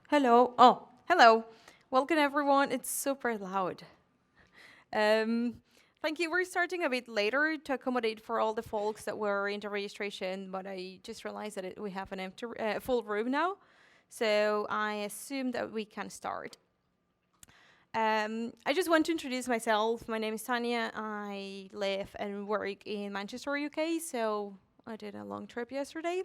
Hello. Oh, hello. Welcome, everyone. It's super loud. Um, Thank you. We're starting a bit later to accommodate for all the folks that were in the registration, but I just realized that we have an empty, full room now. So I assume that we can start. I just want to introduce myself. My name is Tania. I live and work in Manchester, UK. So I did a long trip yesterday.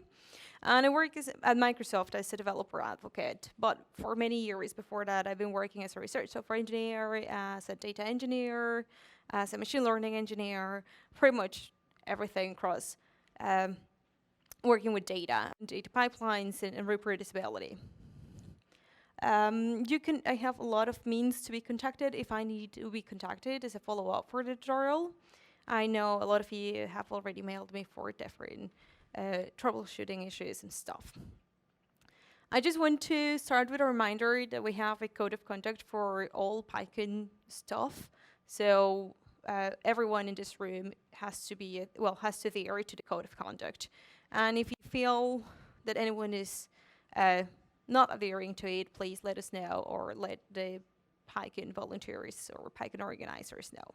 And I work at Microsoft as a developer advocate. But for many years before that, I've been working as a research software engineer, as a data engineer, as a machine learning engineer, pretty much everything across um, working with data pipelines, and reproducibility. I have a lot of means to be contacted if I need to be contacted as a follow-up for the tutorial. I know a lot of you have already mailed me for different troubleshooting issues and stuff. I just want to start with a reminder that we have a code of conduct for all PyCon stuff. So everyone in this room has to adhere to the code of conduct. And if you feel that anyone is not adhering to it, please let us know or let the PyCon volunteers or PyCon organizers know.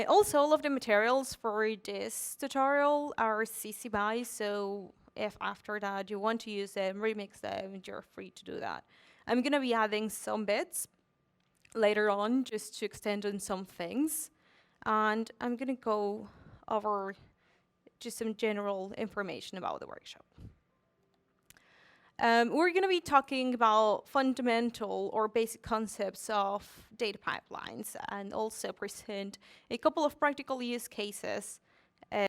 Also, all of the materials for this tutorial are CC BY, so if after that you want to use them, remix them, you're free to do that. I'm going to be adding some bits later on just to extend on some things, and I'm going to go over just some general information about the workshop. We're going to be talking about fundamental or basic concepts of data pipelines and also present a couple of practical use cases uh,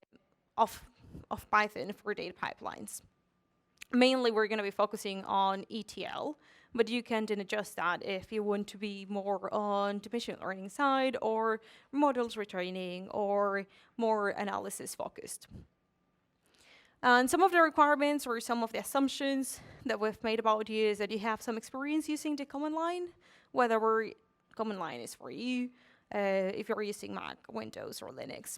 of, of Python for data pipelines. Mainly, we're going to be focusing on ETL, but you can then adjust that if you want to be more on the machine learning side or models retraining or more analysis focused. And some of the requirements or some of the assumptions that we've made about you is that you have some experience using the command line, whether command line is for you, if you're using Mac, Windows, or Linux.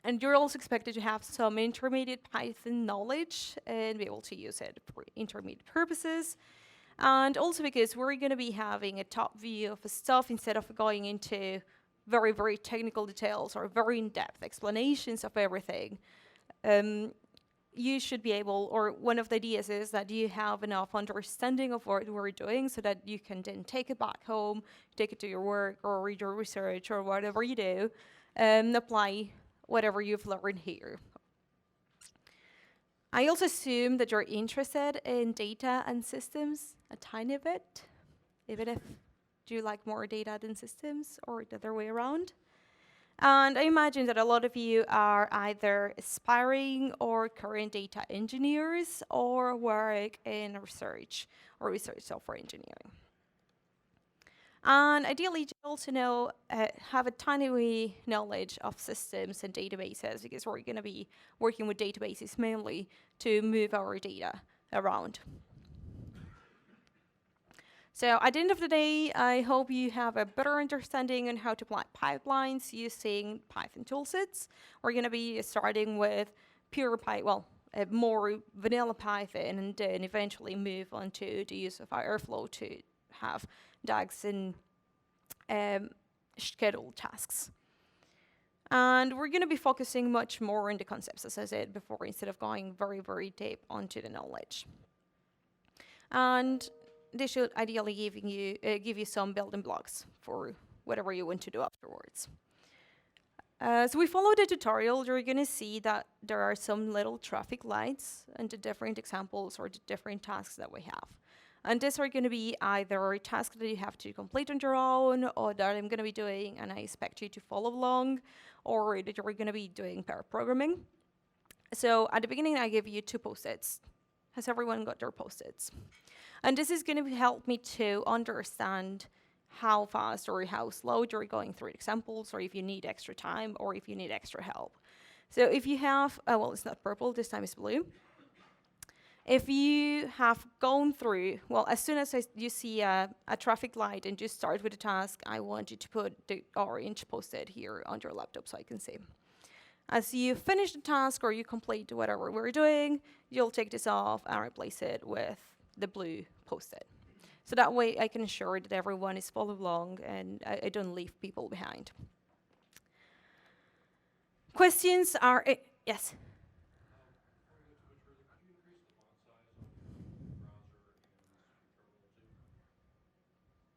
And you're also expected to have some intermediate Python knowledge and be able to use it for intermediate purposes. And also because we're going to be having a top view of the stuff instead of going into very, very technical details or very in-depth explanations of everything. You should be able, or one of the ideas is that you have enough understanding of what we're doing so that you can then take it back home, take it to your work or read your research or whatever you do, and apply whatever you've learned here. I also assume that you're interested in data and systems a tiny bit, even if you like more data than systems or the other way around. And I imagine that a lot of you are either aspiring or current data engineers or work in research or research software engineering. And ideally, you also have a tiny wee knowledge of systems and databases because we're going to be working with databases mainly to move our data around. So at the end of the day, I hope you have a better understanding on how to apply pipelines using Python toolsets. We're going to be starting with more vanilla Python, and then eventually move on to the use of Airflow to have DAGs and scheduled tasks. And we're going to be focusing much more on the concepts, as I said before, instead of going very, very deep onto the knowledge. And this should ideally give you some building blocks for whatever you want to do afterwards. So we follow the tutorial. You're going to see that there are some little traffic lights and the different examples or the different tasks that we have. And these are going to be either tasks that you have to complete on your own or that I'm going to be doing and I expect you to follow along, or that you're going to be doing pair programming. So at the beginning, I give you 2 post-its. Has everyone got their post-its? And this is going to help me to understand how fast or how slow you're going through examples, or if you need extra time, or if you need extra help. So if you have, it's not purple, this time it's blue. If you have gone through, as soon as you see a traffic light and you start with a task, I want you to put the orange post-it here on your laptop so I can see. As you finish the task or you complete whatever we're doing, you'll take this off and replace it with the blue post-it. So that way I can ensure that everyone is following along and I don't leave people behind. Questions are, yes?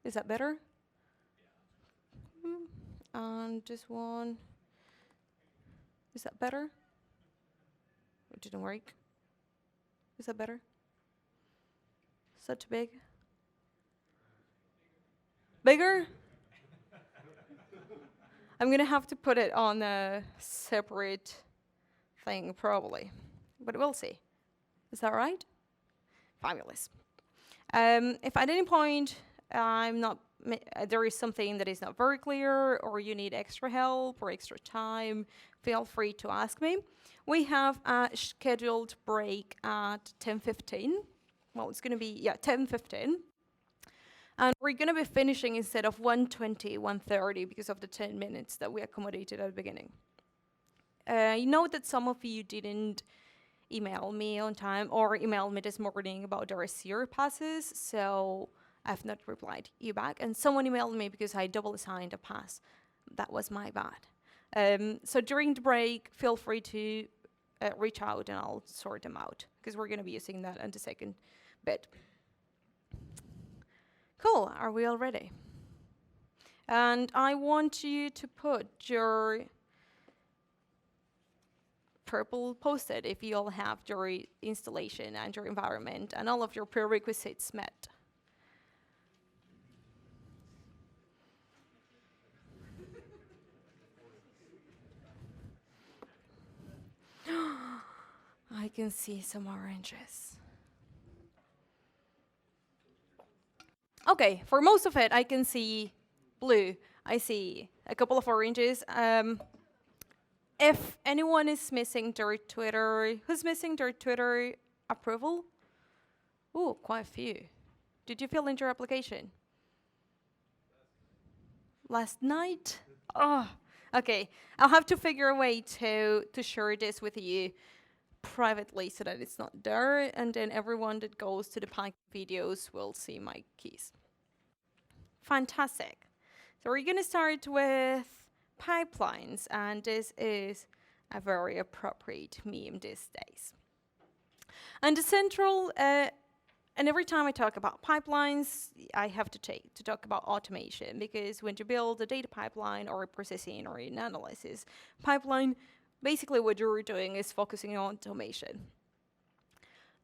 Is that better? And this one, is that better? It didn't work. Is that better? Is that too big? Bigger? I'm gonna have to put it on a separate thing probably, but we'll see. Is that right? Fabulous. If at any point there is something that is not very clear, or you need extra help or extra time, feel free to ask me. We have a scheduled break at 10:15. Well, it's going to be 10:15, and we're going to be finishing instead of 1:20, 1:30 because of the 10 minutes that we accommodated at the beginning. You know that some of you didn't email me on time or emailed me this morning about their SEER passes, so I've not replied you back. And someone emailed me because I double assigned a pass. That was my bad. So during the break, feel free to reach out and I'll sort them out, because we're going to be using that in the second bit. Cool, are we all ready? And I want you to put your purple post-it if you all have your installation and your environment and all of your prerequisites met. I can see some oranges. Okay, for most of it, I can see blue. I see a couple of oranges. If anyone is missing their Twitter, who's missing their Twitter approval? Ooh, quite a few. Did you fill in your application? Last night? Oh, okay. I'll have to figure a way to share this with you privately so that it's not there, and then everyone that goes to the PyCon videos will see my keys. Fantastic. So we're going to start with pipelines, and this is a very appropriate meme these days. And the central, and every time I talk about pipelines, I have to talk about automation, because when you build a data pipeline or a processing or an analysis pipeline, basically what you're doing is focusing on automation.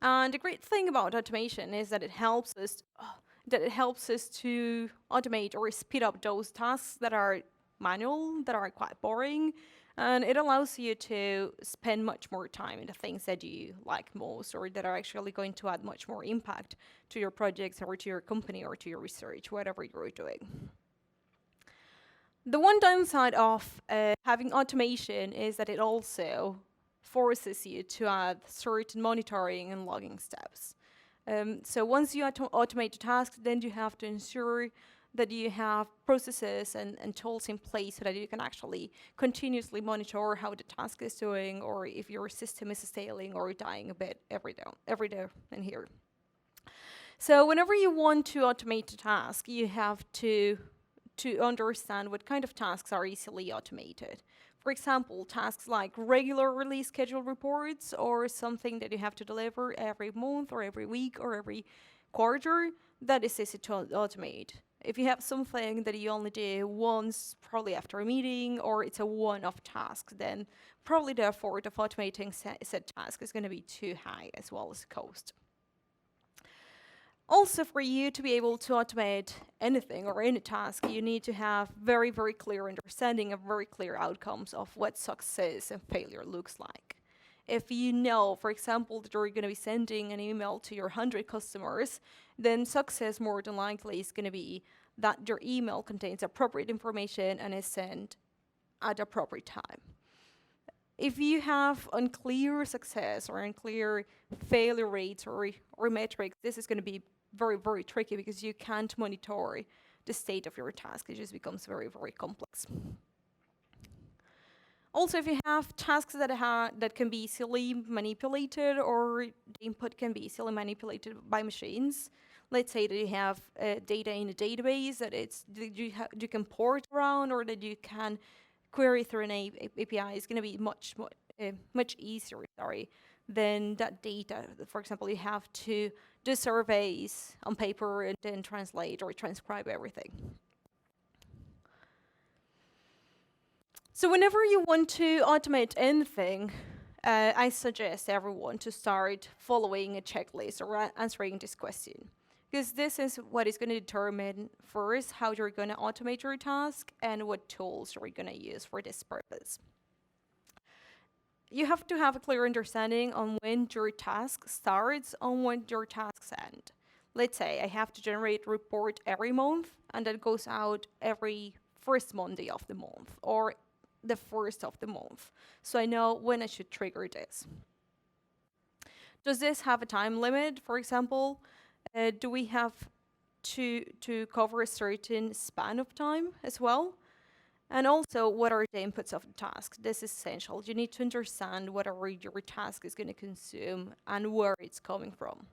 And the great thing about automation is that it helps us to automate or speed up those tasks that are manual, that are quite boring, and it allows you to spend much more time in the things that you like most, or that are actually going to add much more impact to your projects or to your company or to your research, whatever you're doing. The one downside of having automation is that it also forces you to add certain monitoring and logging steps. So once you automate the task, then you have to ensure that you have processes and tools in place so that you can actually continuously monitor how the task is doing, or if your system is scaling or dying a bit every day in here. So whenever you want to automate a task, you have to understand what kind of tasks are easily automated. For example, tasks like regular release schedule reports, or something that you have to deliver every month or every week or every quarter, that is easy to automate. If you have something that you only do once, probably after a meeting, or it's a one-off task, then probably the effort of automating said task is going to be too high, as well as the cost. Also, for you to be able to automate anything or any task, you need to have very, very clear understanding of very clear outcomes of what success and failure looks like. If you know, for example, that you're going to be sending an email to your 100 customers, then success more than likely is going to be that your email contains appropriate information and is sent at the appropriate time. If you have unclear success or unclear failure rates or metrics, this is going to be very, very tricky, because you can't monitor the state of your task. It just becomes very, very complex. Also, if you have tasks that can be easily manipulated, or the input can be easily manipulated by machines, let's say that you have data in a database that you can port around, or that you can query through an API, is going to be much easier, than that data. For example, you have to do surveys on paper and then translate or transcribe everything. So whenever you want to automate anything, I suggest everyone to start following a checklist or answering this question. Because this is what is going to determine first how you're going to automate your task and what tools you're going to use for this purpose. You have to have a clear understanding on when your task starts and when your tasks end. Let's say I have to generate a report every month, and that goes out every first Monday of the month, or the first of the month. So I know when I should trigger this. Does this have a time limit, for example? Do we have to cover a certain span of time as well? And also, what are the inputs of the task? This is essential. You need to understand whatever your task is going to consume and where it's coming from.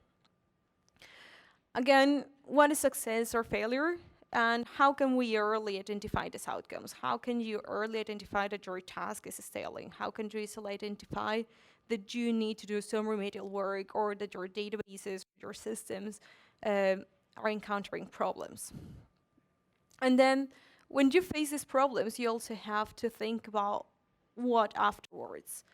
Again, what is success or failure? And how can we early identify these outcomes? How can you early identify that your task is failing? How can you easily identify that you need to do some remedial work, or that your databases, your systems are encountering problems? And then when you face these problems, you also have to think about what afterwards.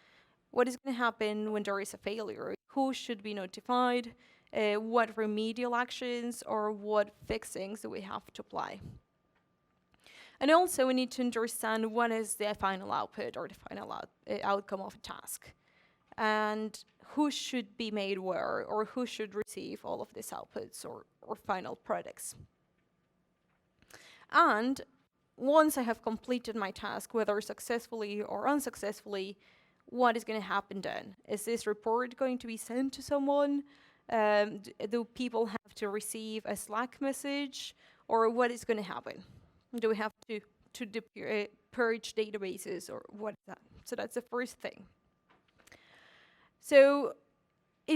What is going to happen when there is a failure? Who should be notified? What remedial actions or what fixings do we have to apply? And also, we need to understand what is the final output or the final outcome of a task, and who should be made aware, or who should receive all of these outputs or final products. And once I have completed my task, whether successfully or unsuccessfully, what is going to happen then? Is this report going to be sent to someone? Do people have to receive a Slack message? Or what is going to happen? Do we have to purge databases, or what is that? So that's the first thing. So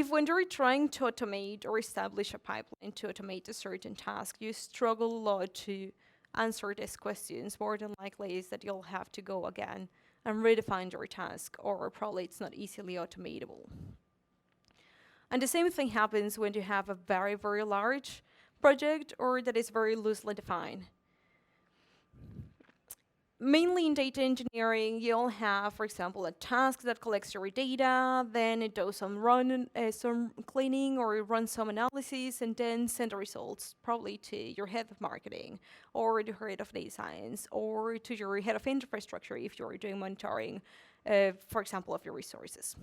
when you're trying to automate or establish a pipeline to automate a certain task, you struggle a lot to answer these questions. More than likely is that you'll have to go again and redefine your task, or probably it's not easily automatable. And the same thing happens when you have a very, very large project, or that is very loosely defined. Mainly in data engineering, you'll have, for example, a task that collects your data, then it does some cleaning or run some analyses, and then send the results probably to your head of marketing, or the head of data science, or to your head of infrastructure if you're doing monitoring, for example, of your resources.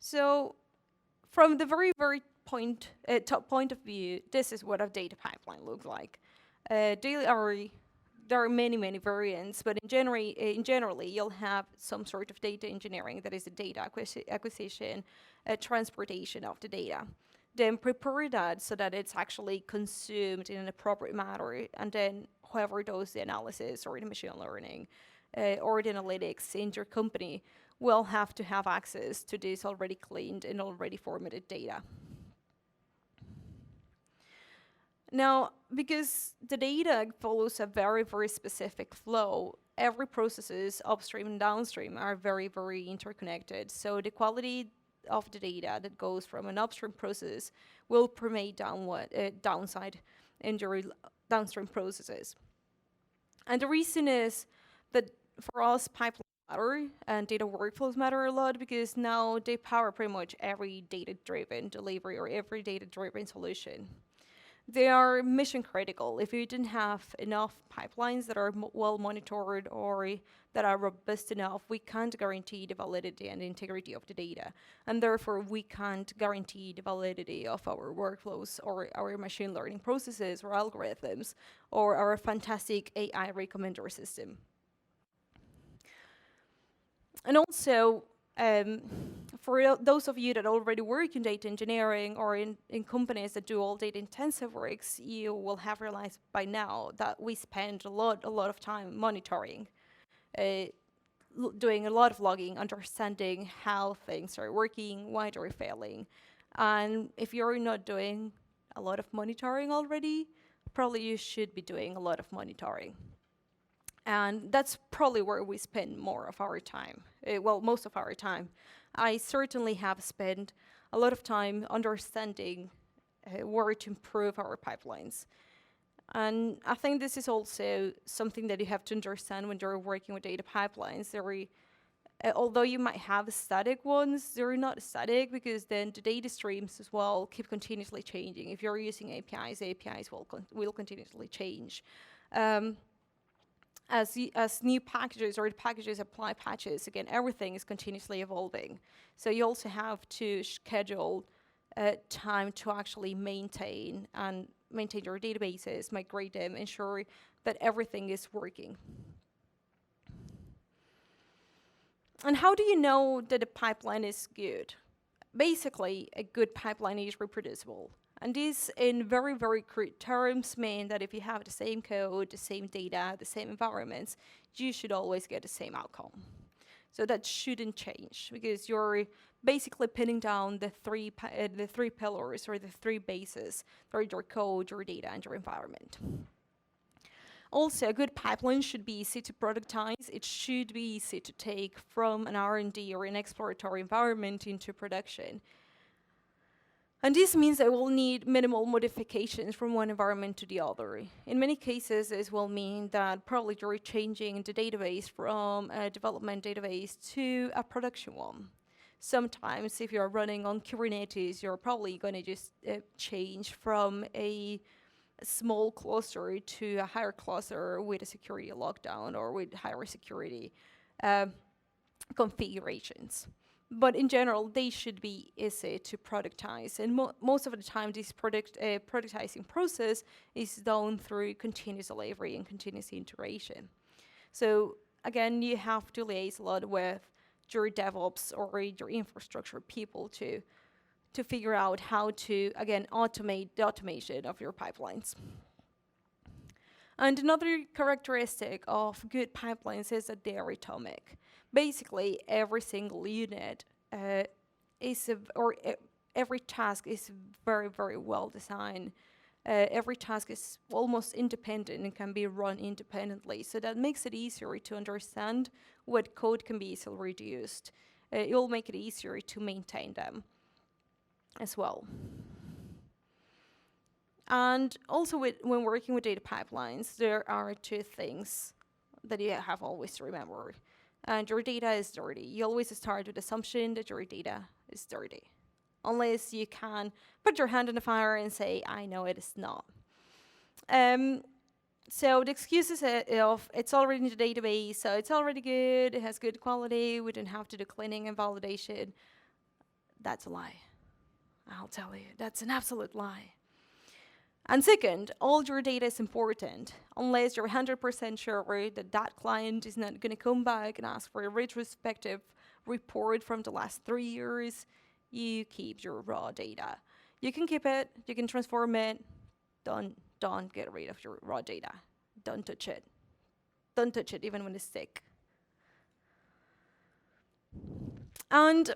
So from the very, very top point of view, this is what a data pipeline looks like. There are many, many variants, but in generally, you'll have some sort of data engineering, that is the data acquisition, transportation of the data. Then prepare that so that it's actually consumed in an appropriate manner, and then whoever does the analysis or the machine learning or the analytics in your company will have to have access to this already cleaned and already formatted data. Now, because the data follows a very, very specific flow, every processes upstream and downstream are very, very interconnected. So the quality of the data that goes from an upstream process will permeate downside in your downstream processes. And the reason is that for us, pipelines matter and data workflows matter a lot, because now they power pretty much every data-driven delivery or every data-driven solution. They are mission critical. If you didn't have enough pipelines that are well monitored or that are robust enough, we can't guarantee the validity and integrity of the data. And therefore, we can't guarantee the validity of our workflows or our machine learning processes or algorithms or our fantastic AI recommender system. And also, for those of you that already work in data engineering or in companies that do all data intensive works, you will have realized by now that we spend a lot of time monitoring, doing a lot of logging, understanding how things are working, why they're failing. And if you're not doing a lot of monitoring already, probably you should be doing a lot of monitoring. And that's probably where we spend more of our time, well, most of our time. I certainly have spent a lot of time understanding where to improve our pipelines. And I think this is also something that you have to understand when you're working with data pipelines. Although you might have static ones, they're not static because then the data streams as well keep continuously changing. If you're using APIs, APIs will continuously change. As new packages or the packages apply patches, again, everything is continuously evolving. So you also have to schedule time to actually maintain your databases, migrate them, ensure that everything is working. And how do you know that a pipeline is good? Basically, a good pipeline is reproducible. And these, in very, very crude terms, mean that if you have the same code, the same data, the same environments, you should always get the same outcome. So that shouldn't change, because you're basically pinning down the three pillars or the three bases for your code, your data, and your environment. Also, a good pipeline should be easy to productize. It should be easy to take from an R&D or an exploratory environment into production. And this means that we'll need minimal modifications from one environment to the other. In many cases, this will mean that probably you're changing the database from a development database to a production one. Sometimes, if you're running on Kubernetes, you're probably going to just change from a small cluster to a higher cluster with a security lockdown or with higher security configurations. But in general, they should be easy to productize. And most of the time, this productizing process is done through continuous delivery and continuous integration. So again, you have to liaise a lot with your DevOps or your infrastructure people to figure out how to, again, automate the automation of your pipelines. And another characteristic of good pipelines is that they are atomic. Basically, every single unit every task is very, very well designed. Every task is almost independent and can be run independently. So that makes it easier to understand what code can be easily reduced. It will make it easier to maintain them as well. And also when working with data pipelines, there are two things that you have always to remember. And your data is dirty. You always start with the assumption that your data is dirty. Unless you can put your hand in the fire and say, I know it is not. So the excuse is of it's already in the database, so it's already good, it has good quality, we don't have to do cleaning and validation. That's a lie. I'll tell you, that's an absolute lie. And second, all your data is important. Unless you're 100% sure that that client is not going to come back and ask for a retrospective report from the last 3 years, you keep your raw data. You can keep it, you can transform it. Don't get rid of your raw data. Don't touch it. Don't touch it even when it's sick. And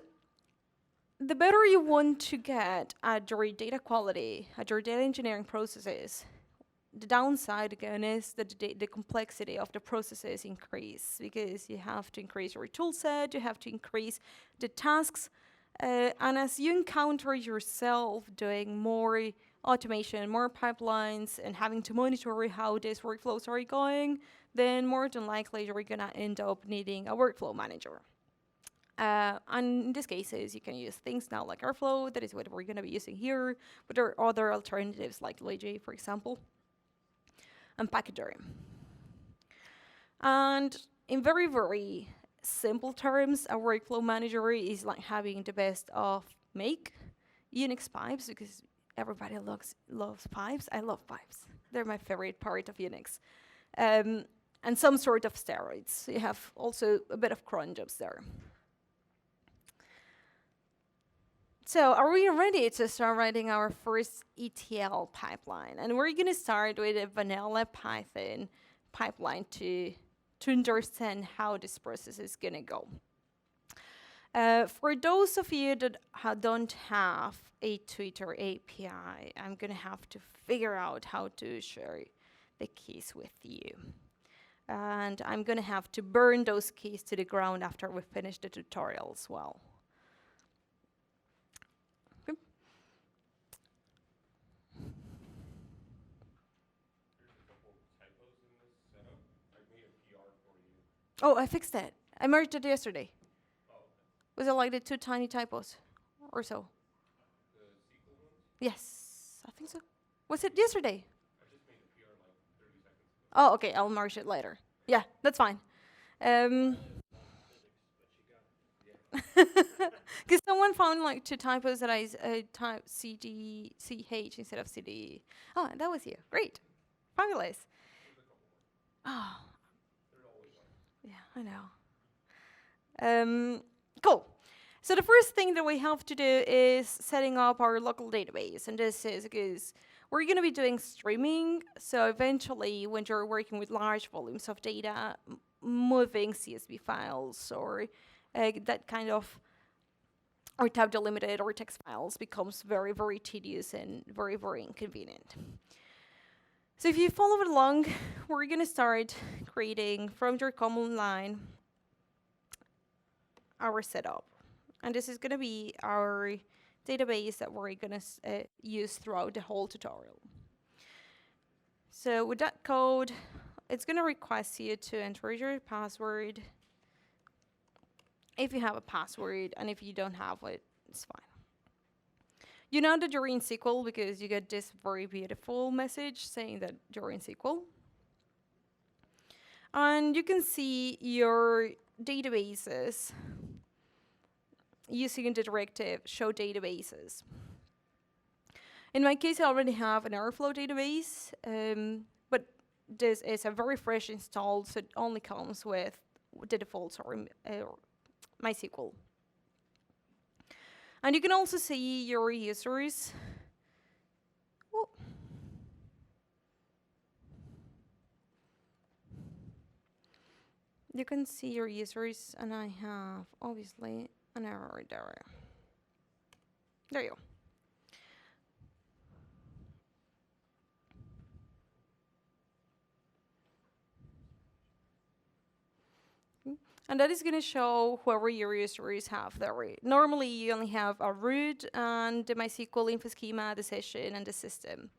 the better you want to get at your data quality, at your data engineering processes, the downside again is that the complexity of the processes increase, because you have to increase your tool set, you have to increase the tasks, and as you encounter yourself doing more automation, more pipelines, and having to monitor how these workflows are going, then more than likely you're gonna end up needing a workflow manager. And in these cases, you can use things now like Airflow, that is what we're going to be using here, but there are other alternatives like Lege, for example, and Pachyderm. And in very, very simple terms, a workflow manager is like having the best of Make, Unix pipes, because everybody loves pipes. I love pipes. They're my favorite part of Unix. And some sort of steroids. You have also a bit of cron jobs there. So are we ready to start writing our first ETL pipeline? And we're going to start with a vanilla Python pipeline to understand how this process is going to go. For those of you that don't have a Twitter API, I'm going to have to figure out how to share the keys with you. And I'm going to have to burn those keys to the ground after we finish the tutorial as well. Okay. There's a couple typos in this setup. I made a PR for you. Oh, I fixed it. I merged it yesterday. Oh, okay. Was it like the 2 tiny typos or so? The SQL ones? Yes, I think so. Was it yesterday? I just made the PR like 30 seconds ago. Oh, okay, I'll merge it later. Yeah, that's fine. Because someone found like 2 typos that I typed CH instead of CD. Oh, that was you. Great. Fabulous. There's a couple more. Oh, There's always one. yeah, I know. Cool. So the first thing that we have to do is setting up our local database. And this is because we're going to be doing streaming. So eventually, when you're working with large volumes of data, moving CSV files or that kind of, or tab delimited or text files becomes very, very tedious and very, very inconvenient. So if you follow it along, we're going to start creating from your command line our setup. And this is going to be our database that we're going to use throughout the whole tutorial. So with that code, it's going to request you to enter your password. If you have a password, and if you don't have it, it's fine. You know that you're in SQL because you get this very beautiful message saying that you're in SQL. And you can see your databases using the directive show databases. In my case, I already have an Airflow database, but this is a very fresh install, so it only comes with the defaults or MySQL. And you can also see your users. Whoa. You can see your users, and I have obviously an error there. There you go. And that is going to show whoever your users have there. Normally, you only have a root and the MySQL info schema, the session, and the system.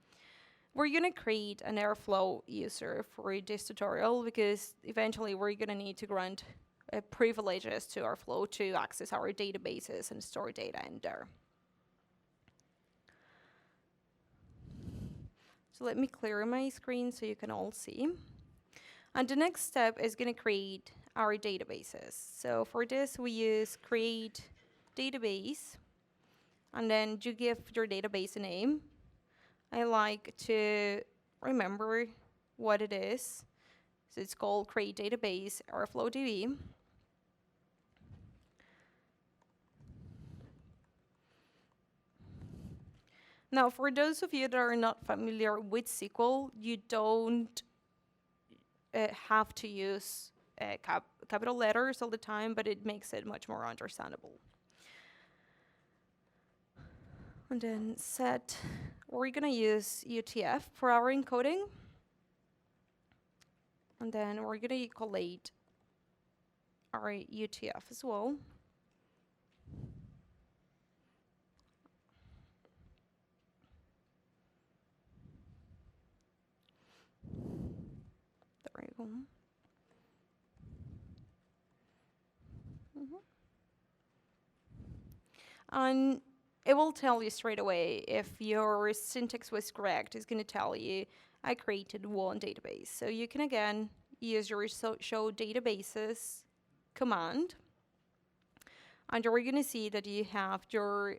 We're going to create an Airflow user for this tutorial because eventually we're going to need to grant privileges to Airflow to access our databases and store data in there. So let me clear my screen so you can all see. And the next step is going to create our databases. So for this, we use create database, and then you give your database a name. I like to remember what it is. So it's called create database Airflow DB. Now, for those of you that are not familiar with SQL, you don't have to use capital letters all the time, but it makes it much more understandable. And then set, we're going to use UTF for our encoding. And then we're going to collate our UTF as well. There you go. And it will tell you straight away if your syntax was correct. It's going to tell you, I created one database. So you can, again, use your show databases command. And you're going to see that you have your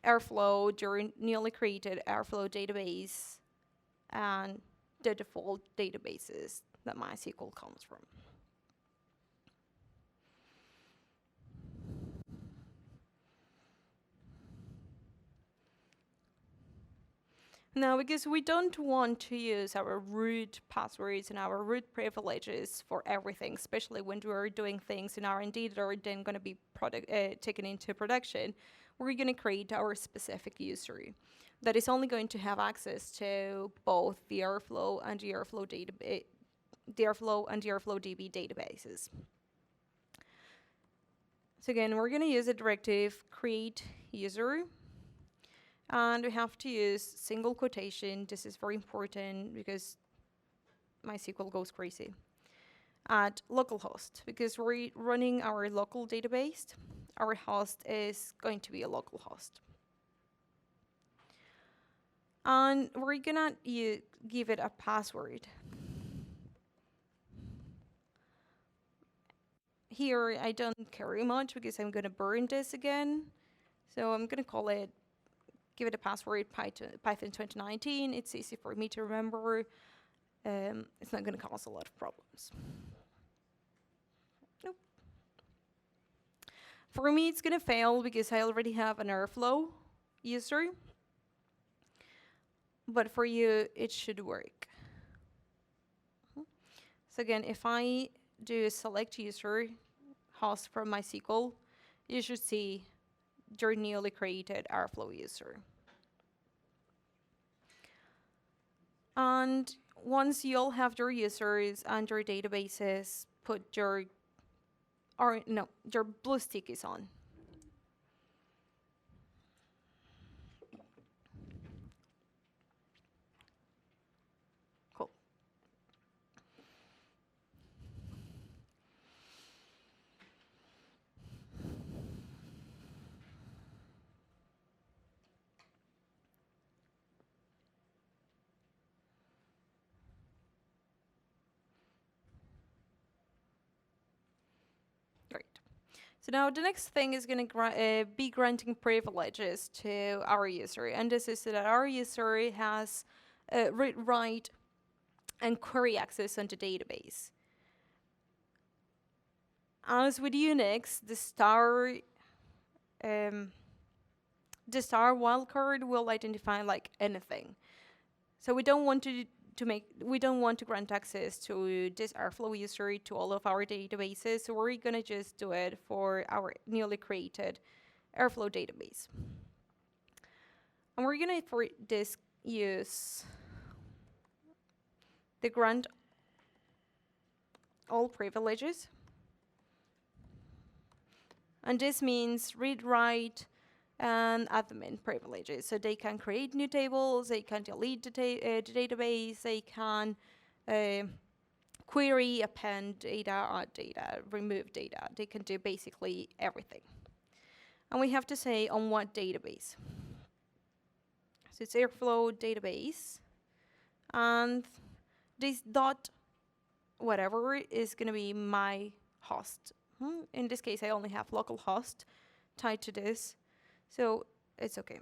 Airflow, your newly created Airflow database, and the default databases that MySQL comes from. Now, because we don't want to use our root passwords and our root privileges for everything, especially when we're doing things in R&D that are then going to be taken into production, we're going to create our specific user that is only going to have access to both the Airflow and the Airflow DB databases. So again, we're going to use a directive create user. And we have to use single quotation. This is very important because MySQL goes crazy. At localhost, because we're running our local database, our host is going to be a local host. And we're gonna give it a password. Here, I don't care much because I'm gonna burn this again. So I'm gonna call it, give it a password, Python 2019. It's easy for me to remember. It's not gonna cause a lot of problems. Nope. For me, it's gonna fail because I already have an Airflow user. But for you, it should work. So again, if I do select user host from MySQL, you should see your newly created Airflow user. And once you all have your users and your databases, put your blue stick is on. Cool. Great. So now the next thing is going to be granting privileges to our user. And this is so that our user has read, write, and query access on the database. As with Unix, the star wildcard will identify like anything. So we don't want to grant access to this Airflow user to all of our databases. So we're gonna just do it for our newly created Airflow database. And we're gonna for this use the grant all privileges. And this means read, write, and admin privileges. So they can create new tables, they can delete the database, they can query, append data, add data, remove data. They can do basically everything. And we have to say on what database. So it's Airflow database. And this dot whatever is going to be my host. In this case, I only have localhost tied to this. So it's okay.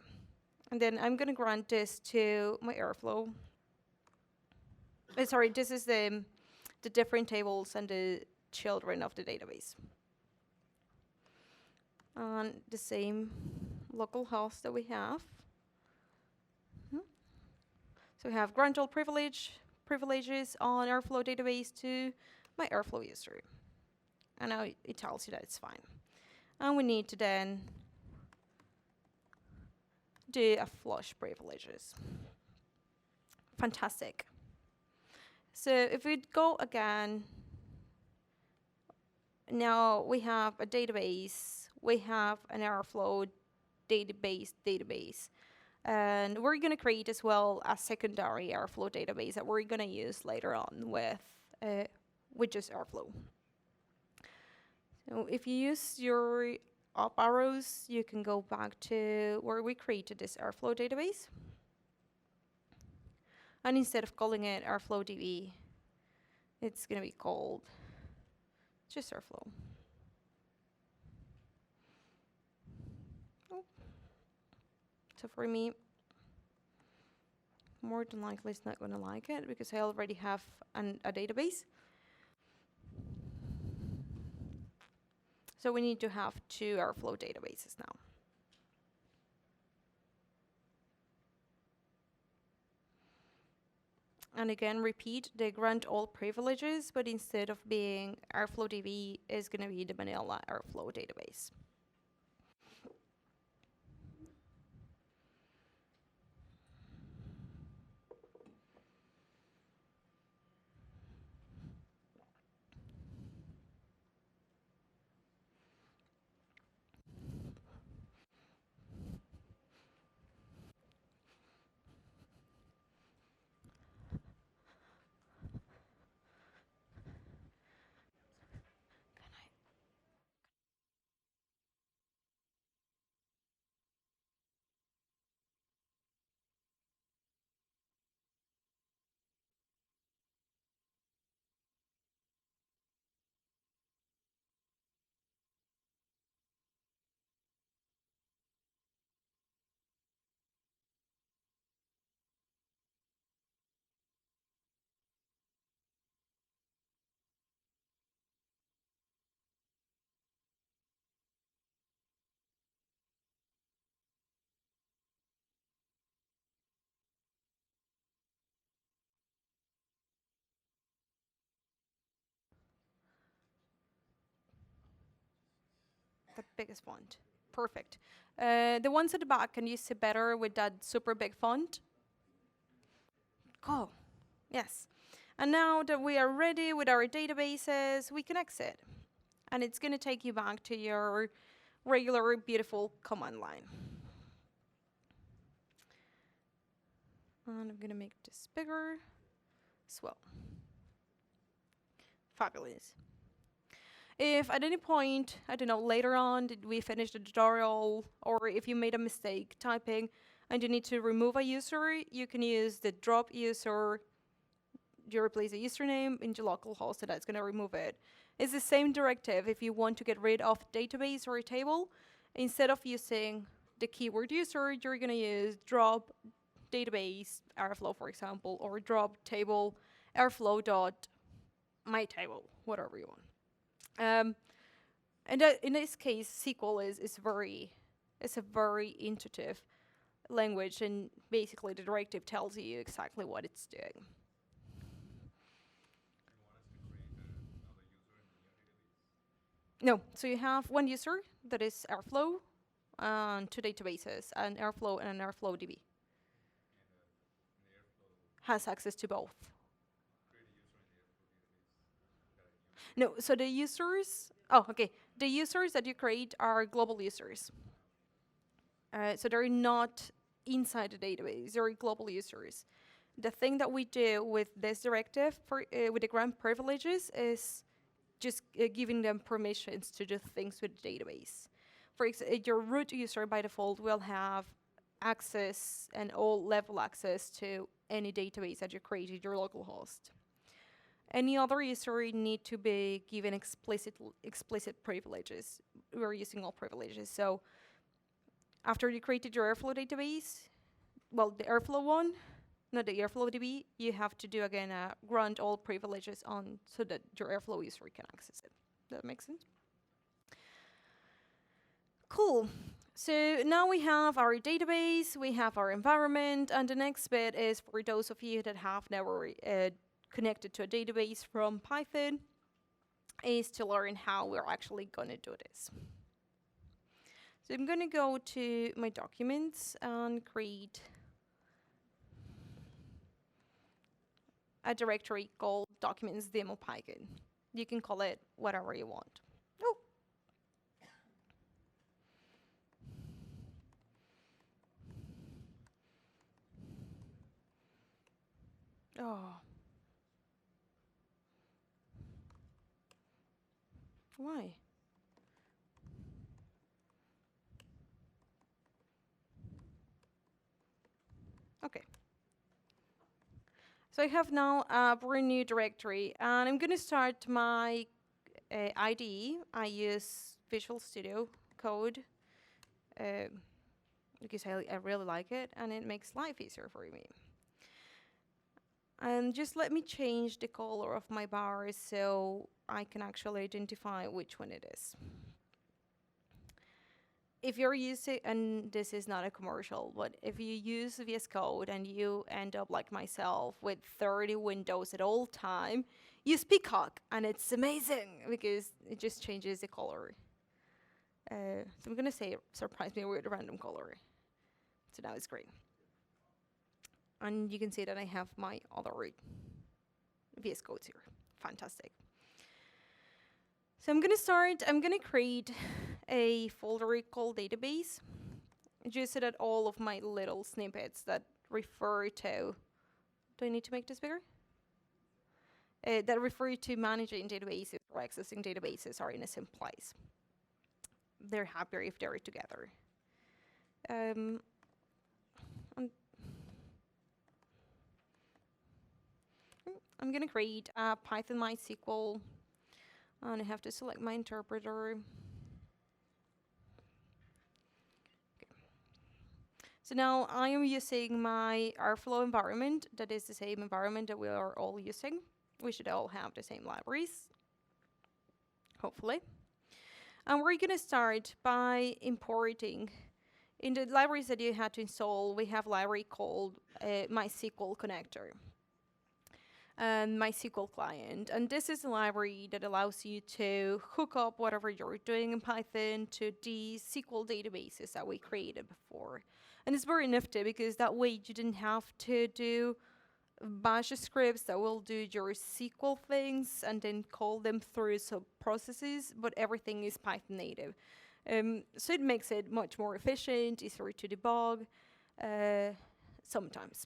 And then I'm going to grant this to my Airflow. Sorry, this is the different tables and the children of the database. And the same localhost that we have. So we have grant all privileges on Airflow database to my Airflow user. And now it tells you that it's fine. And we need to then do a flush privileges. Fantastic. So if we go again, now we have a database, we have an Airflow database. And we're going to create as well a secondary Airflow database that we're going to use later on with just Airflow. So if you use your up arrows, you can go back to where we created this Airflow database. And instead of calling it Airflow DB, it's going to be called just Airflow. So for me, more than likely it's not going to like it because I already have a database. So we need to have two Airflow databases now. And again, repeat, they grant all privileges, but instead of being Airflow DB, is going to be the vanilla Airflow database. The biggest font. Perfect. The ones at the back, can you see better with that super big font? Cool. Yes. And now that we are ready with our databases, we can exit. And it's going to take you back to your regular, beautiful command line. And I'm going to make this bigger as well. Fabulous. If at any point, I don't know, later on, did we finish the tutorial, or if you made a mistake typing and you need to remove a user, you can use the drop user. You replace a username into localhost, and that's going to remove it. It's the same directive if you want to get rid of a database or a table. Instead of using the keyword user, you're going to use drop database Airflow, for example, or drop table Airflow dot my table, whatever you want. And in this case, SQL is it's a very intuitive language, and basically the directive tells you exactly what it's doing. No, so you have one user that is Airflow, and two databases, an Airflow and an Airflow DB. Has access to both. No, so the users, the users that you create are global users. So they're not inside the database, they're global users. The thing that we do with this directive, with the grant privileges, is just giving them permissions to do things with the database. For example, your root user by default will have access and all level access to any database that you created, your local host. Any other user need to be given explicit privileges. We're using all privileges. So after you created your Airflow database, well, the Airflow one, not the Airflow DB, you have to do again a grant all privileges on so that your Airflow user can access it. Does that make sense? Cool. So now we have our database, we have our environment, and the next bit is for those of you that have never connected to a database from Python, is to learn how we're actually going to do this. So I'm going to go to my documents and create a directory called documents demo PyCon. You can call it whatever you want. Oh. Oh. Why? Okay. So I have now a brand new directory, and I'm going to start my IDE. I use Visual Studio Code because I really like it, and it makes life easier for me. And just let me change the color of my bars so I can actually identify which one it is. if you're using, and this is not a commercial, but if you use VS Code and you end up like myself with 30 windows at all time, use Peacock, and it's amazing because it just changes the color. So I'm gonna say surprise me with a random color. So now it's green. And you can see that I have my other VS Codes here. Fantastic. So I'm gonna create a folder called database, just so that all of my little snippets that refer to, do I need to make this bigger? That refer to managing databases or accessing databases are in a same place. They're happier if they're together. I'm gonna create a Python MySQL, and I have to select my interpreter. So now I am using my Airflow environment. That is the same environment that we are all using. We should all have the same libraries, hopefully. And we're gonna start by importing. In the libraries that you had to install, we have a library called MySQL connector and MySQL client. And this is a library that allows you to hook up whatever you're doing in Python to the SQL databases that we created before. And it's very nifty because that way you didn't have to do bash scripts that will do your SQL things and then call them through sub-processes, but everything is Python native. So it makes it much more efficient, easier to debug, sometimes.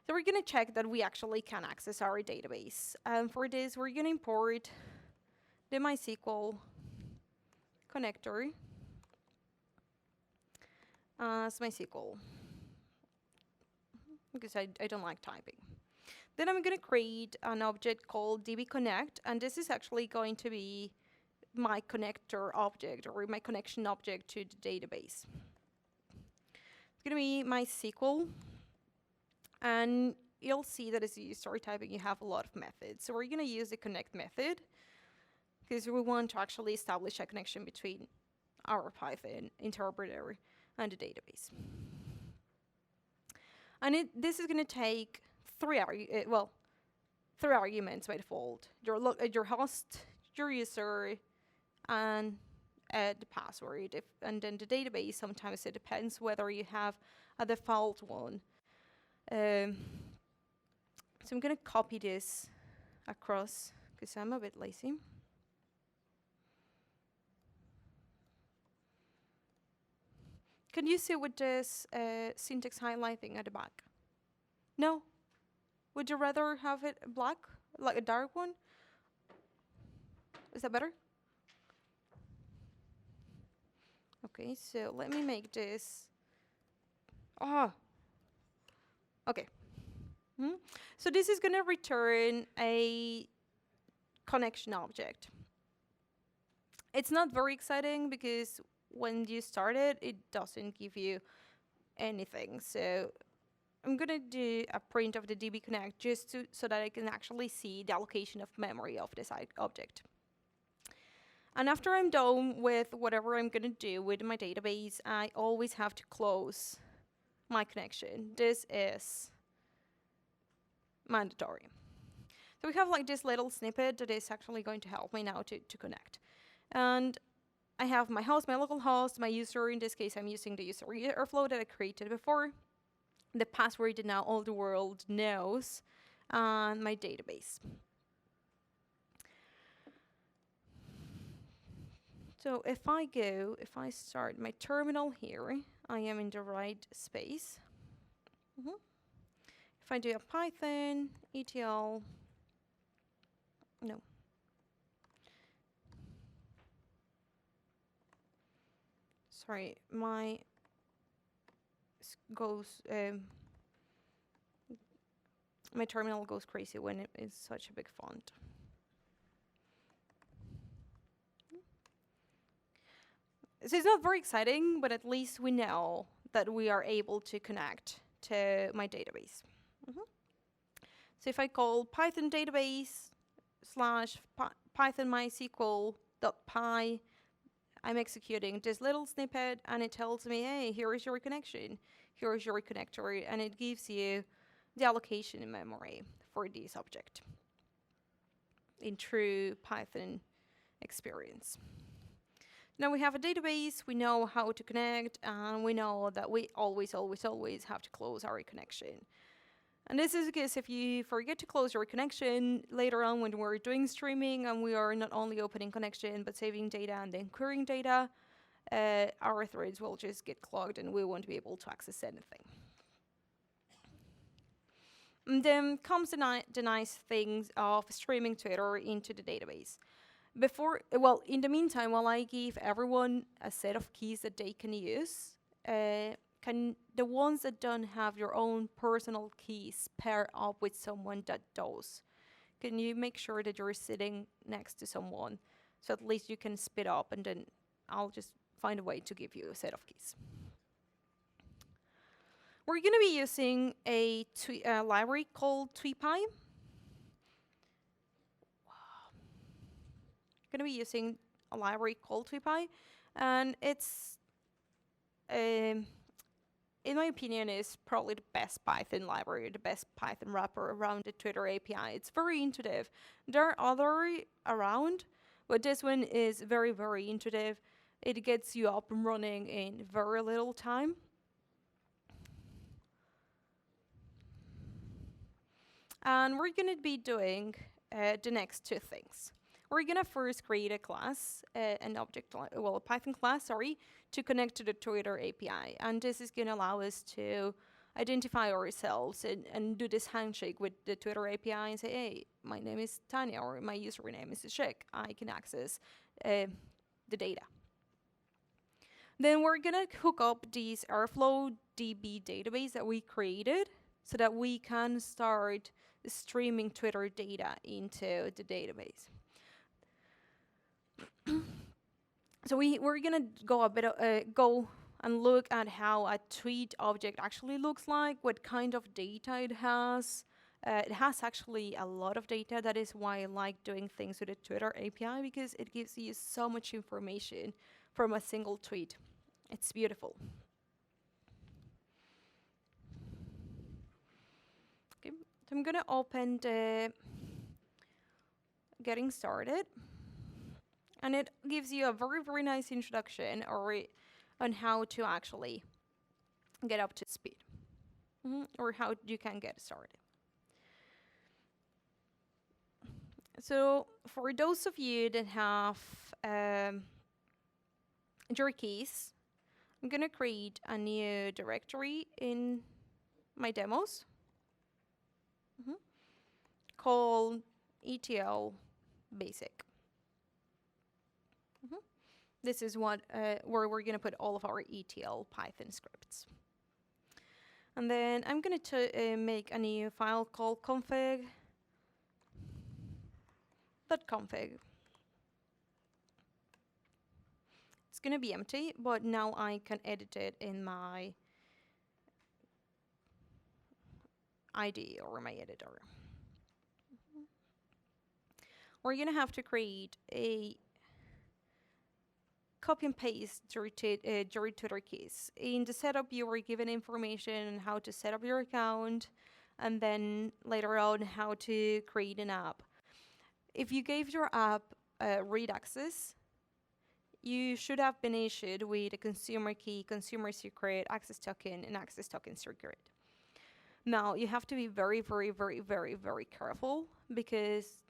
So we're gonna check that we actually can access our database. For this, we're gonna import the MySQL connector as MySQL, because I don't like typing. Then I'm gonna create an object called dbconnect, and this is actually going to be my connector object, or my connection object to the database. It's gonna be MySQL, and you'll see that as you start typing, you have a lot of methods. So we're gonna use the connect method, because we want to actually establish a connection between our Python interpreter and the database. And this is gonna take three arguments by default: your host, your user, and the password. And then the database, sometimes it depends whether you have a default one. So I'm gonna copy this across because I'm a bit lazy. Can you see with this syntax highlighting at the back? No? Would you rather have it black, like a dark one? Is that better? Okay, so let me make this. Okay. So this is gonna return a connection object. It's not very exciting because when you start it, it doesn't give you anything. So I'm gonna do a print of the dbconnect just so that I can actually see the allocation of memory of this object. And after I'm done with whatever I'm gonna do with my database, I always have to close my connection. This is mandatory. So we have like this little snippet that is actually going to help me now to connect. And I have my host, my local host, my user. In this case, I'm using the user Airflow that I created before. The password that now all the world knows, and my database. So if I start my terminal here, I am in the right space. If I do a Python, ETL, no. Sorry, my terminal goes crazy when it is such a big font. So it's not very exciting, but at least we know that we are able to connect to my database. So if I call Python database / Python MySQL.py, I'm executing this little snippet and it tells me, hey, here is your connection, here is your connector, and it gives you the allocation in memory for this object in true Python experience. Now we have a database, we know how to connect, and we know that we always, always, always have to close our connection. And this is because if you forget to close your connection later on when we're doing streaming and we are not only opening connection but saving data and then querying data, our threads will just get clogged and we won't be able to access anything. And then comes the nice things of streaming Twitter into the database. In the meantime, while I give everyone a set of keys that they can use, can the ones that don't have your own personal keys pair up with someone that does? Can you make sure that you're sitting next to someone so at least you can split up, and then I'll just find a way to give you a set of keys. We're going to be using a library called Tweepy. Going to be using a library called Tweepy, and it's in my opinion, is probably the best Python library, the best Python wrapper around the Twitter API. It's very intuitive. There are other around, but this one is very, very intuitive. It gets you up and running in very little time. And we're going to be doing the next two things. We're going to first create a class, an object, a Python class, to connect to the Twitter API. And this is going to allow us to identify ourselves and do this handshake with the Twitter API and say, hey, my name is Tania, or my username is Ashik. I can access the data. Then we're going to hook up this Airflow DB database that we created so that we can start streaming Twitter data into the database. So we're gonna go go and look at how a tweet object actually looks like, what kind of data it has. It has actually a lot of data. That is why I like doing things with the Twitter API, because it gives you so much information from a single tweet. It's beautiful. Okay, so I'm gonna open the getting started. And it gives you a very, very nice introduction on how to actually get up to speed, or how you can get started. So for those of you that have your keys, I'm going to create a new directory in my demos called ETL basic. This is where we're going to put all of our ETL Python scripts. And then I'm going to make a new file called config.config. It's going to be empty, but now I can edit it in my IDE or my editor. We're going to have to create a copy and paste your Twitter keys. In the setup, you were given information on how to set up your account, and then later on how to create an app. If you gave your app read access, you should have been issued with a consumer key, consumer secret, access token, and access token secret. Now, you have to be very, very, very, very, very careful, because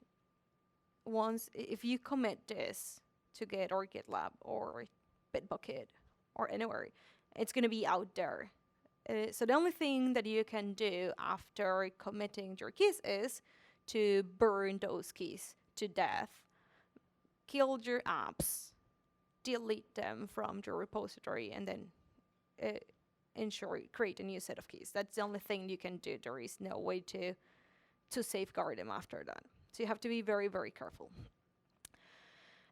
if you commit this to Git or GitLab or Bitbucket or anywhere, it's going to be out there. So the only thing that you can do after committing your keys is to burn those keys to death, kill your apps, delete them from your repository, and then create a new set of keys. That's the only thing you can do. There is no way to safeguard them after that. So you have to be very, very careful.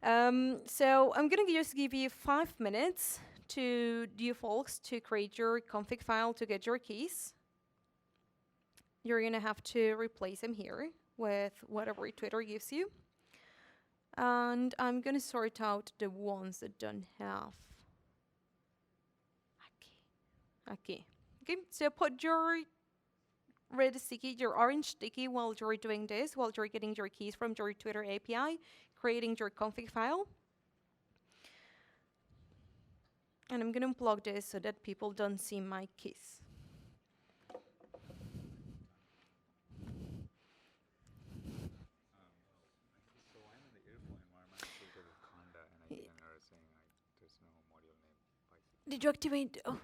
So I'm going to just give you 5 minutes to you folks to create your config file to get your keys. You're going to have to replace them here with whatever Twitter gives you. And I'm going to sort out the ones that don't have. Okay. So put your red sticky, your orange sticky while you're doing this, while you're getting your keys from your Twitter API, creating your config file. And I'm going to unplug this so that people don't see my keys. So I'm in the airflow environment filter with Conda, and I get an error saying there's no module name PyCon. Did you activate? Oh.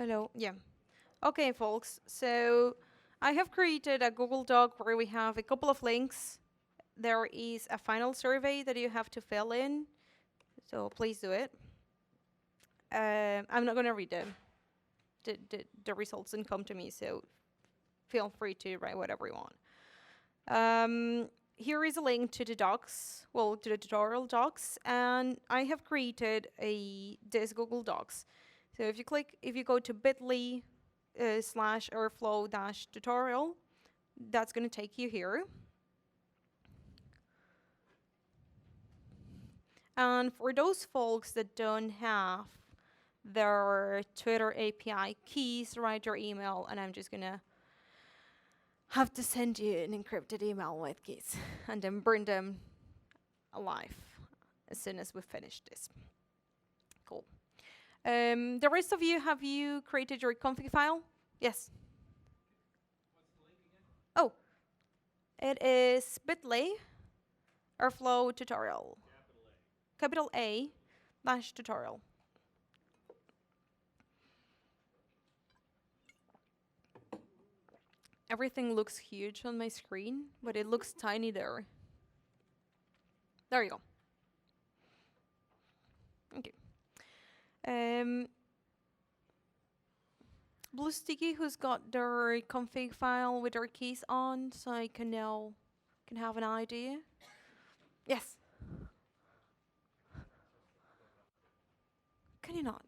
Hello. Yeah. Okay, folks. So I have created a Google Doc where we have a couple of links. There is a final survey that you have to fill in. So please do it. I'm not going to read them. The results didn't come to me, so feel free to write whatever you want. Here is a link to the docs, well, to the tutorial docs, and I have created this Google Docs. So if you go to bit.ly /airflow tutorial, that's going to take you here. And for those folks that don't have their Twitter API keys, write your email, and I'm just going to have to send you an encrypted email with keys and then burn them alive as soon as we finish this. Cool. The rest of you, have you created your config file? Yes. What's the link again? Oh, it is bit.ly Airflow tutorial. Capital A / tutorial. Everything looks huge on my screen, but it looks tiny there. There you go. Okay. Blue Sticky, who's got their config file with their keys on, so I can have an idea. Yes. Can you not?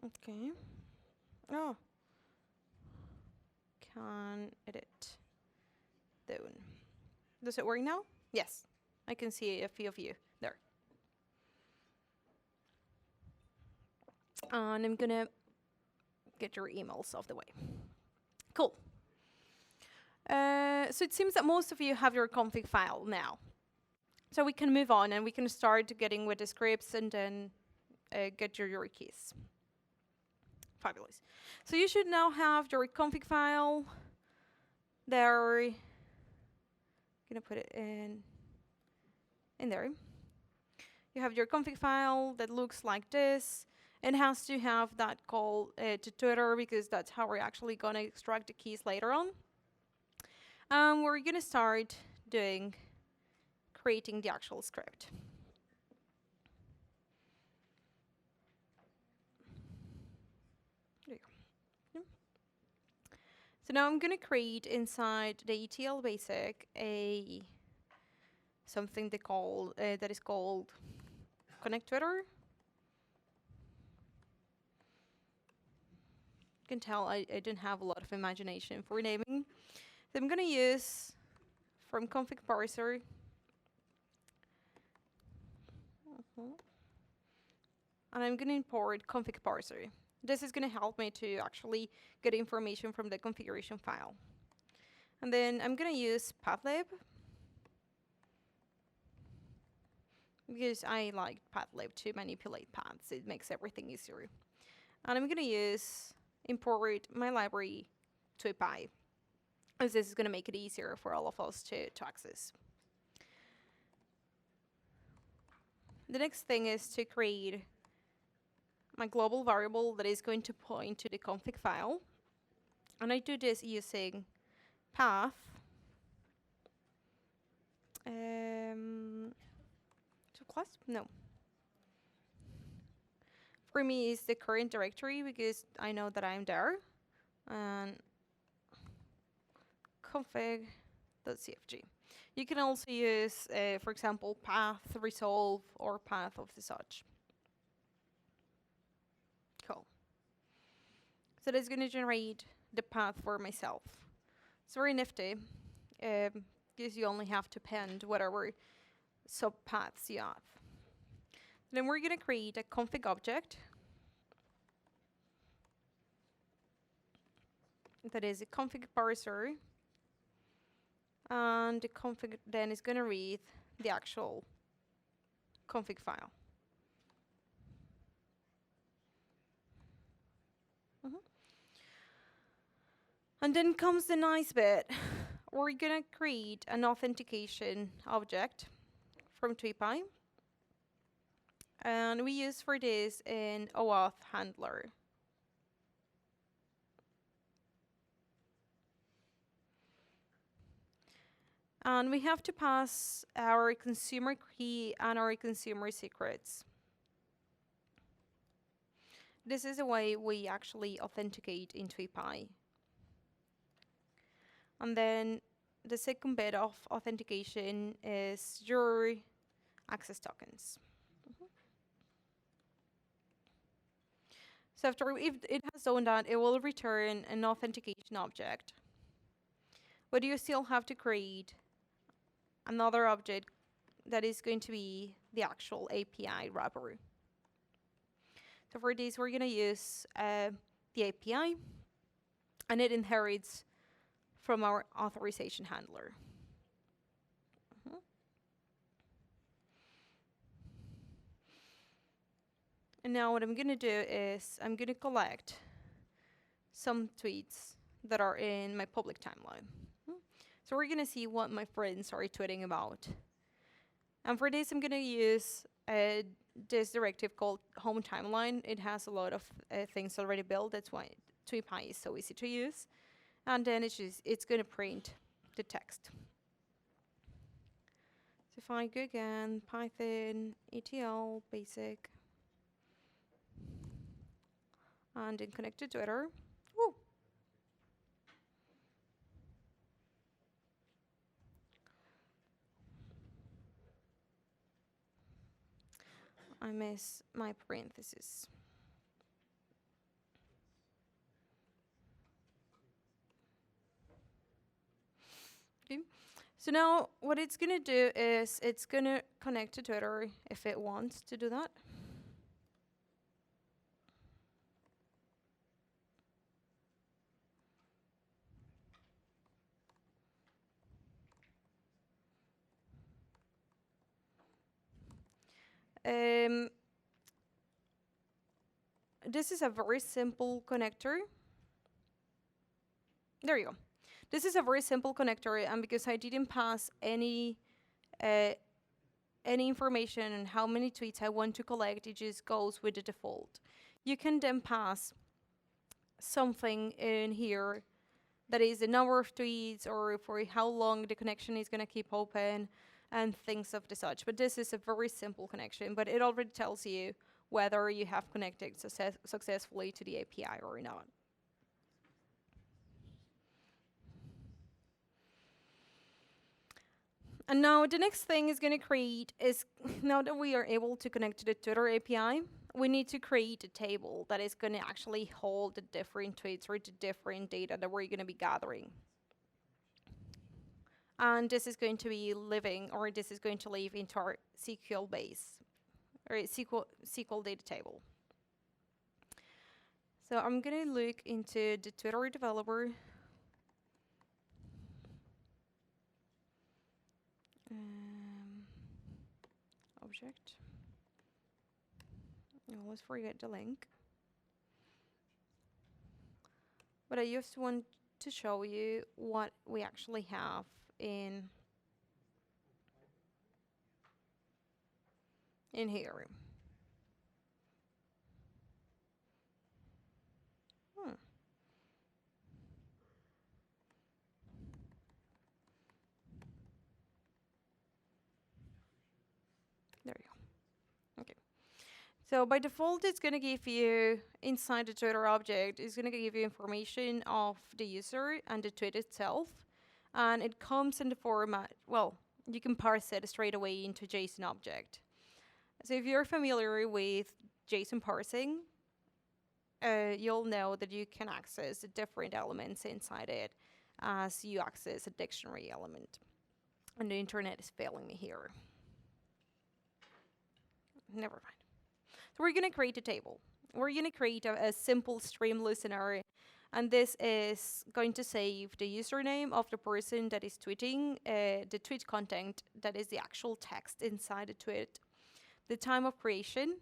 Okay. Oh. Can edit. Down. Does it work now? Yes. I can see a few of you there. And I'm gonna get your emails off the way. Cool. So it seems that most of you have your config file now. So we can move on and we can start getting with the scripts and then get your keys. Fabulous. So you should now have your config file there. Gonna put it in there. You have your config file that looks like this. It has to have that call to Twitter because that's how we're actually gonna extract the keys later on. We're gonna start creating the actual script. There you go. So now I'm gonna create inside the ETL basic something that is called connect Twitter. You can tell I didn't have a lot of imagination for naming. So I'm gonna use from config parser. And I'm gonna import config parser. This is gonna help me to actually get information from the configuration file. And then I'm gonna use pathlib because I like pathlib to manipulate paths. It makes everything easier. And I'm gonna use import my library Tweep, as this is gonna make it easier for all of us to access. The next thing is to create my global variable that is going to point to the config file. And I do this using path. To class? No. For me, is the current directory because I know that I'm there. And config.cfg. You can also use, for example, path resolve or path of the such. Cool. So that's going to generate the path for myself. It's very nifty because you only have to append whatever subpaths you have. Then we're going to create a config object that is a config parser, and the config then is going to read the actual config file. And then comes the nice bit. We're gonna create an authentication object from Tweep, and we use for this an OAuth handler. And we have to pass our consumer key and our consumer secrets. This is the way we actually authenticate in Tweep. And then the second bit of authentication is your access tokens. So after if it has done that, it will return an authentication object. But you still have to create another object that is going to be the actual API wrapper. So for this, we're going to use the API, and it inherits from our authorization handler. And now what I'm going to do is I'm going to collect some tweets that are in my public timeline. So we're going to see what my friends are tweeting about. And for this, I'm going to use this directive called home timeline. It has a lot of things already built. That's why Tweep is so easy to use. And then it's going to print the text. So if I go again, Python, ETL, basic, and then connect to Twitter. Woo. I miss my parentheses. Okay. So now what it's going to do is it's going to connect to Twitter if it wants to do that. This is a very simple connector. There you go. This is a very simple connector, and because I didn't pass any information on how many tweets I want to collect, it just goes with the default. You can then pass something in here that is the number of tweets or for how long the connection is going to keep open and things of the such. But this is a very simple connection, but it already tells you whether you have connected successfully to the API or not. And now the next thing is going to create is, now that we are able to connect to the Twitter API, we need to create a table that is going to actually hold the different tweets or the different data that we're going to be gathering. And this is going to be living, or this is going to live into our SQL base, or SQL data table. So I'm going to look into the Twitter developer. Object. I always forget the link. But I just want to show you what we actually have in here. There you go. Okay. So by default, it's going to give you, inside the Twitter object, it's going to give you information of the user and the tweet itself. And it comes in the format, well, you can parse it straight away into JSON object. So if you're familiar with JSON parsing, you'll know that you can access the different elements inside it as you access a dictionary element. And the internet is failing me here. Never mind. So we're going to create a table. We're going to create a simple stream listener, and this is going to save the username of the person that is tweeting, the tweet content, that is the actual text inside the tweet, the time of creation,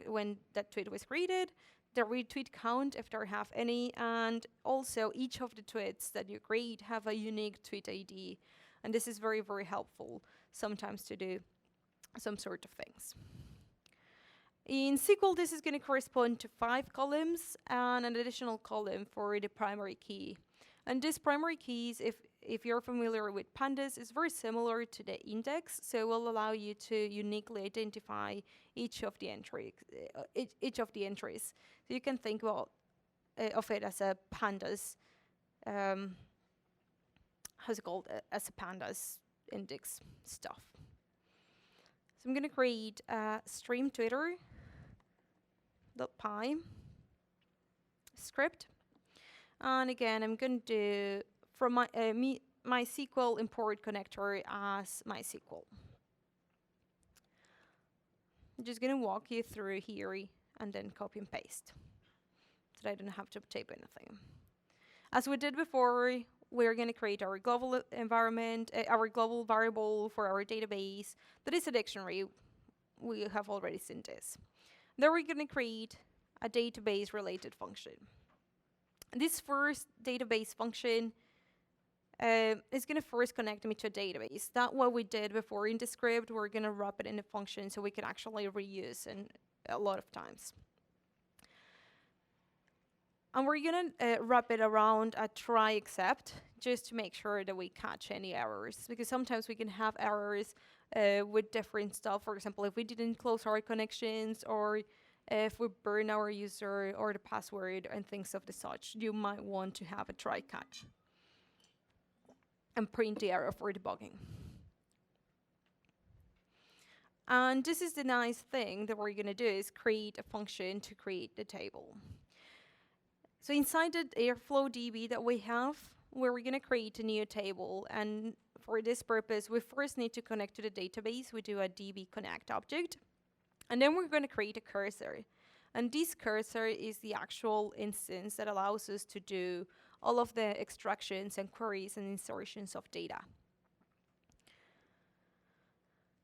when that tweet was created, the retweet count if there have any, and also each of the tweets that you create have a unique tweet ID. And this is very, very helpful sometimes to do some sort of things. In SQL, this is going to correspond to 5 columns and an additional column for the primary key. And these primary keys, if you're familiar with pandas, is very similar to the index, so it will allow you to uniquely identify each of the entries. So you can think about of it as a pandas, how's it called, as a pandas index stuff. So I'm going to create a stream Twitter.py script. And again, I'm going to do from my MySQL import connector as MySQL. I'm just going to walk you through here and then copy and paste so that I don't have to type anything. As we did before, we're going to create our global environment, our global variable for our database. That is a dictionary. We have already seen this. Then we're going to create a database related function. This first database function is going to first connect me to a database. That's what we did before in the script. We're going to wrap it in a function so we can actually reuse it a lot of times. And we're going to wrap it around a try except just to make sure that we catch any errors. Because sometimes we can have errors with different stuff. For example, if we didn't close our connections, or if we burn our user or the password and things of the such, you might want to have a try catch and print the error for debugging. And this is the nice thing that we're going to do, is create a function to create the table. So inside the Airflow DB that we have, we're going to create a new table. And for this purpose, we first need to connect to the database. We do a db connect object. And then we're going to create a cursor. And this cursor is the actual instance that allows us to do all of the extractions and queries and insertions of data.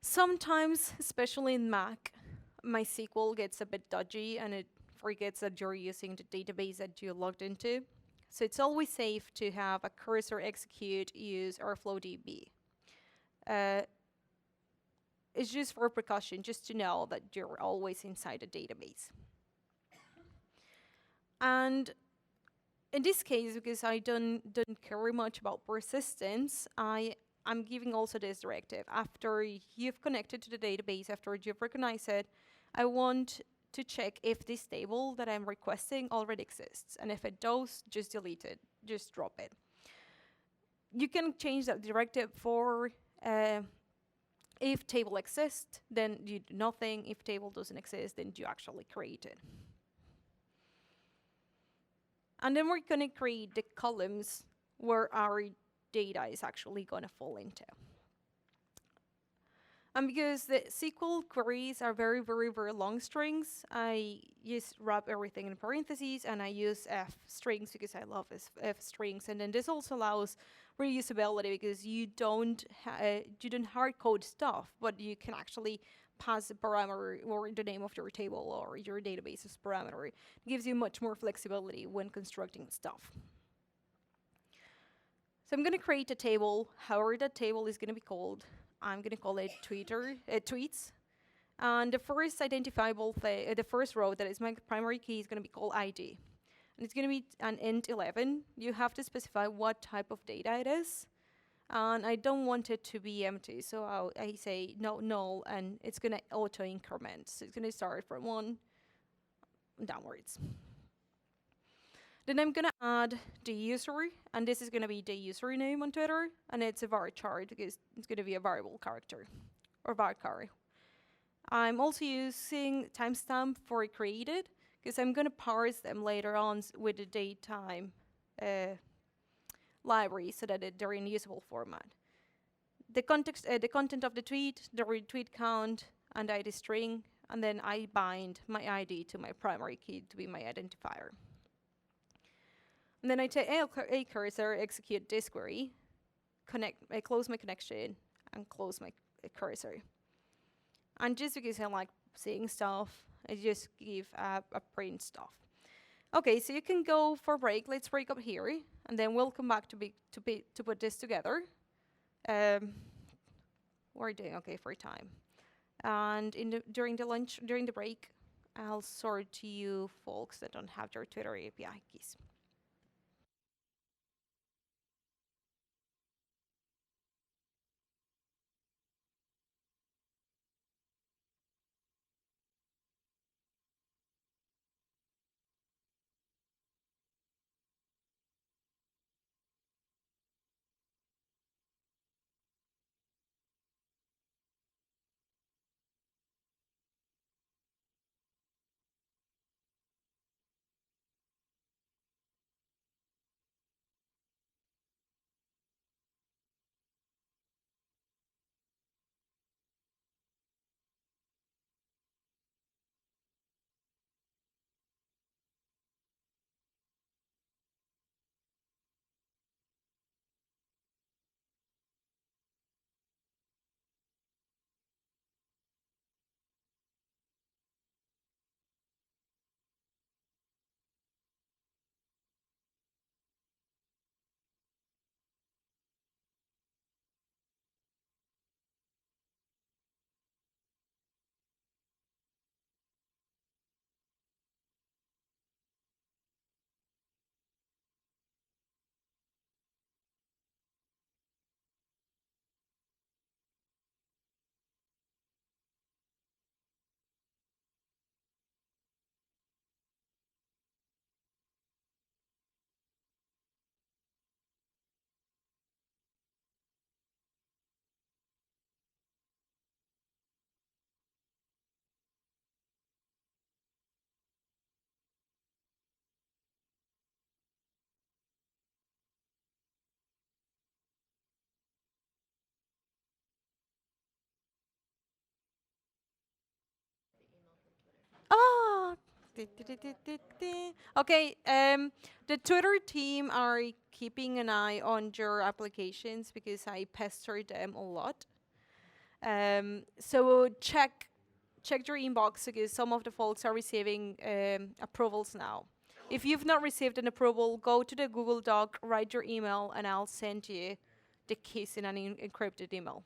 Sometimes, especially in Mac, MySQL gets a bit dodgy and it forgets that you're using the database that you logged into. So it's always safe to have a cursor execute use Airflow DB. It's just for precaution, just to know that you're always inside a database. And in this case, because I don't care much about persistence, I'm giving also this directive. After you've connected to the database, after you've recognized it, I want to check if this table that I'm requesting already exists. And if it does, just delete it, just drop it. You can change that directive for if table exists, then you do nothing. If table doesn't exist, then you actually create it. And then we're going to create the columns where our data is actually going to fall into. And because the SQL queries are very, very, very long strings, I just wrap everything in parentheses, and I use F strings because I love F strings. And then this also allows reusability, because you don't hard code stuff, but you can actually pass a parameter or the name of your table or your database's parameter. It gives you much more flexibility when constructing stuff. So I'm going to create a table. However that table is going to be called, I'm going to call it tweets. And the first identifiable the first row that is my primary key is going to be called ID. And it's going to be an int 11. You have to specify what type of data it is. And I don't want it to be empty, so I say no null, and it's going to auto increment. So it's going to start from 1 downwards. Then I'm going to add the user, and this is going to be the username on Twitter, and it's a varchar because it's going to be a variable character, or varchar. I'm also using timestamp for created, because I'm going to parse them later on with the datetime library so that they're in usable format. The content of the tweet, the retweet count, and ID string, and then I bind my ID to my primary key to be my identifier. And then I take a cursor, execute this query, I close my connection, and close my cursor. And just because I like seeing stuff, I just give a print stuff. Okay, so you can go for a break. Let's break up here, and then we'll come back to put this together. We're doing okay for time. And during the break, I'll sort to you folks that don't have your Twitter API keys. Ah, okay. The Twitter team are keeping an eye on your applications because I pester them a lot. So check your inbox because some of the folks are receiving approvals now. If you've not received an approval, go to the Google Doc, write your email, and I'll send you the keys in an encrypted email.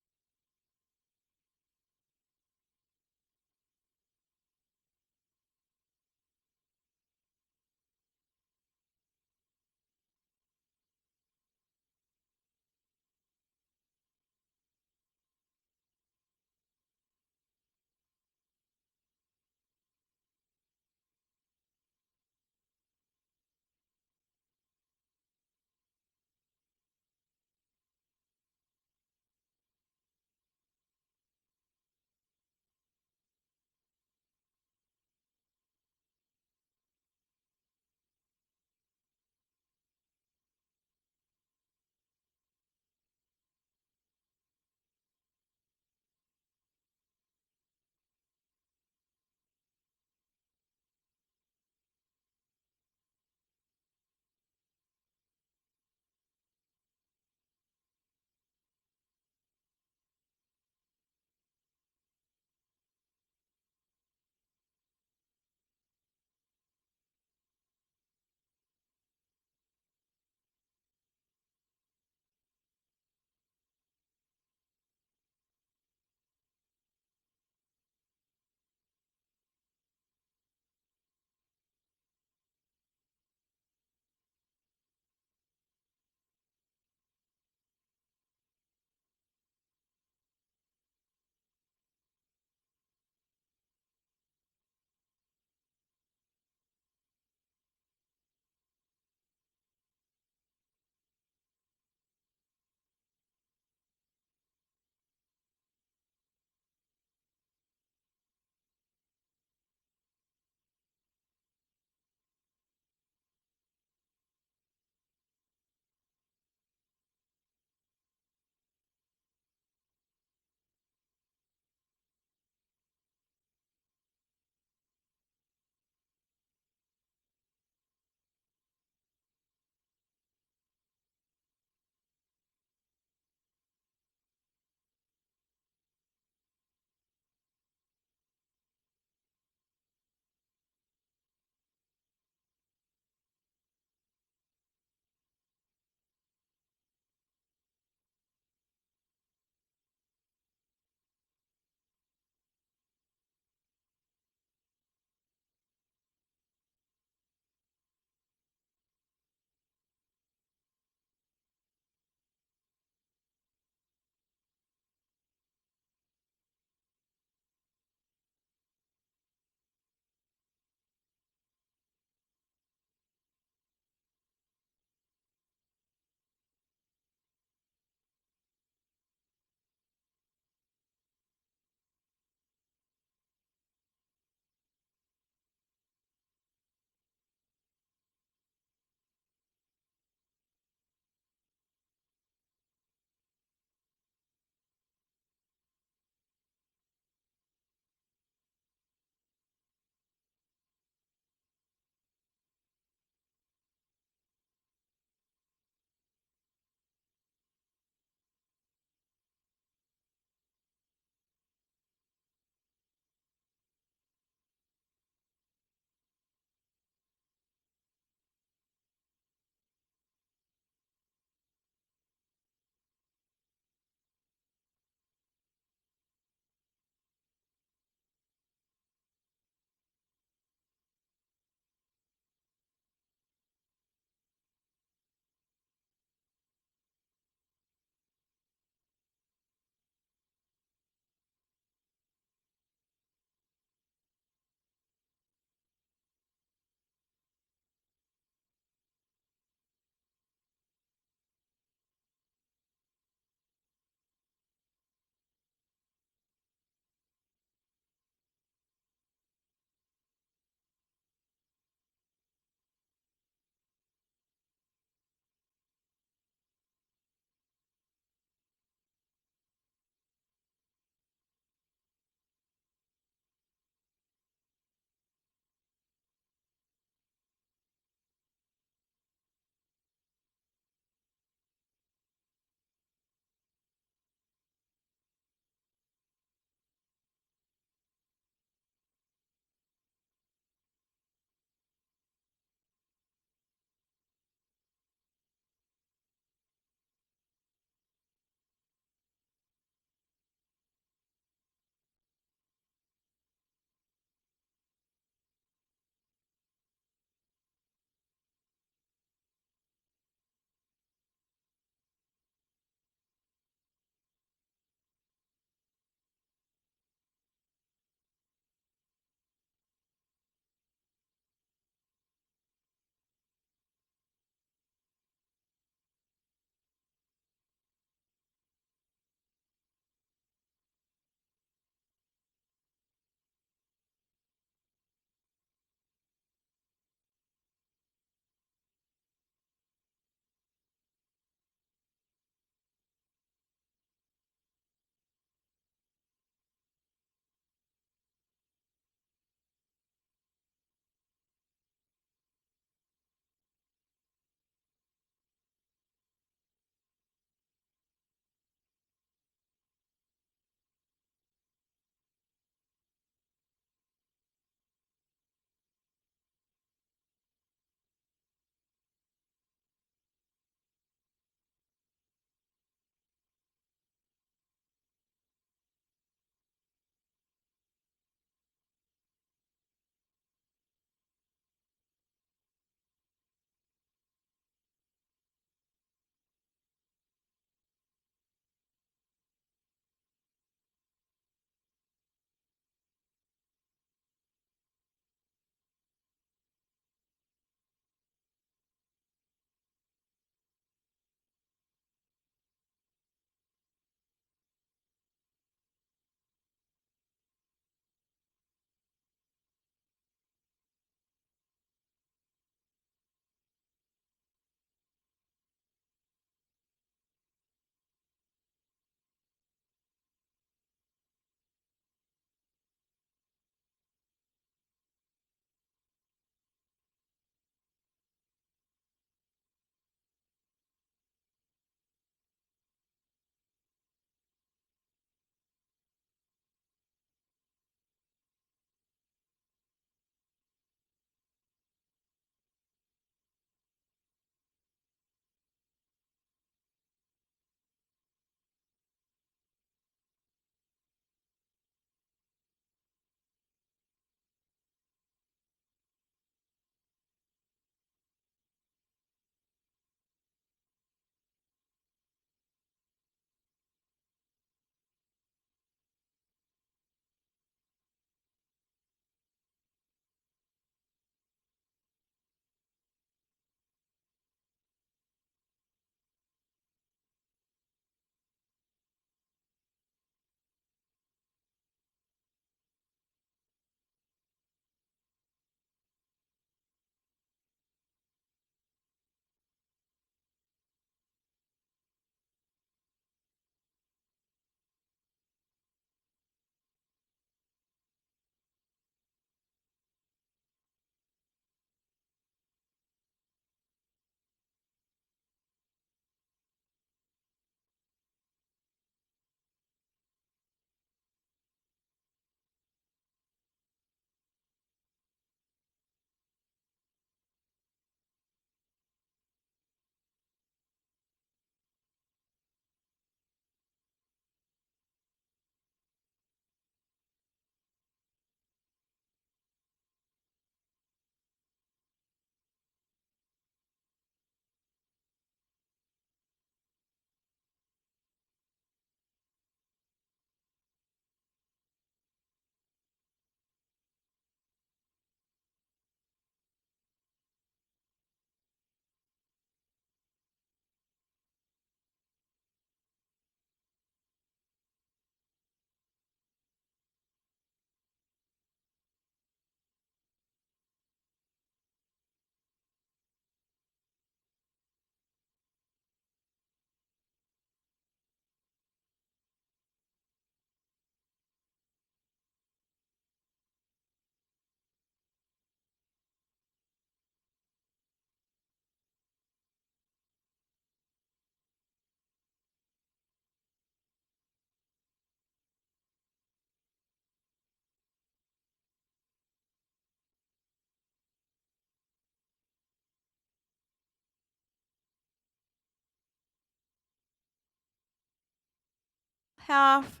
have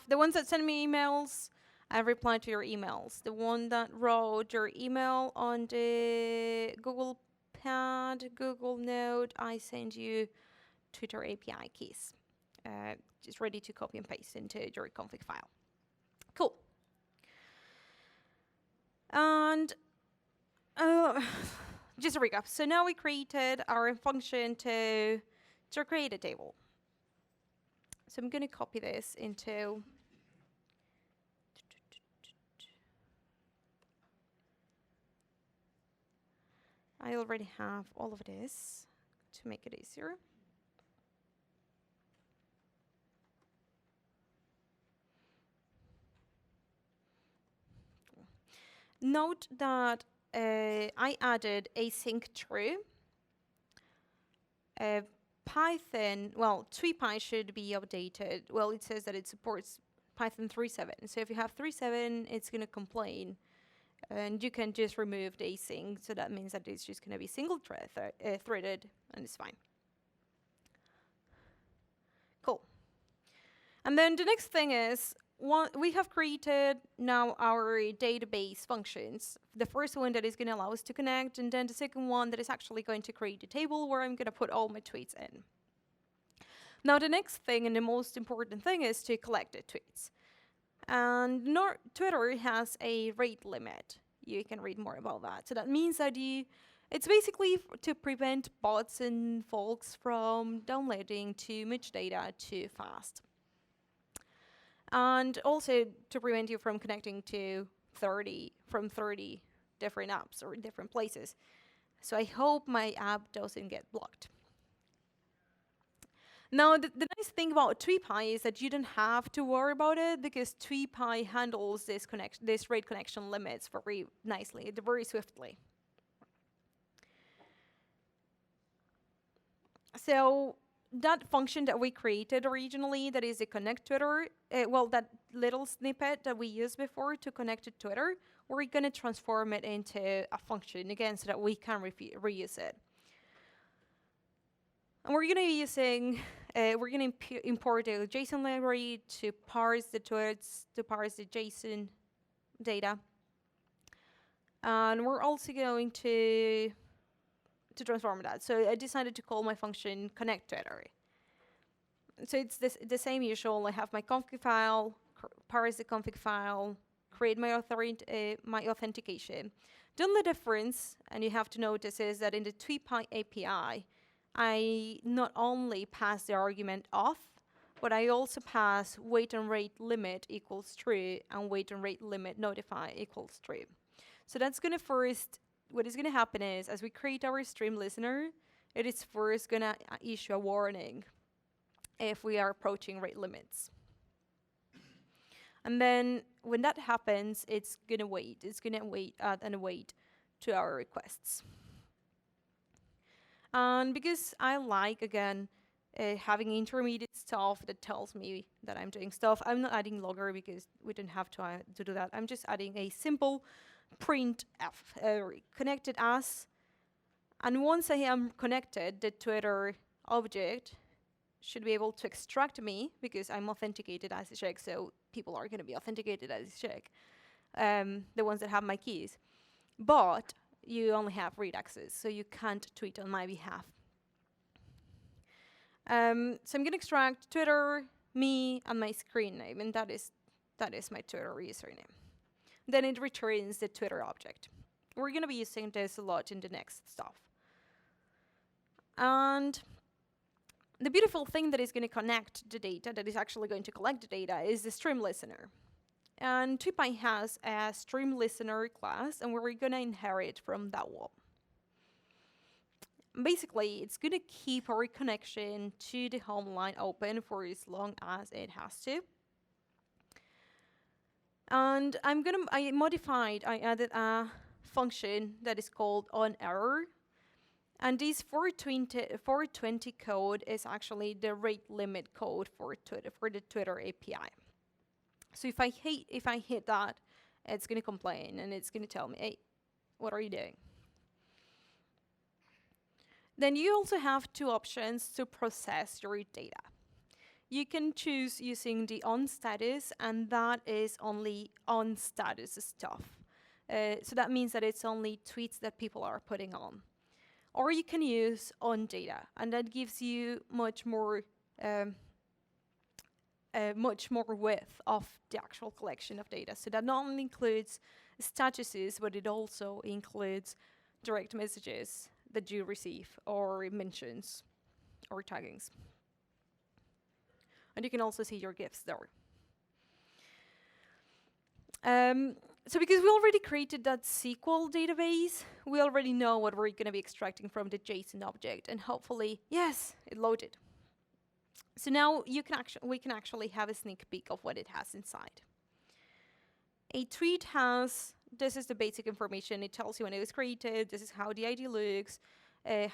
the ones that send me emails. I reply to your emails. The one that wrote your email on the Google Pad, Google Note, I send you Twitter API keys. Just ready to copy and paste into your config file. Cool. And just a recap. So now we created our function to create a table. So I'm going to copy this into I already have all of this to make it easier. Note that I added async true. Python, well, Tweep should be updated. Well, it says that it supports Python 3.7. So if you have 3.7, it's going to complain. And you can just remove the async. So that means that it's just going to be single threaded, and it's fine. Cool. And then the next thing is, we have created now our database functions. The first one that is going to allow us to connect, and then the second one that is actually going to create a table where I'm going to put all my tweets in. Now the next thing and the most important thing is to collect the tweets. And Twitter has a rate limit. You can read more about that. So that means that it's basically to prevent bots and folks from downloading too much data too fast. And also to prevent you from connecting to 30 different apps or different places. So I hope my app doesn't get blocked. Now, the nice thing about Tweep is that you don't have to worry about it because Tweep handles this rate connection limits very nicely, very swiftly. So that function that we created originally, that is a connect Twitter, that little snippet that we used before to connect to Twitter, we're going to transform it into a function again so that we can reuse it. And we're going to be using, we're going to import a JSON library to parse the tweets, to parse the JSON data. And we're also going to transform that. So I decided to call my function connect Twitter. So it's the same usual. I have my config file, parse the config file, create my authentication. The only difference, and you have to notice, is that in the Tweep API, I not only pass the argument auth, but I also pass wait and rate limit equals true and wait and rate limit notify equals true. So that's going to what is going to happen is, as we create our stream listener, it is first going to issue a warning if we are approaching rate limits. And then when that happens, it's going to wait. It's going to wait and await to our requests. And because I like, again, having intermediate stuff that tells me that I'm doing stuff, I'm not adding logger because we don't have to do that. I'm just adding a simple printf, connected as. And once I am connected, the Twitter object should be able to extract me because I'm authenticated as a check, so people are going to be authenticated as a check, the ones that have my keys. But you only have read access, so you can't tweet on my behalf. So I'm going to extract Twitter, me, and my screen name, and that is my Twitter username. Then it returns the Twitter object. We're going to be using this a lot in the next stuff. And the beautiful thing that is going to connect the data, that is actually going to collect the data, is the stream listener. And Tweep has a stream listener class, and we're going to inherit from that one. Basically, it's going to keep our connection to the home line open for as long as it has to. And I added a function that is called onError. And this 420 code is actually the rate limit code for the Twitter API. So if I hit that, it's going to complain and it's going to tell me, hey, what are you doing? Then you also have two options to process your data. you can choose using the on status, and that is only on status stuff. So that means that it's only tweets that people are putting on. Or you can use on data, and that gives you much more width of the actual collection of data. So that not only includes statuses, but it also includes direct messages that you receive, or mentions, or taggings. And you can also see your GIFs there. So because we already created that SQL database, we already know what we're going to be extracting from the JSON object, and hopefully, yes, it loaded. So now we can actually have a sneak peek of what it has inside. A tweet has, this is the basic information. It tells you when it was created, this is how the ID looks,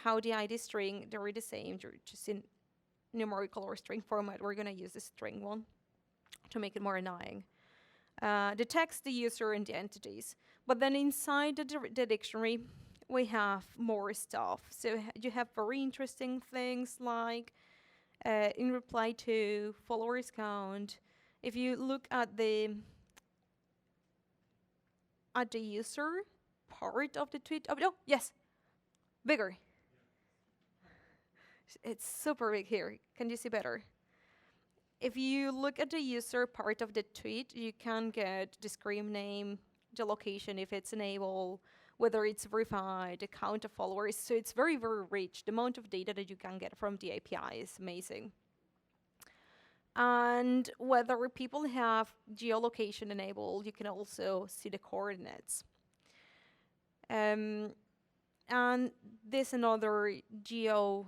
how the ID string, they're the same, they're just in numerical or string format. We're going to use the string one to make it more annoying. The text, the user, and the entities. But then inside the dictionary, we have more stuff. So you have very interesting things like in reply to, followers count. If you look at the user part of the tweet, oh yes, bigger. It's super big here. Can you see better? If you look at the user part of the tweet, you can get the screen name, the location if it's enabled, whether it's verified, the count of followers. So it's very, very rich. The amount of data that you can get from the API is amazing. And whether people have geolocation enabled, you can also see the coordinates. And there's another geolocation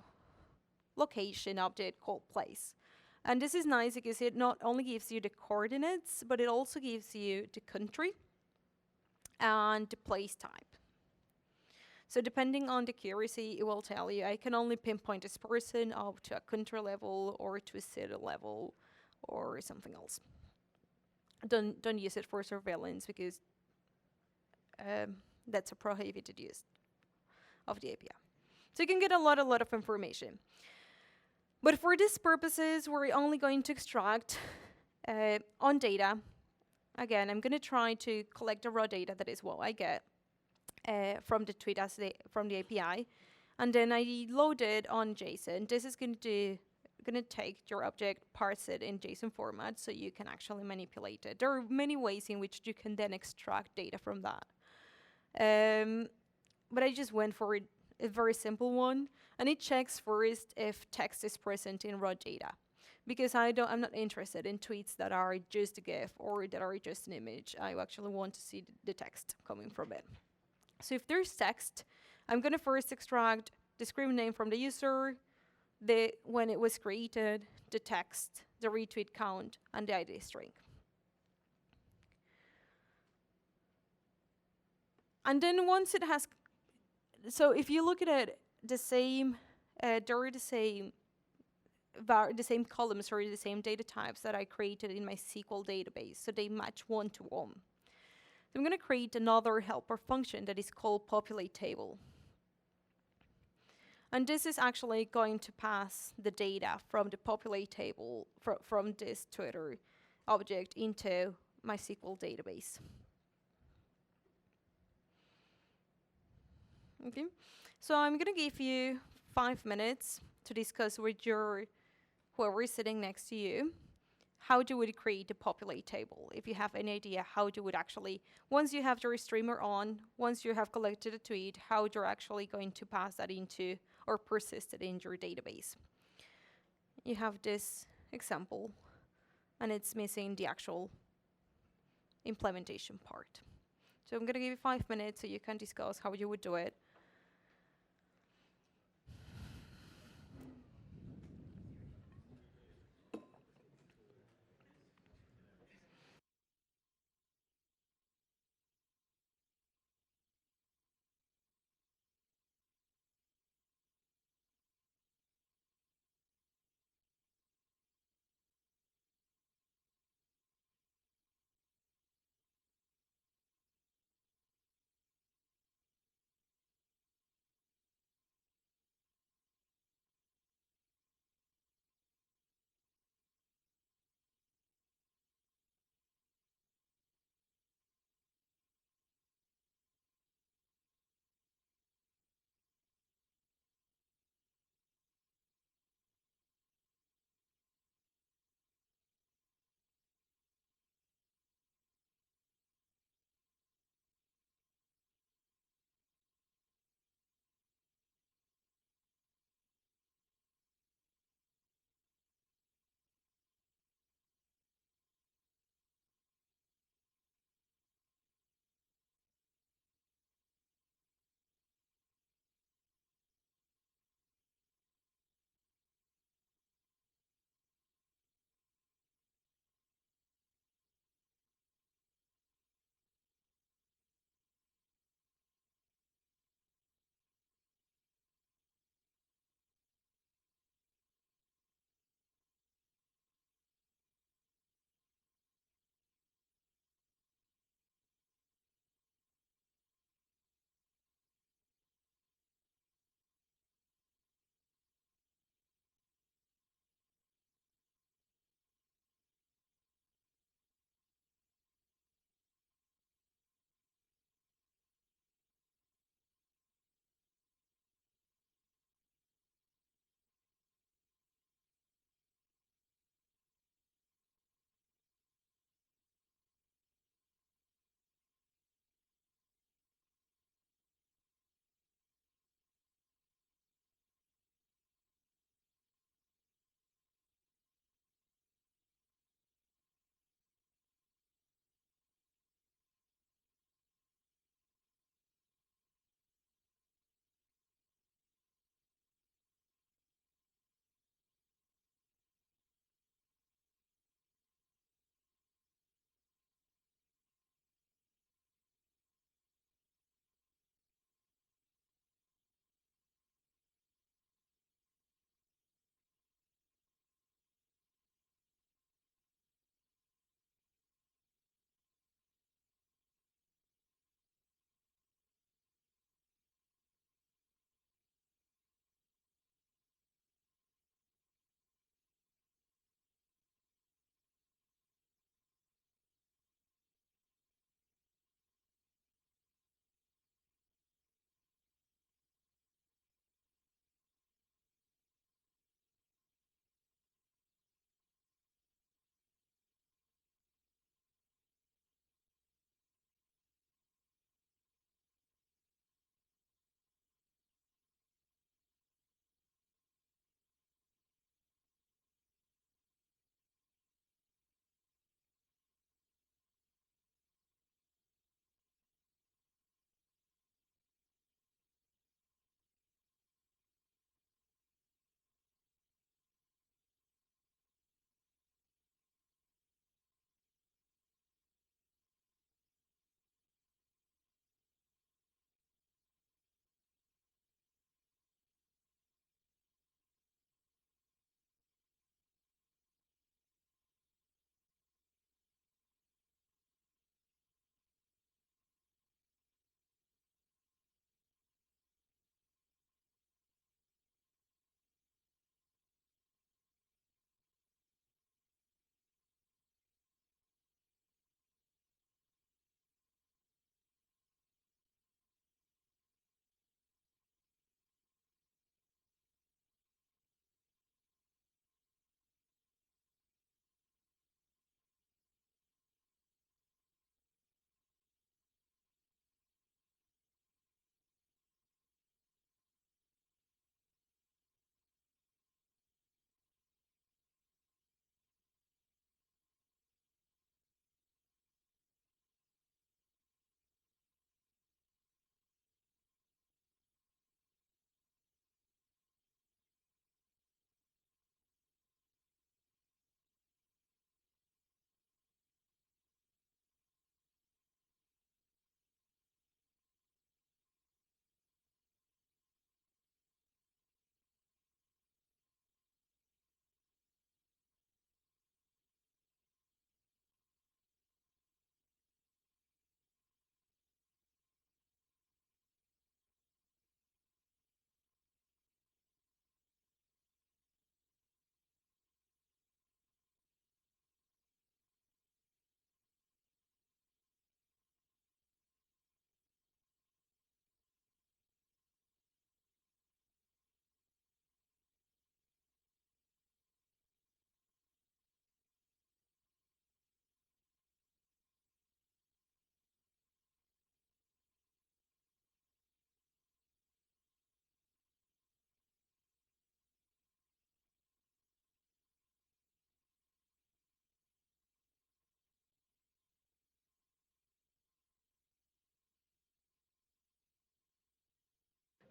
object called place. And this is nice because it not only gives you the coordinates, but it also gives you the country and the place type. So depending on the accuracy, it will tell you, I can only pinpoint this person up to a country level or to a city level or something else. Don't use it for surveillance because that's a prohibited use of the API. So you can get a lot of information. But for these purposes, we're only going to extract on data. Again, I'm going to try to collect the raw data, that is what I get from the tweet from the API. And then I load it on JSON. This is going to take your object, parse it in JSON format so you can actually manipulate it. There are many ways in which you can then extract data from that. But I just went for a very simple one, and it checks first if text is present in raw data, because I'm not interested in tweets that are just a GIF or that are just an image. I actually want to see the text coming from it. So if there's text, I'm going to first extract the screen name from the user, when it was created, the text, the retweet count, and the ID string. And then once it has, so if you look at it, the same, they're the same columns or the same data types that I created in my SQL database, so they match one to one. So I'm going to create another helper function that is called populate table. And this is actually going to pass the data from the populate table, from this Twitter object into my SQL database. Okay, so I'm going to give you 5 minutes to discuss with whoever is sitting next to you, how you would create a populate table. If you have any idea how you would actually, once you have your streamer on, once you have collected a tweet, how you're actually going to pass that into or persist it in your database. You have this example, and it's missing the actual implementation part. So I'm going to give you 5 minutes so you can discuss how you would do it.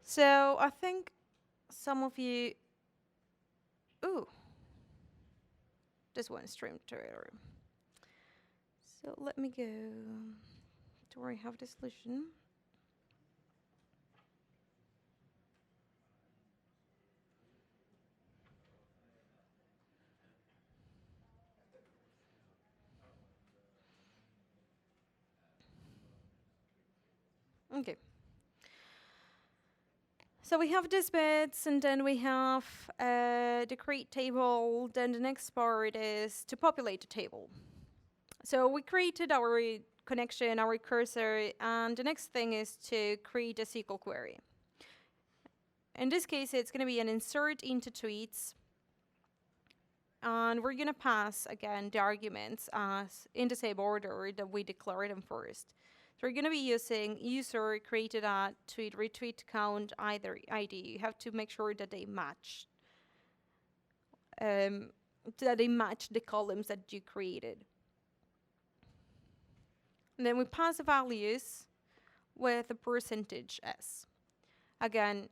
So I think some of you, ooh, this one stream Twitter. So let me go to where I have the solution. Okay. So we have these bits, and then we have the create table. Then the next part is to populate the table. So we created our connection, our cursor, and the next thing is to create a SQL query. In this case, it's going to be an insert into tweets. And we're going to pass, again, the arguments as in the same order that we declared them first. So we're going to be using user created at tweet retweet count either ID. You have to make sure that they match. That they match the columns that you created. And then we pass the values with a percentage %s. Again,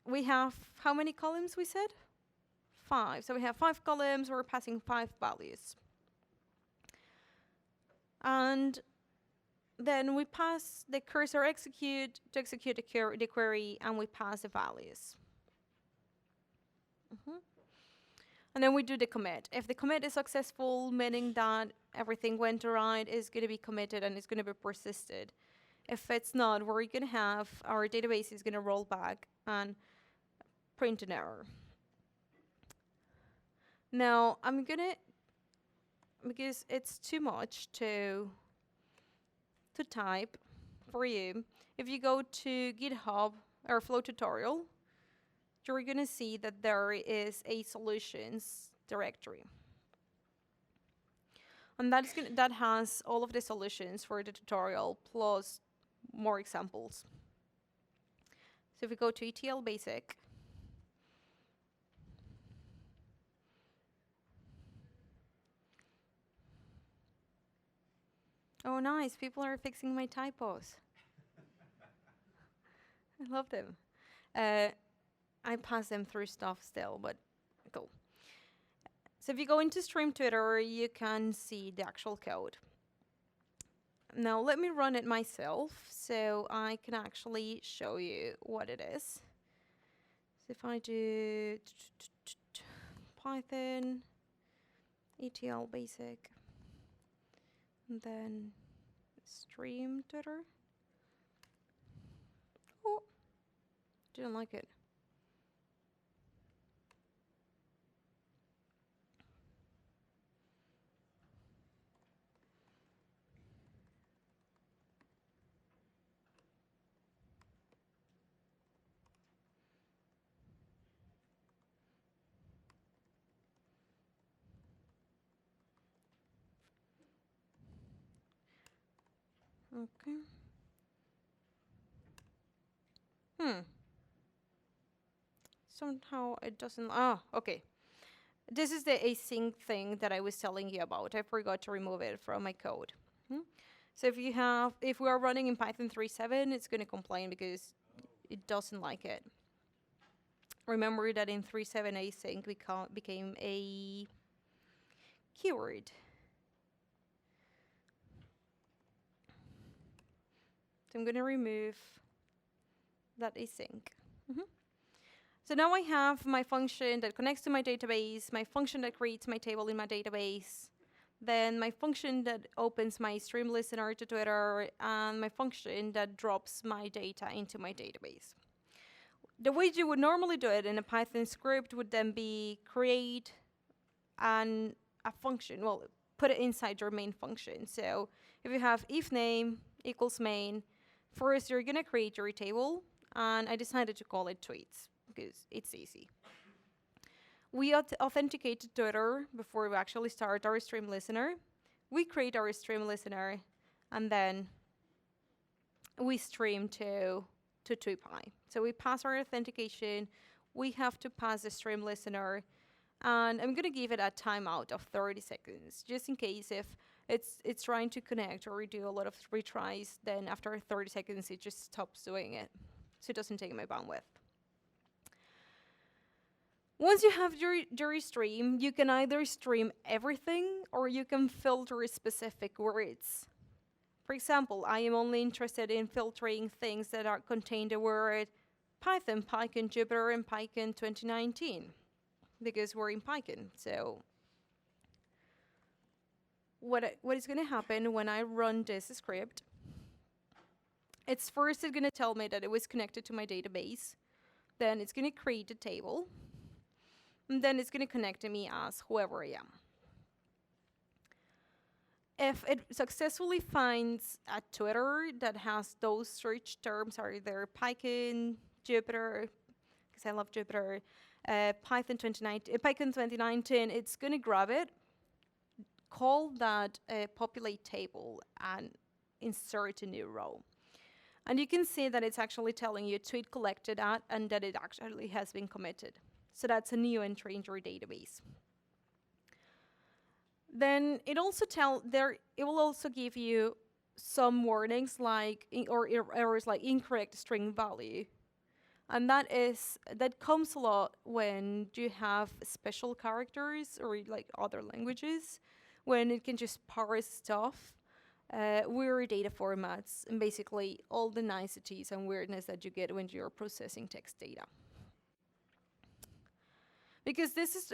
we have how many columns we said? 5. So we have 5 columns, we're passing 5 values. And then we pass the cursor execute to execute the query, and we pass the values. And then we do the commit. If the commit is successful, meaning that everything went right, it's going to be committed and it's going to be persisted. If it's not, we're going to have our database is going to roll back and print an error. Now, I'm going to, because it's too much to type for you, if you go to GitHub or Flow tutorial, you're going to see that there is a solutions directory. And that has all of the solutions for the tutorial plus more examples. So if we go to ETL basic, oh nice, people are fixing my typos. I love them. I pass them through stuff still, but cool. So if you go into Stream Twitter, you can see the actual code. Now let me run it myself so I can actually show you what it is. So if I do Python, ETL basic, and then Stream Twitter. Oh, didn't like it. Okay. Somehow it doesn't. Ah, okay. This is the async thing that I was telling you about. I forgot to remove it from my code. So if we are running in Python 3.7, it's going to complain because it doesn't like it. Remember that in 3.7 async became a keyword. So I'm going to remove that async. So now I have my function that connects to my database, my function that creates my table in my database, then my function that opens my stream listener to Twitter, and my function that drops my data into my database. The way you would normally do it in a Python script would then be create a function, well, put it inside your main function. So if you have if name equals main, first you're going to create your table, and I decided to call it tweets because it's easy. We authenticate Twitter before we actually start our stream listener. We create our stream listener, and then we stream to Tweep. So we pass our authentication. We have to pass the stream listener, and I'm gonna give it a timeout of 30 seconds, just in case if it's trying to connect or do a lot of retries. Then after 30 seconds, it just stops doing it, so it doesn't take my bandwidth. Once you have your stream, you can either stream everything or you can filter specific words. For example, I am only interested in filtering things that are contain the word Python, PyCon, Jupyter, and PyCon 2019, because we're in PyCon. So what is going to happen when I run this script? It's first going to tell me that it was connected to my database. Then it's going to create a table. And then it's going to connect to me as whoever I am. If it successfully finds a Twitter that has those search terms, are either PyCon, Jupyter, because I love Jupyter, Python 2019, it's going to grab it, call that populate table, and insert a new row. And you can see that it's actually telling you tweet collected at and that it actually has been committed. So that's a new entry into your database. Then it will also give you some warnings like or errors like incorrect string value. And that comes a lot when you have special characters or like other languages, when it can just parse stuff, weird data formats, and basically all the niceties and weirdness that you get when you're processing text data. Because this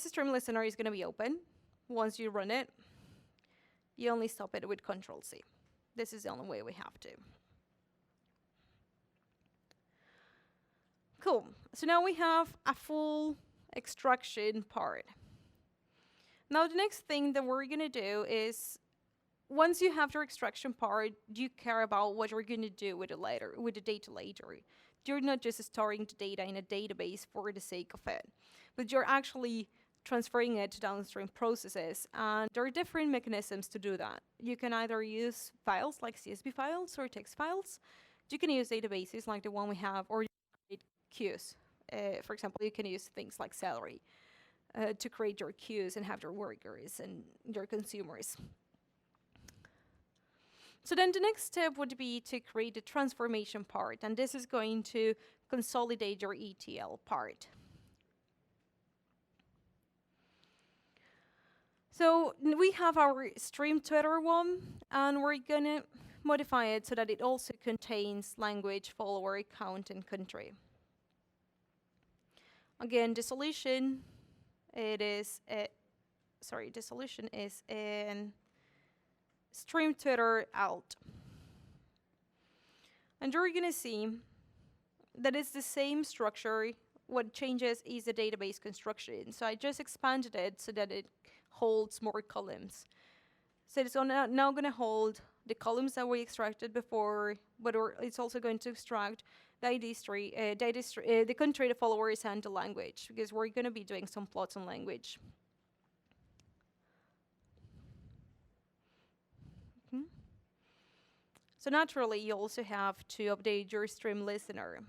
stream listener is going to be open. Once you run it, you only stop it with Control-C. This is the only way we have to. Cool. So now we have a full extraction part. Now the next thing that we're going to do is, once you have your extraction part, you care about what you're going to do with the data later. You're not just storing the data in a database for the sake of it, but you're actually transferring it to downstream processes. And there are different mechanisms to do that. You can either use files like CSV files or text files. You can use databases like the one we have, or you can create queues. For example, you can use things like Celery to create your queues and have your workers and your consumers. So then the next step would be to create the transformation part, and this is going to consolidate your ETL part. So we have our stream Twitter one, and we're going to modify it so that it also contains language, follower, count, and country. Again, the solution is in stream Twitter alt. And you're going to see that it's the same structure. What changes is the database construction. So I just expanded it so that it holds more columns. So it's now going to hold the columns that we extracted before, but it's also going to extract the the country, the followers, and the language, because we're going to be doing some plots on language. So naturally, you also have to update your stream listener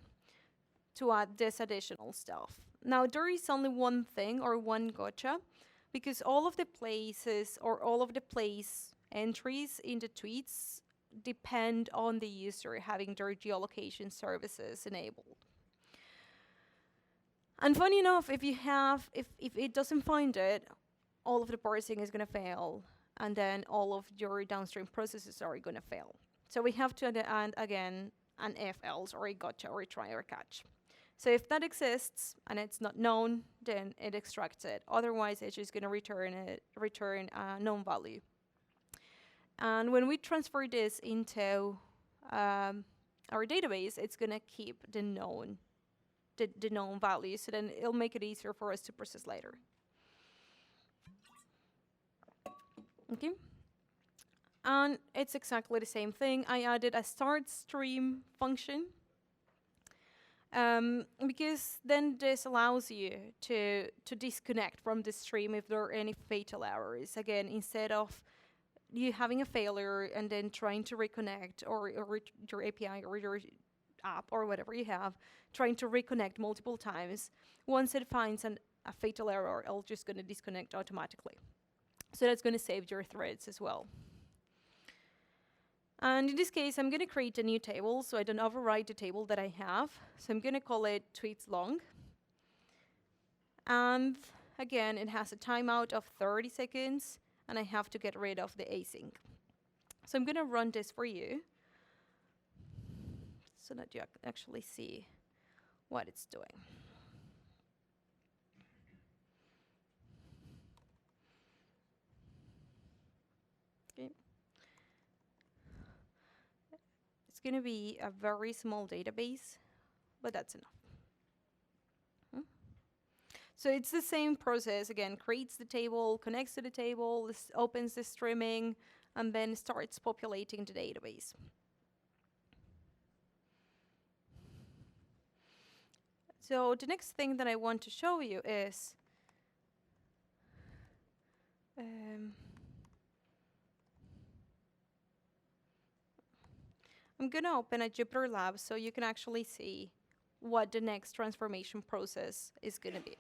to add this additional stuff. Now, there is only one thing or one gotcha, because all of the places or all of the place entries in the tweets depend on the user having their geolocation services enabled. And funny enough, if it doesn't find it, all of the parsing is going to fail, and then all of your downstream processes are going to fail. So we have to add again an if else or a gotcha or a try or catch. So if that exists and it's not known, then it extracts it. Otherwise, it's just going to return a known value. And when we transfer this into our database, it's going to keep the known value. So then it'll make it easier for us to process later. Okay. And it's exactly the same thing. I added a start stream function because then this allows you to disconnect from the stream if there are any fatal errors. Again, instead of you having a failure and then trying to reconnect, or your API or your app or whatever you have, trying to reconnect multiple times, once it finds a fatal error, it's just going to disconnect automatically. So that's going to save your threads as well. And in this case, I'm going to create a new table, so I don't overwrite the table that I have. So I'm going to call it tweets long. And again, it has a timeout of 30 seconds, and I have to get rid of the async. So I'm going to run this for you so that you actually see what it's doing. Okay. It's going to be a very small database, but that's enough. So it's the same process, again, creates the table, connects to the table, opens the streaming, and then starts populating the database. So the next thing that I want to show you is I'm going to open a Jupyter Lab so you can actually see what the next transformation process is going to be.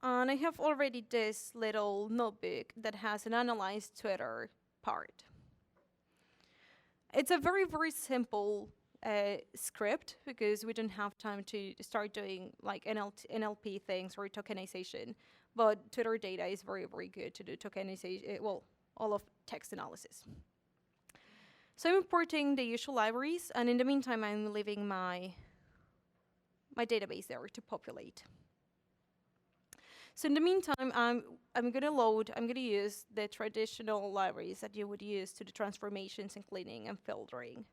And I have already this little notebook that has an analyze Twitter part. It's a very, very simple script because we don't have time to start doing like NLP things or tokenization. But Twitter data is very, very good to do tokenization, well, all of text analysis. So I'm importing the usual libraries, and in the meantime, I'm leaving my database there to populate. So in the meantime, I'm going to use the traditional libraries that you would use to do transformations and cleaning and filtering.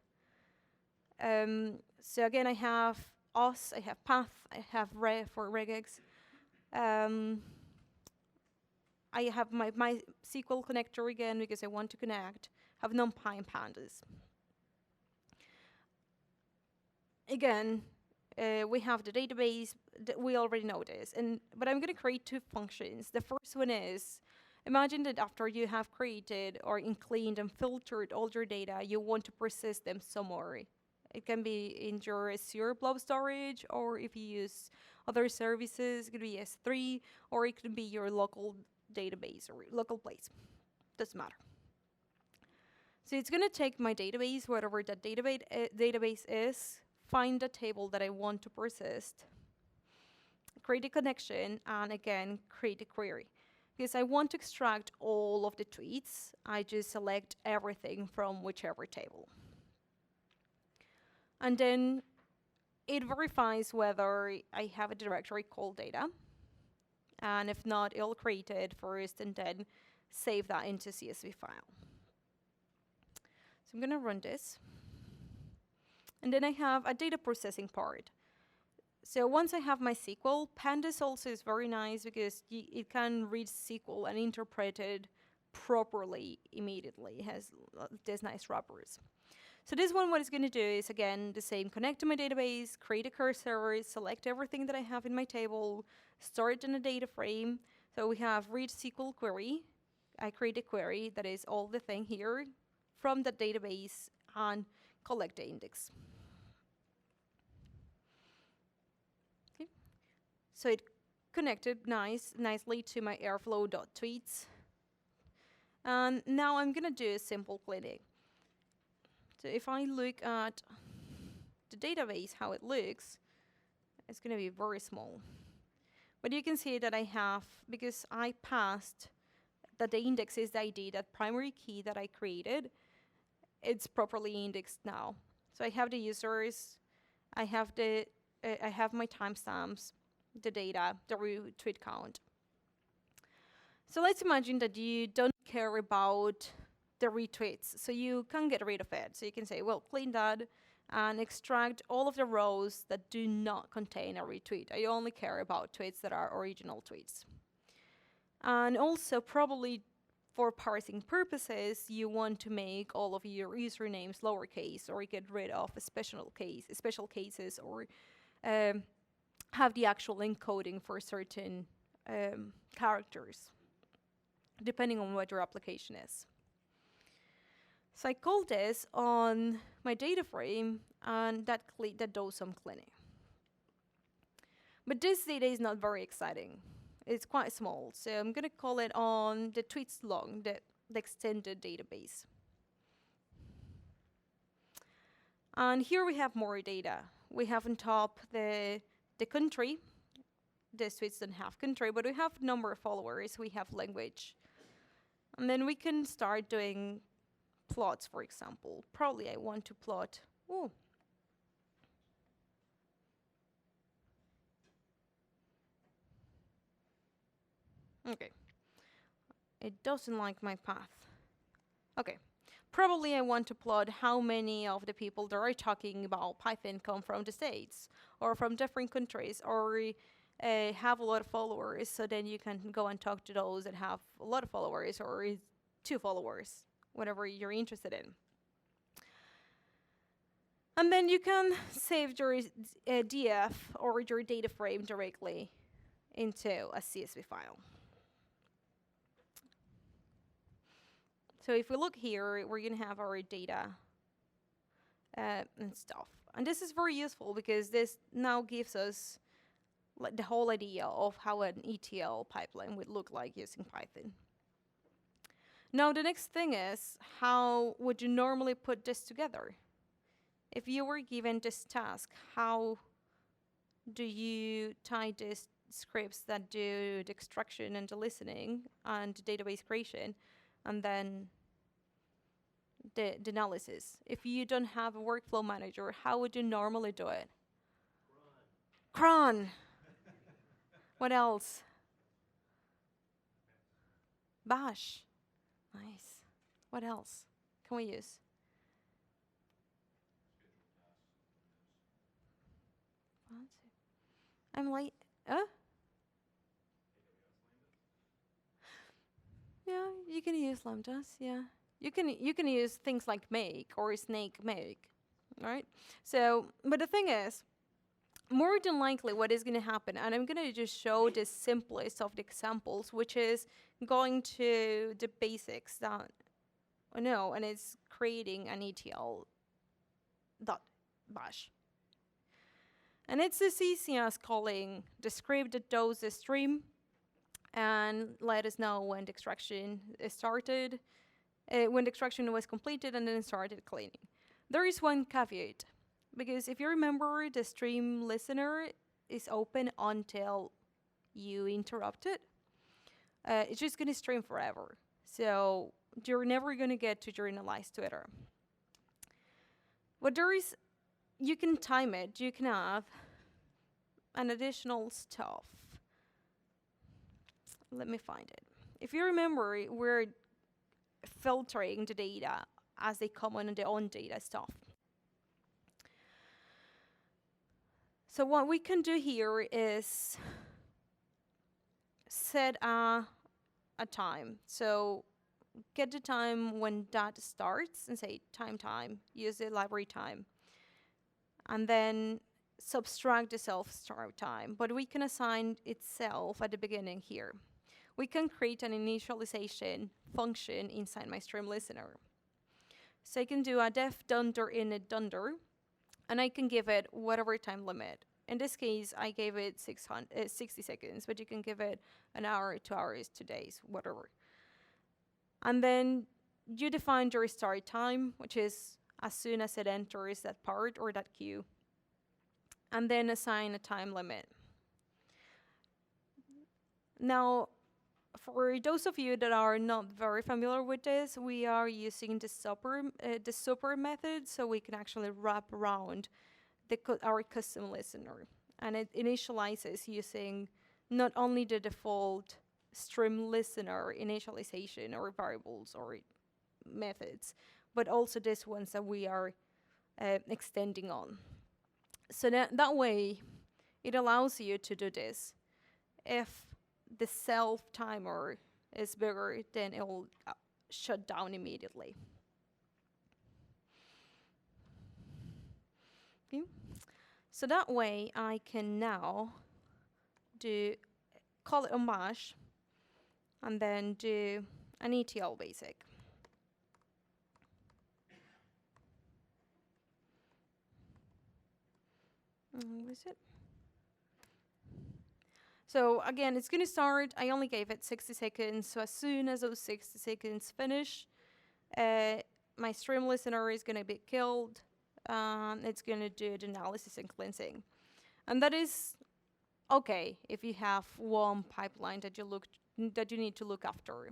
So again, I have OS, I have path, I have reg for regex. I have my SQL connector again because I want to connect, have NumPy and pandas. Again, we have the database, we already know this, but I'm going to create two functions. The first one is, imagine that after you have created or cleaned and filtered all your data, you want to persist them somewhere. It can be in your Azure blob storage, or if you use other services, it could be S3, or it could be your local database or local place. Doesn't matter. So it's going to take my database, whatever that database is, find a table that I want to persist, create a connection, and again, create a query. Because I want to extract all of the tweets, I just select everything from whichever table. And then it verifies whether I have a directory called data. And if not, it'll create it first and then save that into CSV file. So I'm going to run this. And then I have a data processing part. So once I have my SQL, pandas also is very nice because it can read SQL and interpret it properly immediately. It has these nice wrappers. So this one, what it's going to do is, again, the same. Connect to my database, create a cursor, select everything that I have in my table, store it in a data frame. So we have read SQL query. I create a query that is all the thing here from the database and collect the index. Okay. So it connected nicely to my airflow.tweets. And now I'm going to do a simple cleaning. So if I look at the database, how it looks, it's going to be very small. But you can see that I have, because I passed that the index is the ID, that primary key that I created, it's properly indexed now. So I have the users, I have my timestamps, the data, the retweet count. So let's imagine that you don't care about the retweets, so you can get rid of it. So you can say, well, clean that and extract all of the rows that do not contain a retweet. I only care about tweets that are original tweets. And also, probably for parsing purposes, you want to make all of your usernames lowercase, or get rid of special cases, or have the actual encoding for certain characters, depending on what your application is. So I call this on my data frame, and that does some cleaning. But this data is not very exciting. It's quite small, so I'm going to call it on the tweets log, the extended database. And here we have more data. We have on top the country, these tweets don't have country, but we have number of followers, we have language. And then we can start doing plots, for example. Probably I want to plot, ooh. Okay. It doesn't like my path. Okay. Probably I want to plot how many of the people that are talking about Python come from the States or from different countries or have a lot of followers, so then you can go and talk to those that have a lot of followers or 2 followers, whatever you're interested in. And then you can save your DF or your data frame directly into a CSV file. So if we look here, we're going to have our data and stuff. And this is very useful because this now gives us the whole idea of how an ETL pipeline would look like using Python. Now the next thing is, how would you normally put this together? If you were given this task, how do you tie these scripts that do the extraction and the listening and the database creation and then the analysis? If you don't have a workflow manager, how would you normally do it? Cron. What else? Bash. Nice. What else can we use? I'm late. Yeah, you can use lambdas. Yeah, you can use things like make or snake make, right? So, but the thing is, more than likely, what is going to happen, and I'm going to just show the simplest of the examples, which is going to the basics that I know, and it's creating an ETL dot bash. And it's as easy as calling the script that does the stream and let us know when the extraction is started, when the extraction was completed, and then started cleaning. There is one caveat, because if you remember, the stream listener is open until you interrupt it. It's just going to stream forever. So you're never going to get to journalize Twitter. But there is, you can time it. You can have an additional stuff. Let me find it. If you remember, we're filtering the data as they come on the on data stuff. So what we can do here is set a time. So get the time when that starts and say time, use the library time. And then subtract the self-start time, but we can assign itself at the beginning here. We can create an initialization function inside my stream listener. So I can do a def dunder init dunder, and I can give it whatever time limit. In this case, I gave it 60 seconds, but you can give it an hour, 2 hours, 2 days, whatever. And then you define your start time, which is as soon as it enters that part or that queue. And then assign a time limit. Now, for those of you that are not very familiar with this, we are using the super method, so we can actually wrap around our custom listener. And it initializes using not only the default stream listener initialization or variables or methods, but also these ones that we are extending on. So that way, it allows you to do this. If the self timer is bigger, then it will shut down immediately. Okay. So that way, I can now call it a mash, and then do an ETL basic. What is it? So again, it's going to start. I only gave it 60 seconds. So as soon as those 60 seconds finish, my stream listener is going to be killed. It's going to do the analysis and cleansing. And that is okay if you have one pipeline that you need to look after.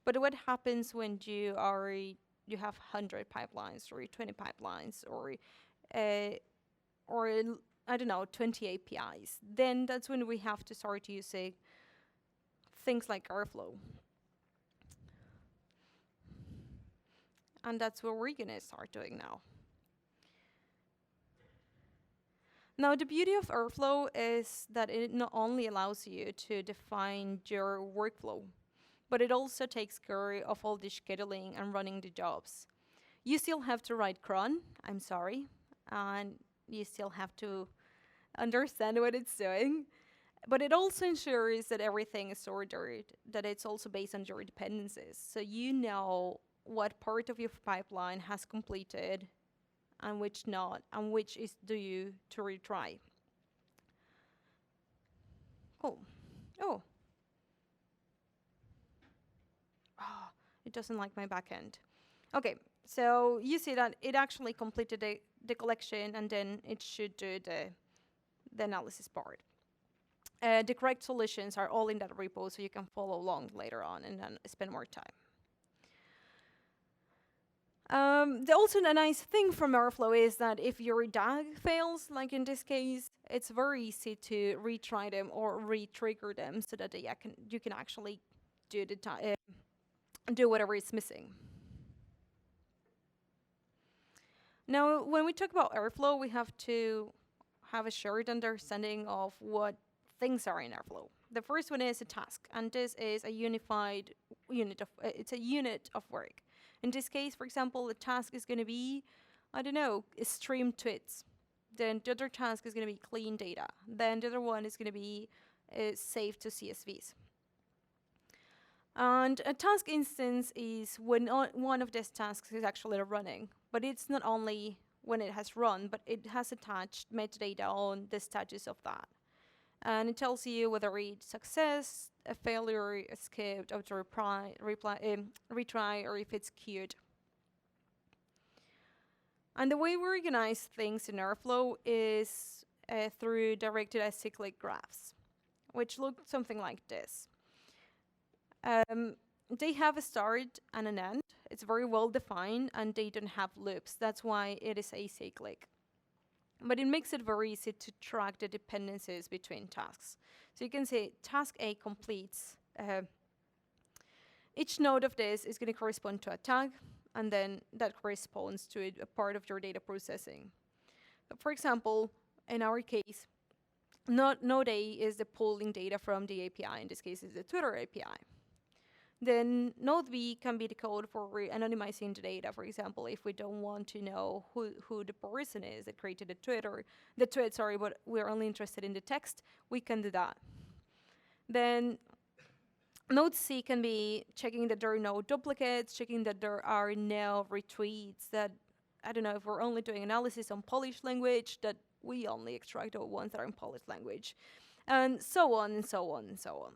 But what happens when you have 100 pipelines or 20 pipelines uh, or I don't know 20 APIs? Then that's when we have to start using things like Airflow. And that's what we're gonna start doing now. Now, the beauty of Airflow is that it not only allows you to define your workflow, but it also takes care of all the scheduling and running the jobs. You still have to write cron, I'm sorry, and you still have to understand what it's doing, but it also ensures that everything is ordered, that it's also based on your dependencies. So you know what part of your pipeline has completed and which not, and which is due to retry. Cool. Oh. Ah, it doesn't like my backend. Okay, so you see that it actually completed the collection, and then it should do the analysis part. The correct solutions are all in that repo, so you can follow along later on and then spend more time. Also a nice thing from Airflow is that if your DAG fails, like in this case, it's very easy to retry them or re-trigger them so that you can actually do whatever is missing. Now, when we talk about Airflow, we have to have a shared understanding of what things are in Airflow. The first one is a task, and this is a unified unit of it's a unit of work. In this case, for example, the task is going to be, I don't know, stream tweets. Then the other task is going to be clean data. Then the other one is going to be save to CSVs. And a task instance is when one of these tasks is actually running, but it's not only when it has run, but it has attached metadata on the status of that. And it tells you whether it's success, a failure, a skipped, auto retry, or if it's queued. And the way we organize things in Airflow is through directed acyclic graphs, which look something like this. They have a start and an end. It's very well defined, and they don't have loops. That's why it is acyclic. But it makes it very easy to track the dependencies between tasks. So you can say task A completes. Each node of this is going to correspond to a tag, and then that corresponds to a part of your data processing. So for example, in our case, node A is the pulling data from the API. In this case, it's the Twitter API. Then node B can be the code for anonymizing the data. For example, if we don't want to know who the person is that created the tweet, but we're only interested in the text, we can do that. Then node C can be checking that there are no duplicates, checking that there are no retweets, that, I don't know, if we're only doing analysis on Polish language, that we only extract the ones that are in Polish language, and so on and so on and so on.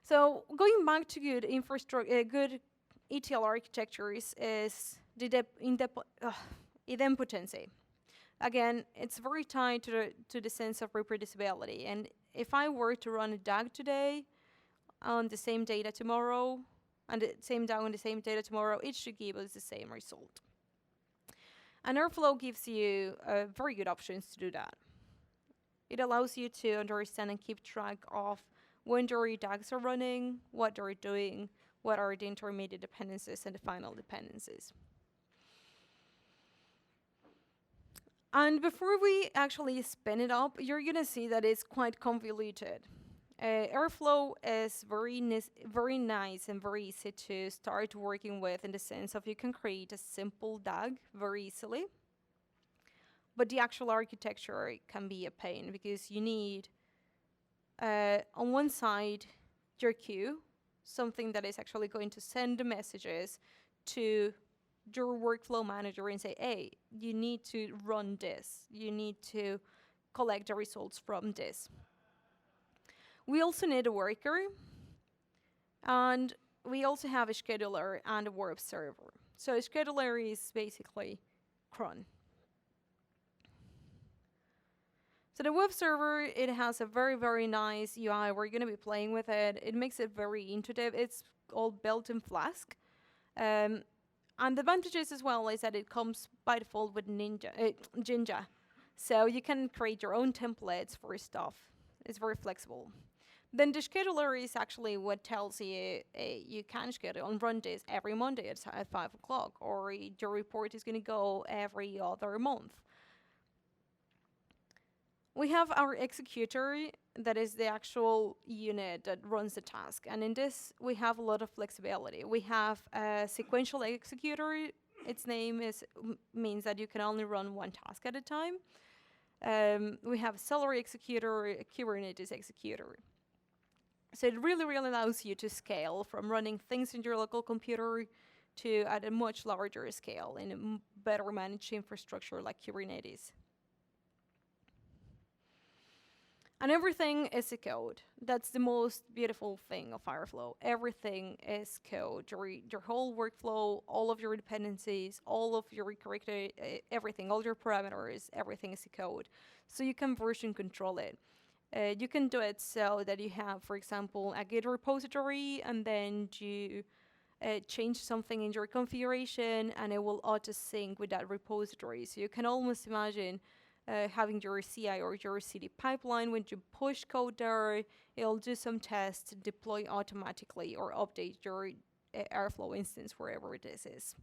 So going back to good good ETL architectures is the idempotency. Again, it's very tied to the sense of reproducibility. And if I were to run a DAG today on the same data tomorrow, and the same DAG on the same data tomorrow, it should give us the same result. And Airflow gives you very good options to do that. It allows you to understand and keep track of when your DAGs are running, what they're doing, what are the intermediate dependencies and the final dependencies. And before we actually spin it up, you're going to see that it's quite convoluted. Airflow is very nice and very easy to start working with, in the sense of you can create a simple DAG very easily. But the actual architecture can be a pain, because you need on one side your queue, something that is actually going to send the messages to your workflow manager and say, hey, you need to run this. You need to collect the results from this. We also need a worker, and we also have a scheduler and a web server. So a scheduler is basically cron. So the web server, it has a very, very nice UI. We're going to be playing with it. It makes it very intuitive. It's all built in Flask. And the advantages as well is that it comes by default with Jinja. So you can create your own templates for stuff. It's very flexible. Then the scheduler is actually what tells you you can schedule and run this every Monday at 5 o'clock, or your report is going to go every other month. We have our executor, that is the actual unit that runs the task. And in this, we have a lot of flexibility. We have a sequential executor. Its name means that you can only run one task at a time. We have a celery executor, a Kubernetes executor. So it really, really allows you to scale from running things in your local computer to at a much larger scale in a better managed infrastructure like Kubernetes. And everything is a code. That's the most beautiful thing of Fireflow. Everything is code. Your whole workflow, all of your dependencies, all of your everything, all your parameters, everything is a code. So you can version control it. You can do it so that you have, for example, a Git repository, and then you change something in your configuration, and it will auto-sync with that repository. So you can almost imagine having your CI or your CD pipeline. When you push code there, it'll do some tests, deploy automatically, or update your Airflow instance wherever this is.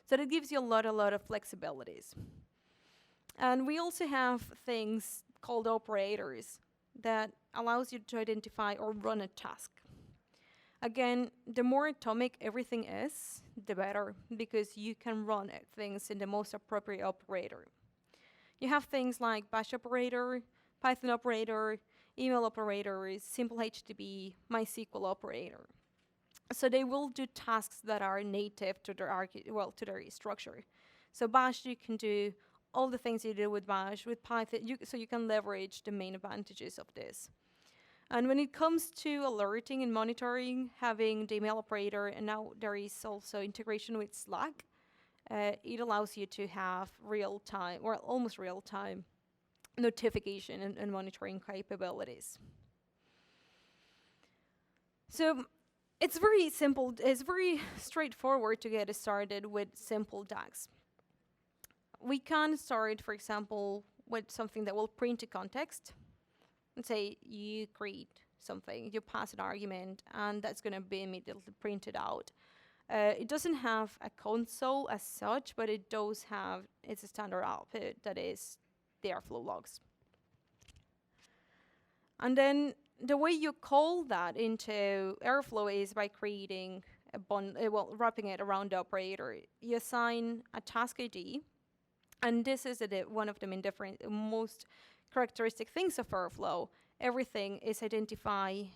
So that gives you a lot of flexibilities. And we also have things called operators that allows you to identify or run a task. Again, the more atomic everything is, the better, because you can run things in the most appropriate operator. You have things like bash operator, Python operator, email operators, simple HTTP, MySQL operator. So they will do tasks that are native to their to their structure. So bash, you can do all the things you do with bash. With Python, so you can leverage the main advantages of this. And when it comes to alerting and monitoring, having the email operator, and now there is also integration with Slack, it allows you to have real-time, or almost real-time, notification and monitoring capabilities. So it's very simple. It's very straightforward to get started with simple DAGs. We can start, for example, with something that will print a context. Let's say you create something, you pass an argument, and that's going to be immediately printed out. It doesn't have a console as such, but it does have its standard output, that is the Airflow logs. And then the way you call that into Airflow is by creating wrapping it around the operator. You assign a task ID, and this is one of the most characteristic things of Airflow. Everything is identified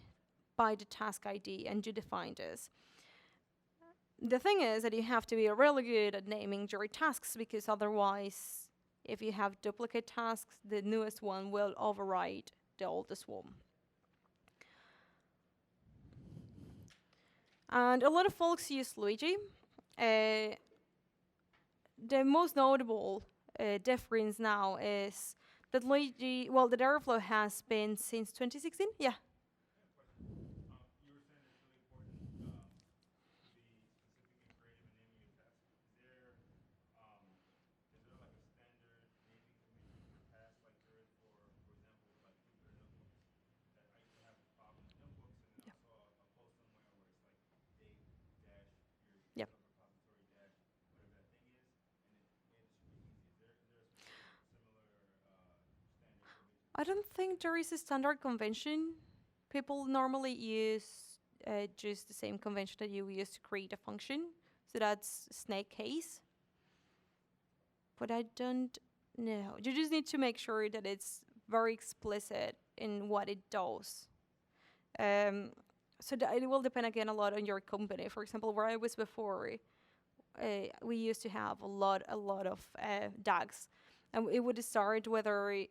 by the task ID, and you define this. The thing is that you have to be really good at naming your tasks, because otherwise, if you have duplicate tasks, the newest one will override the oldest one. And a lot of folks use Luigi. The most notable difference now is that Luigi, that Airflow has been since 2016. Yeah. I don't think there is a standard convention. People normally use just the same convention that you use to create a function. So that's snake case. But I don't know. You just need to make sure that it's very explicit in what it does. So it will depend again a lot on your company. For example, where I was before, we used to have a lot of DAGs. And it would start whether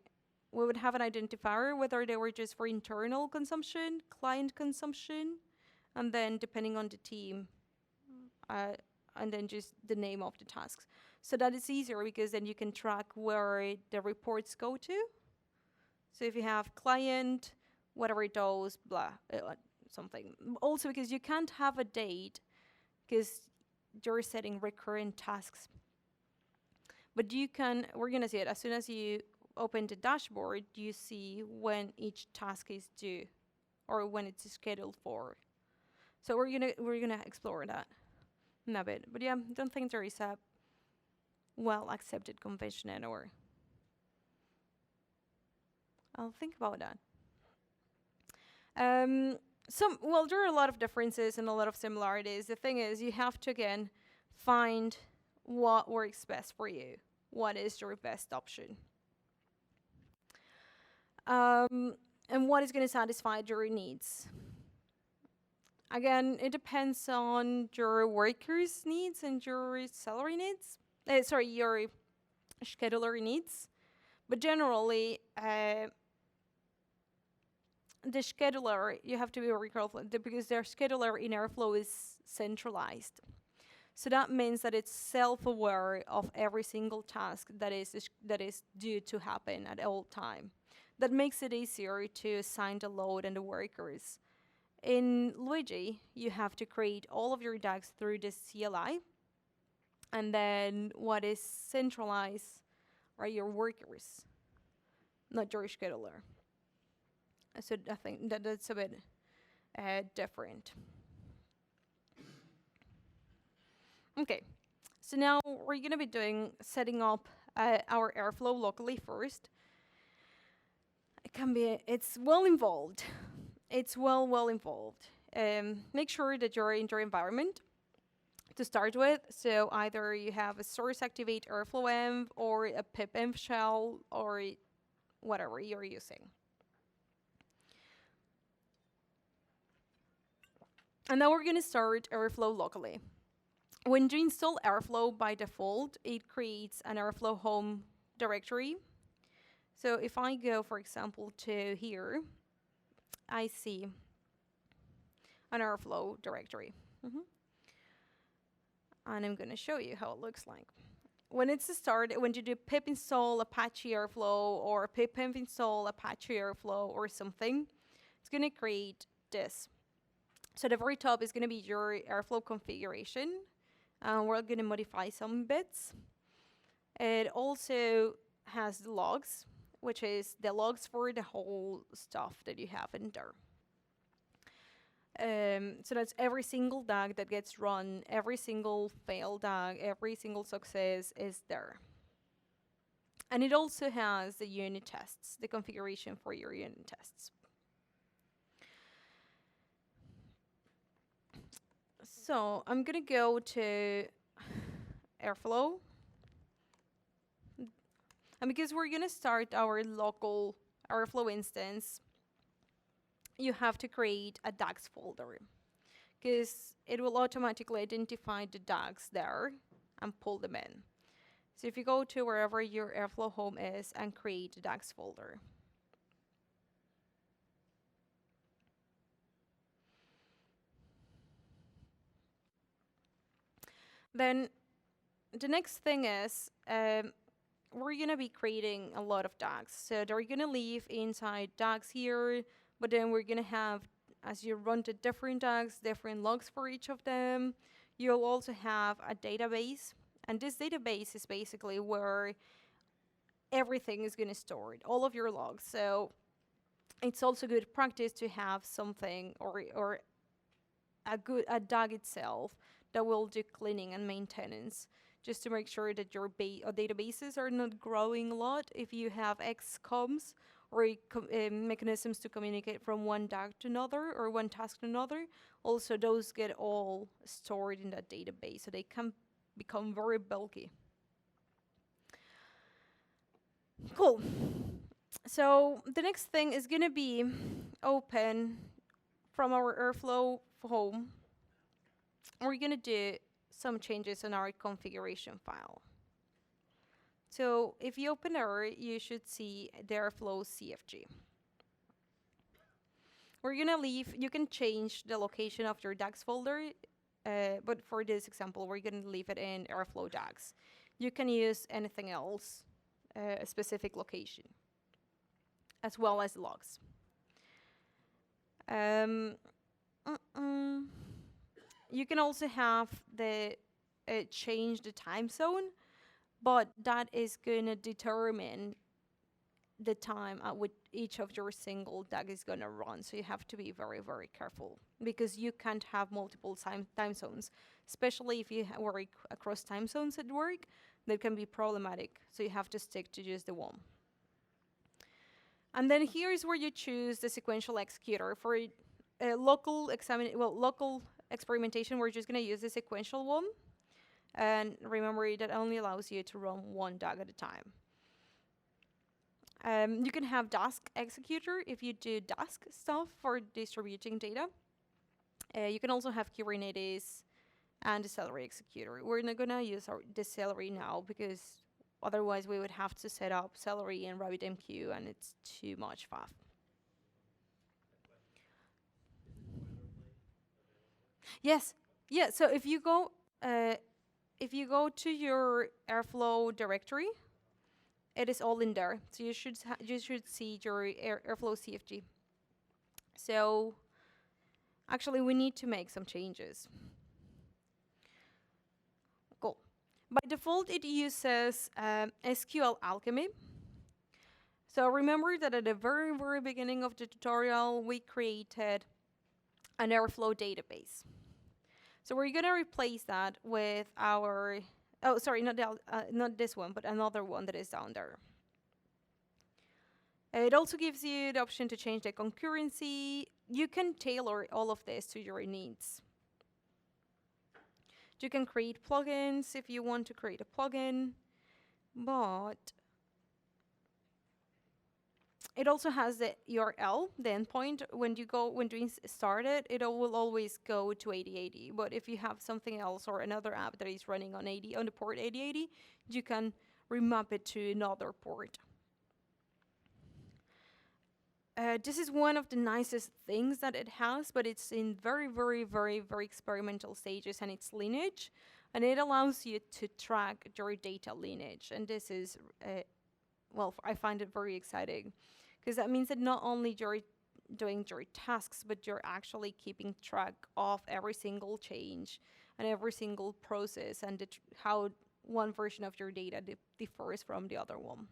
we would have an identifier, whether they were just for internal consumption, client consumption, and then depending on the team, and then just the name of the tasks. So that is easier, because then you can track where the reports go to. So if you have client, whatever it does, blah, something. Also because you can't have a date because you're setting recurrent tasks. But you can, we're gonna see it, as soon as you open the dashboard, you see when each task is due or when it's scheduled for. So we're gonna explore that in a bit. But yeah, don't think there is a well accepted convention anywhere. I'll think about that. Well, there are a lot of differences and a lot of similarities. The thing is, you have to again find what works best for you. What is your best option? And what is going to satisfy your needs? Again, it depends on your workers' needs and your salary needs. Your scheduler needs. But generally, the scheduler, you have to be very careful because their scheduler in Airflow is centralized. So that means that it's self-aware of every single task that is due to happen at all time. That makes it easier to assign the load and the workers. In Luigi, you have to create all of your DAGs through the CLI, and then what is centralized are your workers, not your scheduler. So I think that's a bit different. Okay, so now we're gonna be setting up our Airflow locally first. It's well involved. It's well involved. Make sure that you're in your environment to start with. So either you have a source activate Airflow env or a pip env shell or whatever you're using. And now we're gonna start Airflow locally. When you install Airflow by default, it creates an Airflow home directory. So if I go, for example, to here, I see an Airflow directory. And I'm going to show you how it looks like. When it's started, when you do pip install Apache Airflow or pip env install Apache Airflow or something, it's going to create this. So at the very top is going to be your Airflow configuration. We're going to modify some bits. It also has the logs, which is the logs for the whole stuff that you have in there. So that's every single DAG that gets run, every single failed DAG, every single success is there. And it also has the unit tests, the configuration for your unit tests. So I'm gonna go to Airflow. And because we're gonna start our local Airflow instance, you have to create a DAGs folder because it will automatically identify the DAGs there and pull them in. So if you go to wherever your Airflow home is and create a DAGs folder. Then the next thing is we're going to be creating a lot of DAGs. So they're going to live inside DAGs here, but then we're going to have, as you run the different DAGs, different logs for each of them. You'll also have a database. And this database is basically where everything is going to store it, all of your logs. So it's also good practice to have something or a DAG itself that will do cleaning and maintenance, just to make sure that your databases are not growing a lot. If you have XCOMs or mechanisms to communicate from one DAG to another or one task to another, also those get all stored in that database, so they can become very bulky. Cool. So the next thing is going to be open from our Airflow home. We're going to do some changes in our configuration file. So if you open Air, you should see the Airflow CFG. We're going to leave, you can change the location of your DAGs folder, but for this example, we're going to leave it in Airflow DAGs. You can use anything else, a specific location. as well as logs. You can also have the change the time zone, but that is going to determine the time at which each of your single DAG is going to run. So you have to be very, very careful because you can't have multiple time zones, especially if you work across time zones at work. That can be problematic. So you have to stick to just the one. And then here is where you choose the sequential executor. For local experimentation, we're just going to use the sequential one. And remember, that only allows you to run one DAG at a time. You can have Dask executor if you do Dask stuff for distributing data. You can also have Kubernetes and the Celery executor. We're not going to use the Celery now because otherwise we would have to set up Celery and RabbitMQ, and it's too much faff. Yes, yeah. So if you go to your Airflow directory, it is all in there. So you should see your Airflow CFG. So actually, we need to make some changes. Cool. By default, it uses SQL Alchemy. So remember that at the very, very beginning of the tutorial, we created an Airflow database. So we're going to replace that with our, oh, sorry, not this one, but another one that is down there. It also gives you the option to change the concurrency. You can tailor all of this to your needs. You can create plugins if you want to create a plugin, but it also has the URL, the endpoint. When doing started, it will always go to 8080. But if you have something else or another app that is running on the port 8080, you can remap it to another port. This is one of the nicest things that it has, but it's in very, very, very, very experimental stages, and it's lineage, and it allows you to track your data lineage. And this is, well, I find it very exciting, because that means that not only you're doing your tasks, but you're actually keeping track of every single change and every single process and how one version of your data differs from the other one.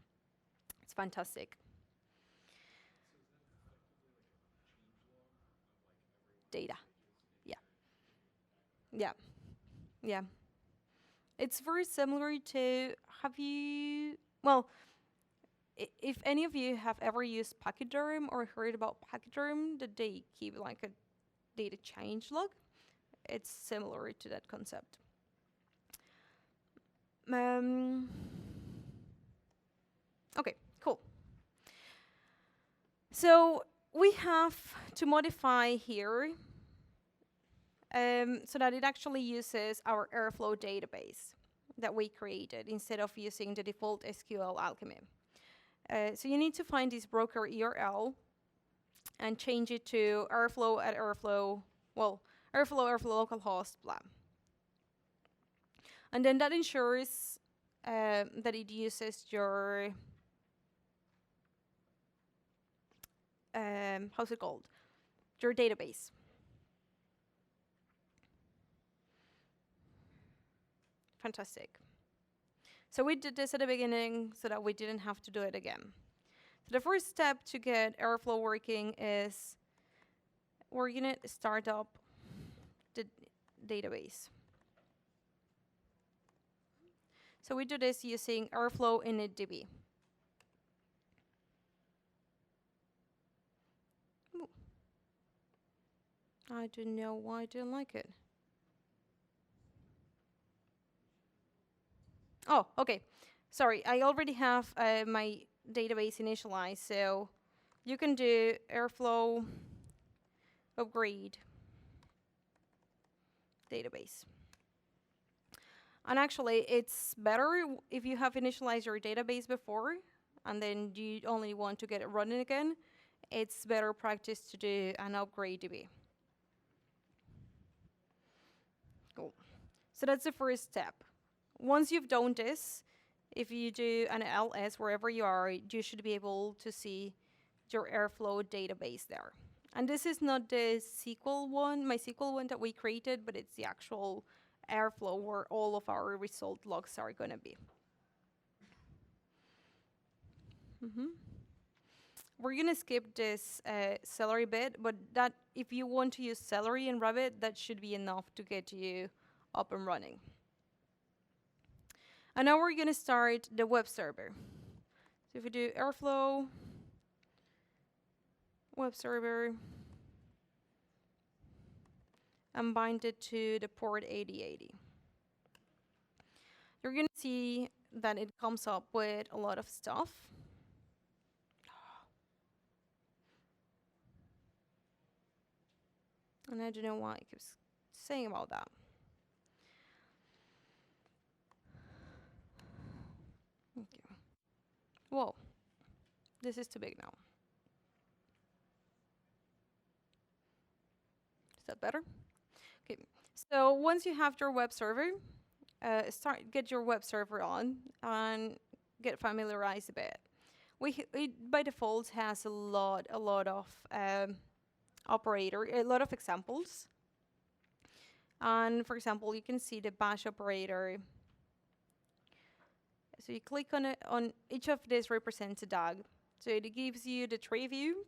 It's fantastic. Data. Yeah. It's very similar to, if any of you have ever used Pachyderm or heard about Pachyderm, that they keep like a data change log, it's similar to that concept. Okay, cool. So we have to modify here so that it actually uses our Airflow database that we created instead of using the default SQL Alchemy. So you need to find this broker URL and change it to Airflow at Airflow localhost, blah. And then that ensures that it uses your, how's it called? Your database. Fantastic. So we did this at the beginning so that we didn't have to do it again. So the first step to get Airflow working is we're going to start up the database. So we do this using Airflow initdb. Ooh. I don't know why I didn't like it. Oh, okay. Sorry, I already have my database initialized, so you can do Airflow upgrade database. And actually, it's better if you have initialized your database before, and then you only want to get it running again. It's better practice to do an upgrade DB. Cool. So that's the first step. Once you've done this, if you do an ls wherever you are, you should be able to see your Airflow database there. And this is not the SQL one, MySQL one that we created, but it's the actual Airflow where all of our result logs are going to be. We're going to skip this Celery bit, but that if you want to use Celery in Revit, that should be enough to get you up and running. And now we're going to start the web server. So if we do Airflow, web server, and bind it to the port 8080. You're going to see that it comes up with a lot of stuff. And I don't know why it keeps saying about that. Okay. Whoa. This is too big now. Is that better? Okay. So once you have your web server, get your web server on and get familiarized a bit. It by default has a lot of a lot of examples. And for example, you can see the bash operator. So you click on it, on each of these represents a DAG. So it gives you the tree view,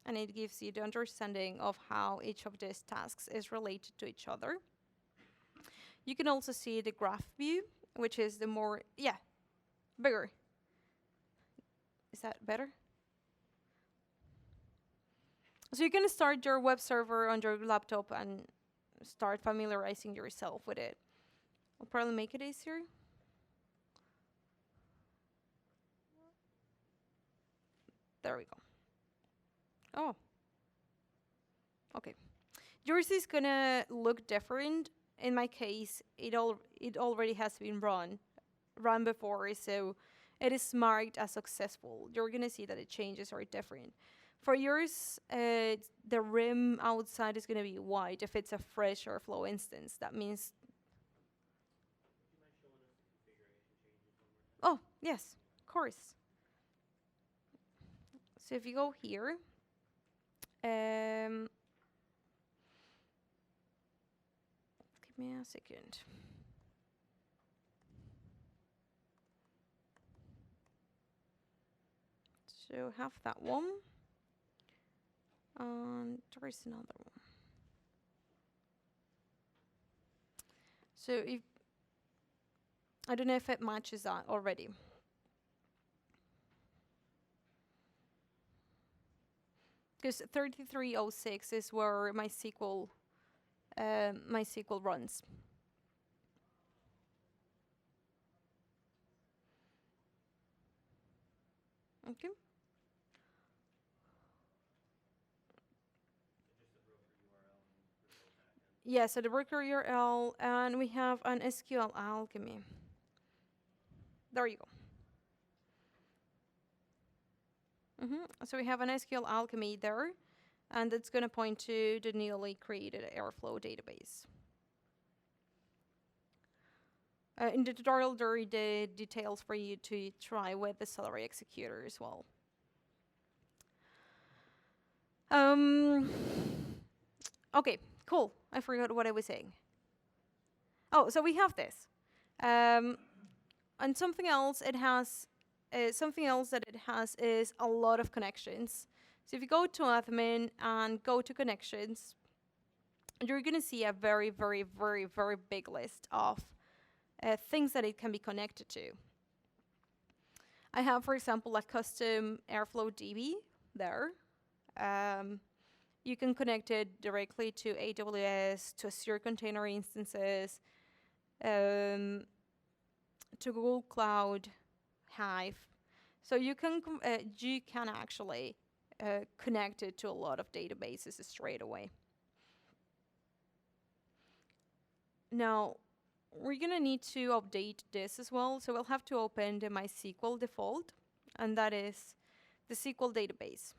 and it gives you the understanding of how each of these tasks is related to each other. You can also see the graph view, which is the more, bigger. Is that better? So you can start your web server on your laptop and start familiarizing yourself with it. I'll probably make it easier. There we go. Oh. Okay. Yours is gonna look different. In my case, it already has been run before, so it is marked as successful. You're gonna see that the changes are different. For yours, the rim outside is gonna be white if it's a fresh Airflow instance. That means. Oh, yes, of course. So if you go here, give me a second. So have that one. And there is another one. So if I don't know if it matches that already. Because 3306 is where MySQL runs. Okay. Yeah, so the broker URL, and we have an SQL alchemy. There you go. So we have an SQL alchemy there, and it's going to point to the newly created Airflow database. In the tutorial, there are the details for you to try with the Celery executor as well. Okay, cool. I forgot what I was saying. Oh, so we have this. And something else it has, that it has is a lot of connections. So if you go to admin and go to connections, you're going to see a very, very, very, very big list of things that it can be connected to. I have, for example, a custom Airflow DB there. You can connect it directly to AWS, to Azure container instances, to Google Cloud, Hive. So you can actually connect it to a lot of databases straight away. Now, we're going to need to update this as well. So we'll have to open the MySQL default, and that is the SQL database.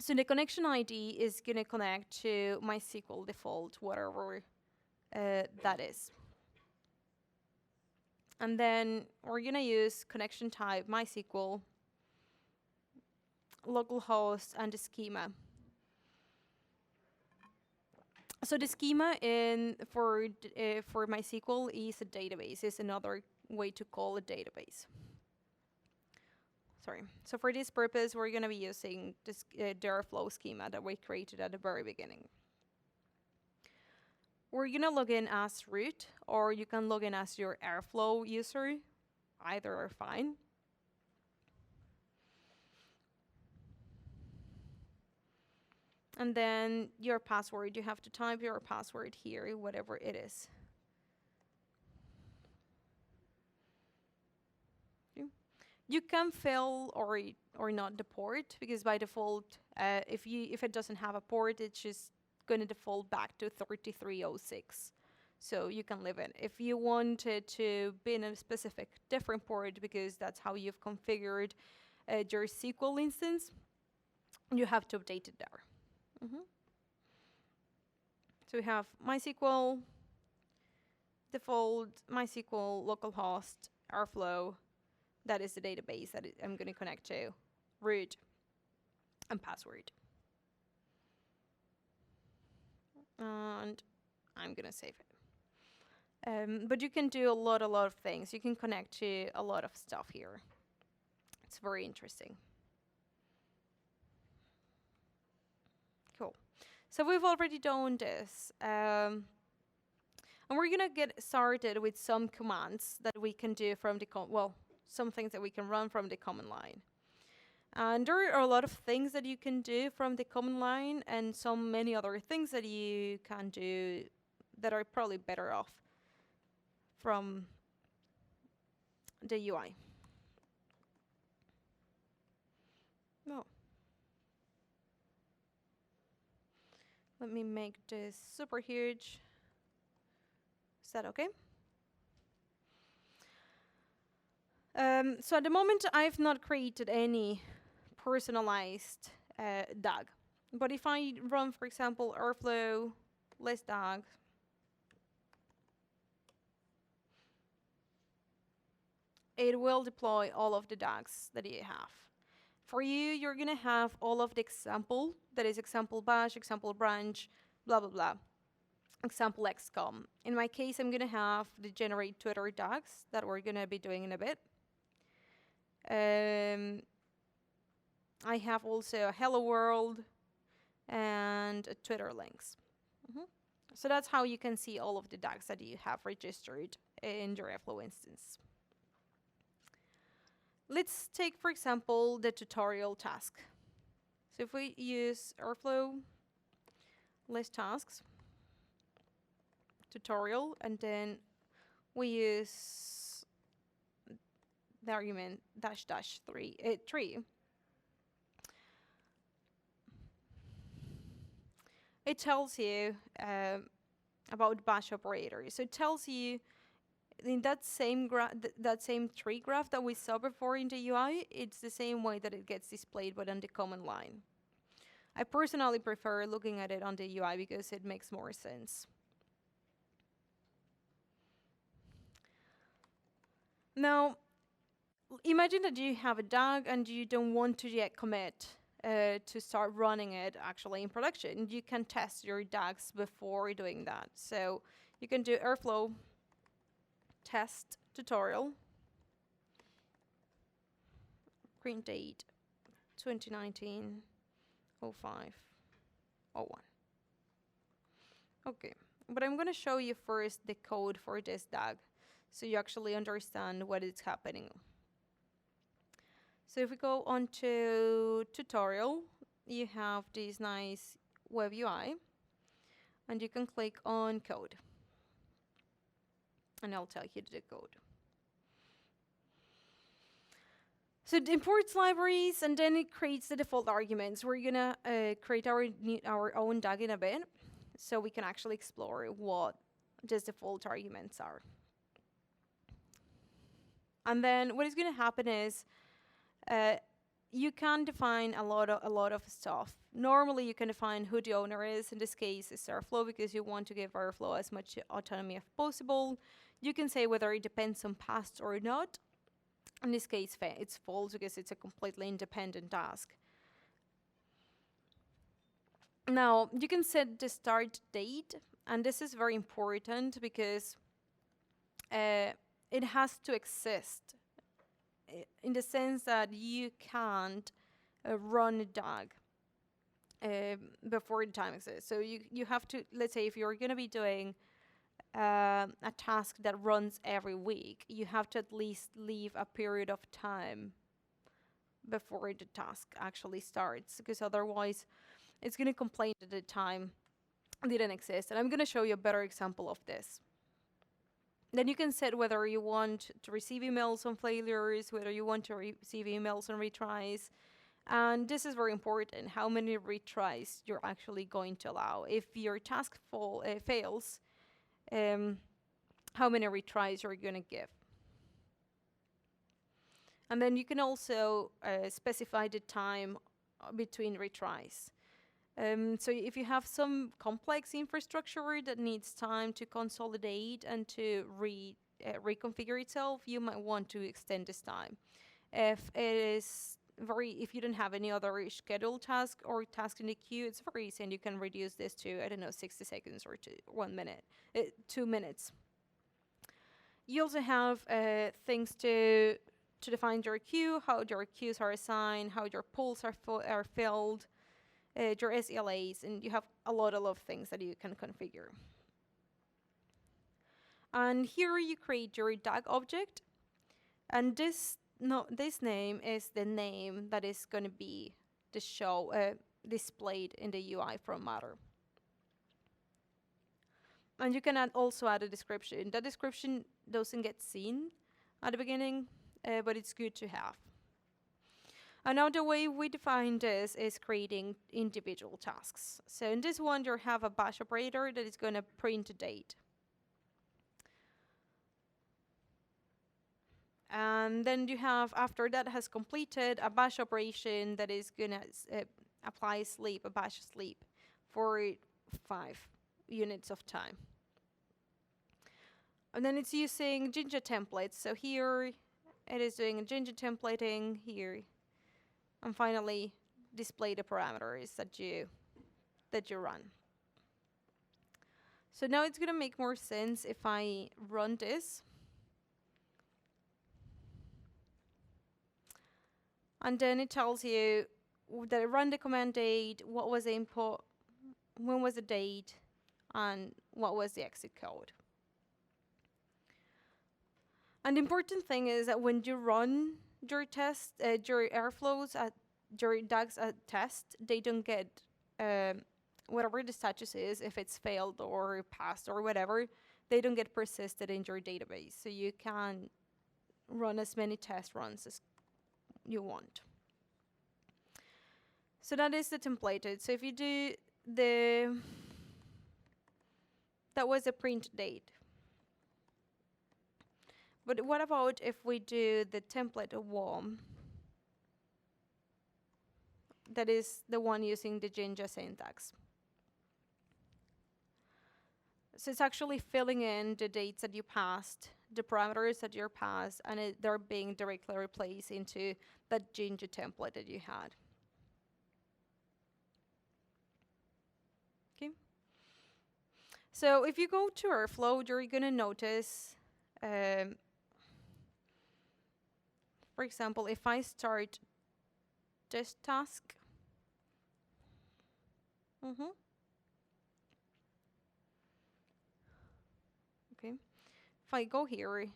So the connection ID is going to connect to MySQL default, whatever that is. And then we're going to use connection type, MySQL, localhost, and the schema. So the schema for MySQL is a database. It's another way to call a database. Sorry. So for this purpose, we're going to be using this Airflow schema that we created at the very beginning. We're going to log in as root, or you can log in as your Airflow user. Either are fine. And then your password, you have to type your password here, whatever it is. You can fill or not the port, because by default, if it doesn't have a port, it's just going to default back to 3306. So you can leave it. If you wanted to be in a specific different port, because that's how you've configured your SQL instance, you have to update it there. So we have MySQL, default, MySQL, localhost, Airflow. That is the database that I'm going to connect to, root, and password. And I'm going to save it. But you can do a lot of things. You can connect to a lot of stuff here. It's very interesting. Cool. So we've already done this. And we're going to get started with some commands that we can do from the, some things that we can run from the command line. And there are a lot of things that you can do from the command line, and many other things that you can do that are probably better off from the UI. No. Let me make this super huge. Is that okay? So at the moment, I've not created any personalized DAG. But if I run, for example, Airflow list DAG, it will deploy all of the DAGs that you have. For you, you're going to have all of the example, that is example bash, example branch, blah, blah, blah, example XCOM. In my case, I'm going to have the generate Twitter DAGs that we're going to be doing in a bit. I have also a hello world and a Twitter links. So that's how you can see all of the DAGs that you have registered in your Airflow instance. Let's take, for example, the tutorial task. So if we use Airflow list tasks, tutorial, and then we use the argument --3. It tells you about bash operators. So it tells you in that same tree graph that we saw before in the UI, it's the same way that it gets displayed, but on the command line. I personally prefer looking at it on the UI because it makes more sense. Now, imagine that you have a DAG and you don't want to yet commit to start running it actually in production. You can test your DAGs before doing that. So you can do Airflow test tutorial, print date 2019 05 01. Okay, but I'm going to show you first the code for this DAG so you actually understand what is happening. So if we go on to tutorial, you have this nice web UI, and you can click on code. And I'll tell you the code. So it imports libraries, and then it creates the default arguments. We're going to create our own DAG in a bit, so we can actually explore what these default arguments are. And then what is going to happen is you can define a lot of stuff. Normally, you can define who the owner is. In this case, it's Airflow, because you want to give Airflow as much autonomy as possible. You can say whether it depends on past or not. In this case, it's false because it's a completely independent task. Now, you can set the start date, and this is very important because it has to exist in the sense that you can't run a DAG before the time exists. So you have to, let's say if you're going to be doing a task that runs every week, you have to at least leave a period of time before the task actually starts, because otherwise it's going to complain that the time didn't exist. And I'm going to show you a better example of this. Then you can set whether you want to receive emails on failures, whether you want to receive emails on retries. And this is very important, how many retries you're actually going to allow. If your task fails, how many retries you're going to give. And then you can also specify the time between retries. So if you have some complex infrastructure that needs time to consolidate and to reconfigure itself, you might want to extend this time. If you don't have any other scheduled task or task in the queue, it's very easy, and you can reduce this to, I don't know, 60 seconds or to 1 minute, 2 minutes. You also have things to define your queue, how your queues are assigned, how your pools are filled, your SLAs, and you have a lot of things that you can configure. And here you create your DAG object, and this name is the name that is going to be displayed in the UI from Matter. And you can also add a description. That description doesn't get seen at the beginning, but it's good to have. And now the way we define this is creating individual tasks. So in this one, you have a bash operator that is going to print a date. And then you have, after that has completed, a bash operation that is going to apply sleep, a bash sleep, for 5 units of time. And then it's using Jinja templates. So here it is doing a Jinja templating here. And finally, display the parameters that you run. So now it's going to make more sense if I run this. And then it tells you that I run the command date, what was the input, when was the date, and what was the exit code. And the important thing is that when you run your test, your airflows, your DAGs at test, they don't get whatever the status is, if it's failed or passed or whatever, they don't get persisted in your database. So you can run as many test runs as you want. So that is the templated. So if you do that was a print date. But what about if we do the template one? That is the one using the Jinja syntax. So it's actually filling in the dates that you passed, the parameters that you passed, and they're being directly replaced into that Jinja template that you had. Okay. So if you go to Airflow, you're going to notice, for example, if I start this task, okay, if I go here,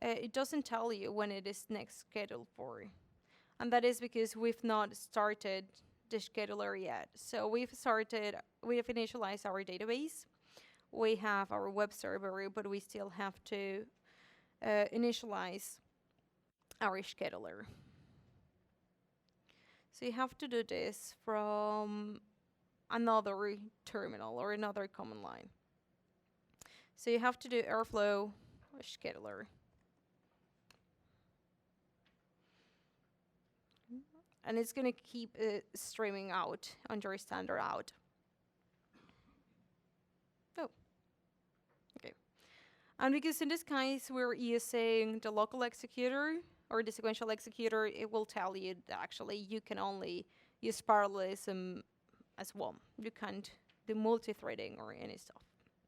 it doesn't tell you when it is next scheduled for. And that is because we've not started the scheduler yet. So we have initialized our database. We have our web server, but we still have to initialize our scheduler. So you have to do this from another terminal or another command line. So you have to do Airflow scheduler. And it's going to keep streaming out on your standard out. Oh, okay. And because in this case we're using the local executor or the sequential executor, it will tell you that actually you can only use parallelism as one. You can't do multi-threading or any stuff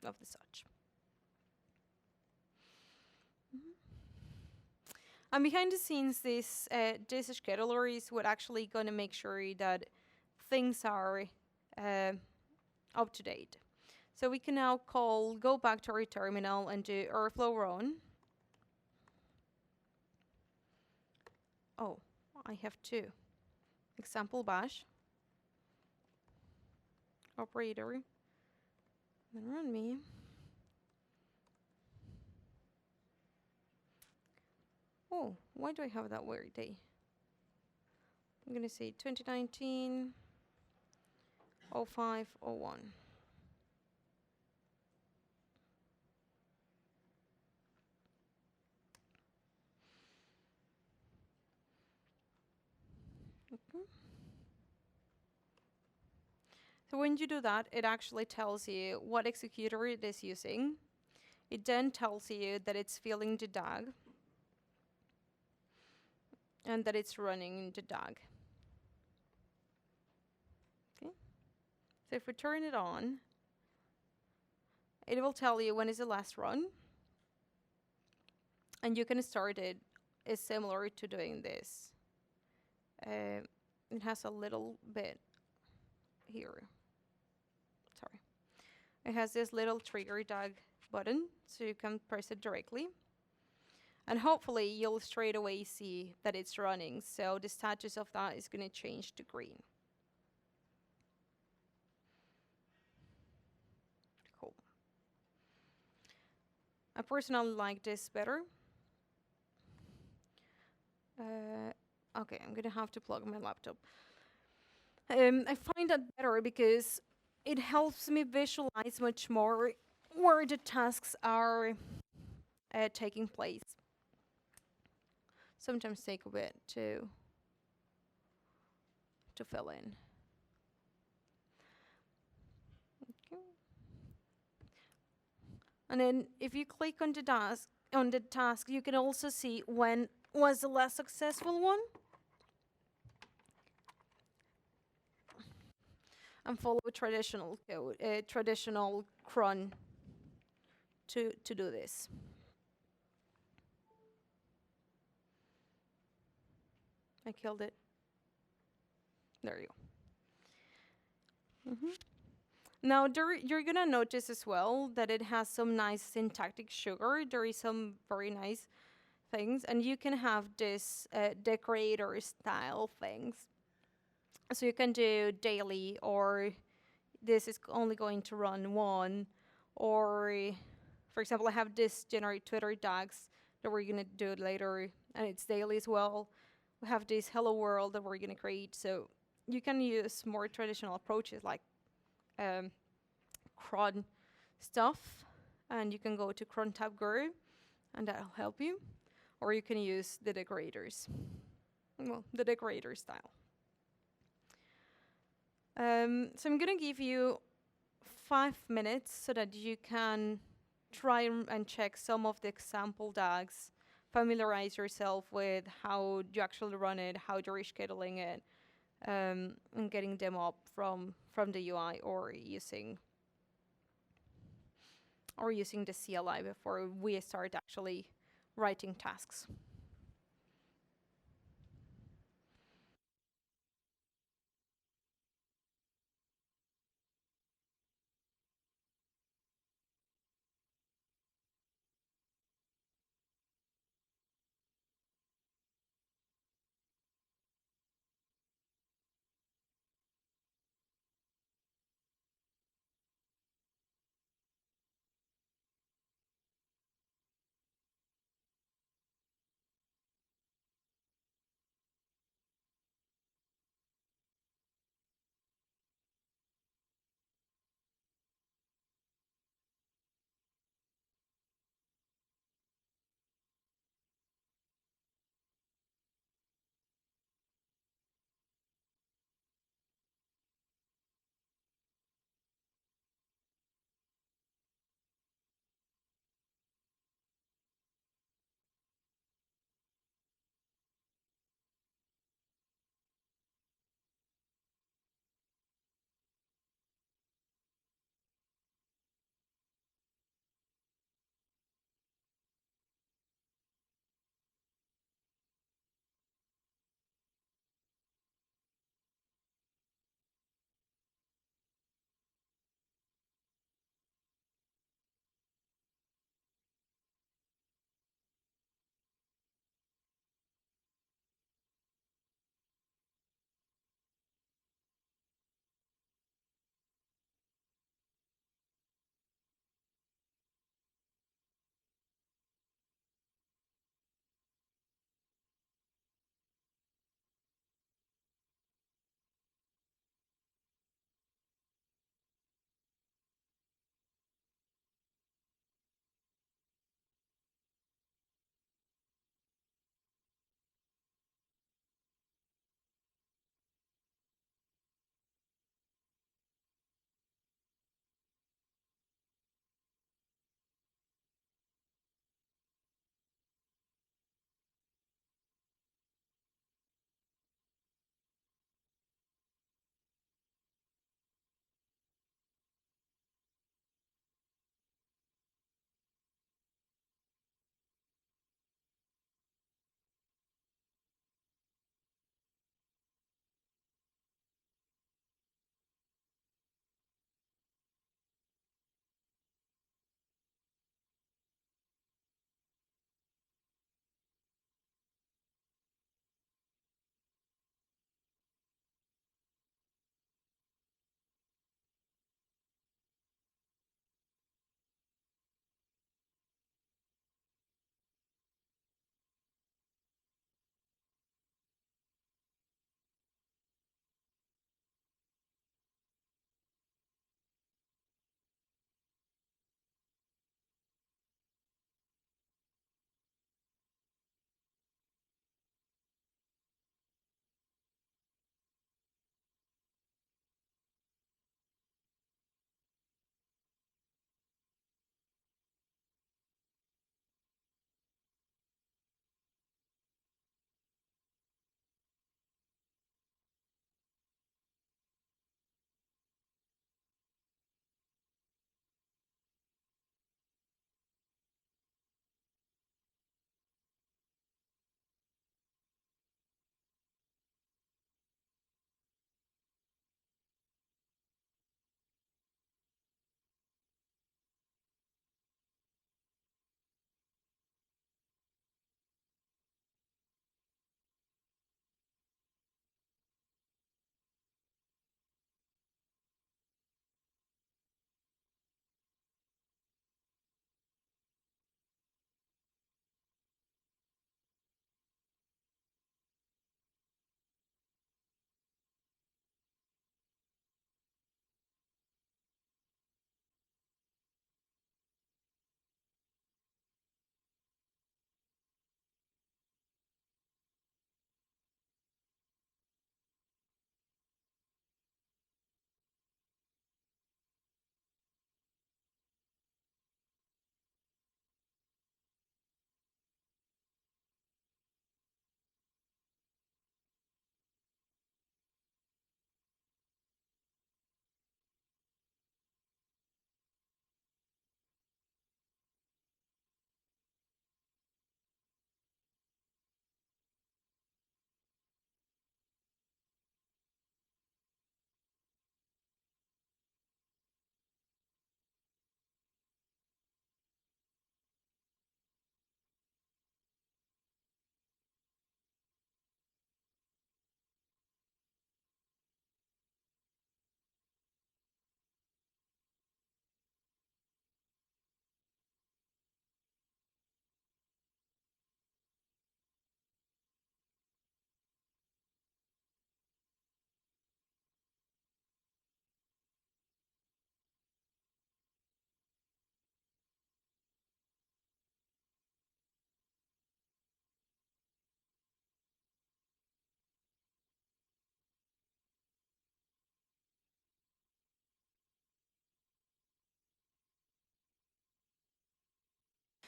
of the such. And behind the scenes, this scheduler is what actually going to make sure that things are up to date. So we can now go back to our terminal and do airflow run. Oh, I have two. Example bash. Operator. Then run me. Oh, why do I have that weird day? I'm going to say 2019 0501. So when you do that, it actually tells you what executor it is using. It then tells you that it's filling the DAG and that it's running the DAG. Okay. So if we turn it on, it will tell you when is the last run. And you can start it. It's similar to doing this. It has a little bit here. Sorry. It has this little trigger DAG button, so you can press it directly. And hopefully you'll straight away see that it's running. So the status of that is going to change to green. Cool. I personally like this better. Okay, I'm going to have to plug my laptop. I find that better because it helps me visualize much more where the tasks are taking place. Sometimes take a bit to fill in. Okay. And then if you click on the task, you can also see when was the last successful one. And follow traditional code, traditional cron to do this. I killed it. There you go. Now you're gonna notice as well that it has some nice syntactic sugar. There is some very nice things, and you can have this decorator style things. So you can do daily, or this is only going to run one, or for example, I have this generate Twitter tags that we're gonna do later, and it's daily as well. We have this hello world that we're gonna create, so you can use more traditional approaches like cron stuff, and you can go to cron tab guru, and that'll help you, or you can use the decorators, well, the decorator style. So I'm gonna give you 5 minutes so that you can try and check some of the example tags, familiarize yourself with how you actually run it, how you're rescheduling it, and getting them up from the UI or using the CLI before we start actually writing tasks.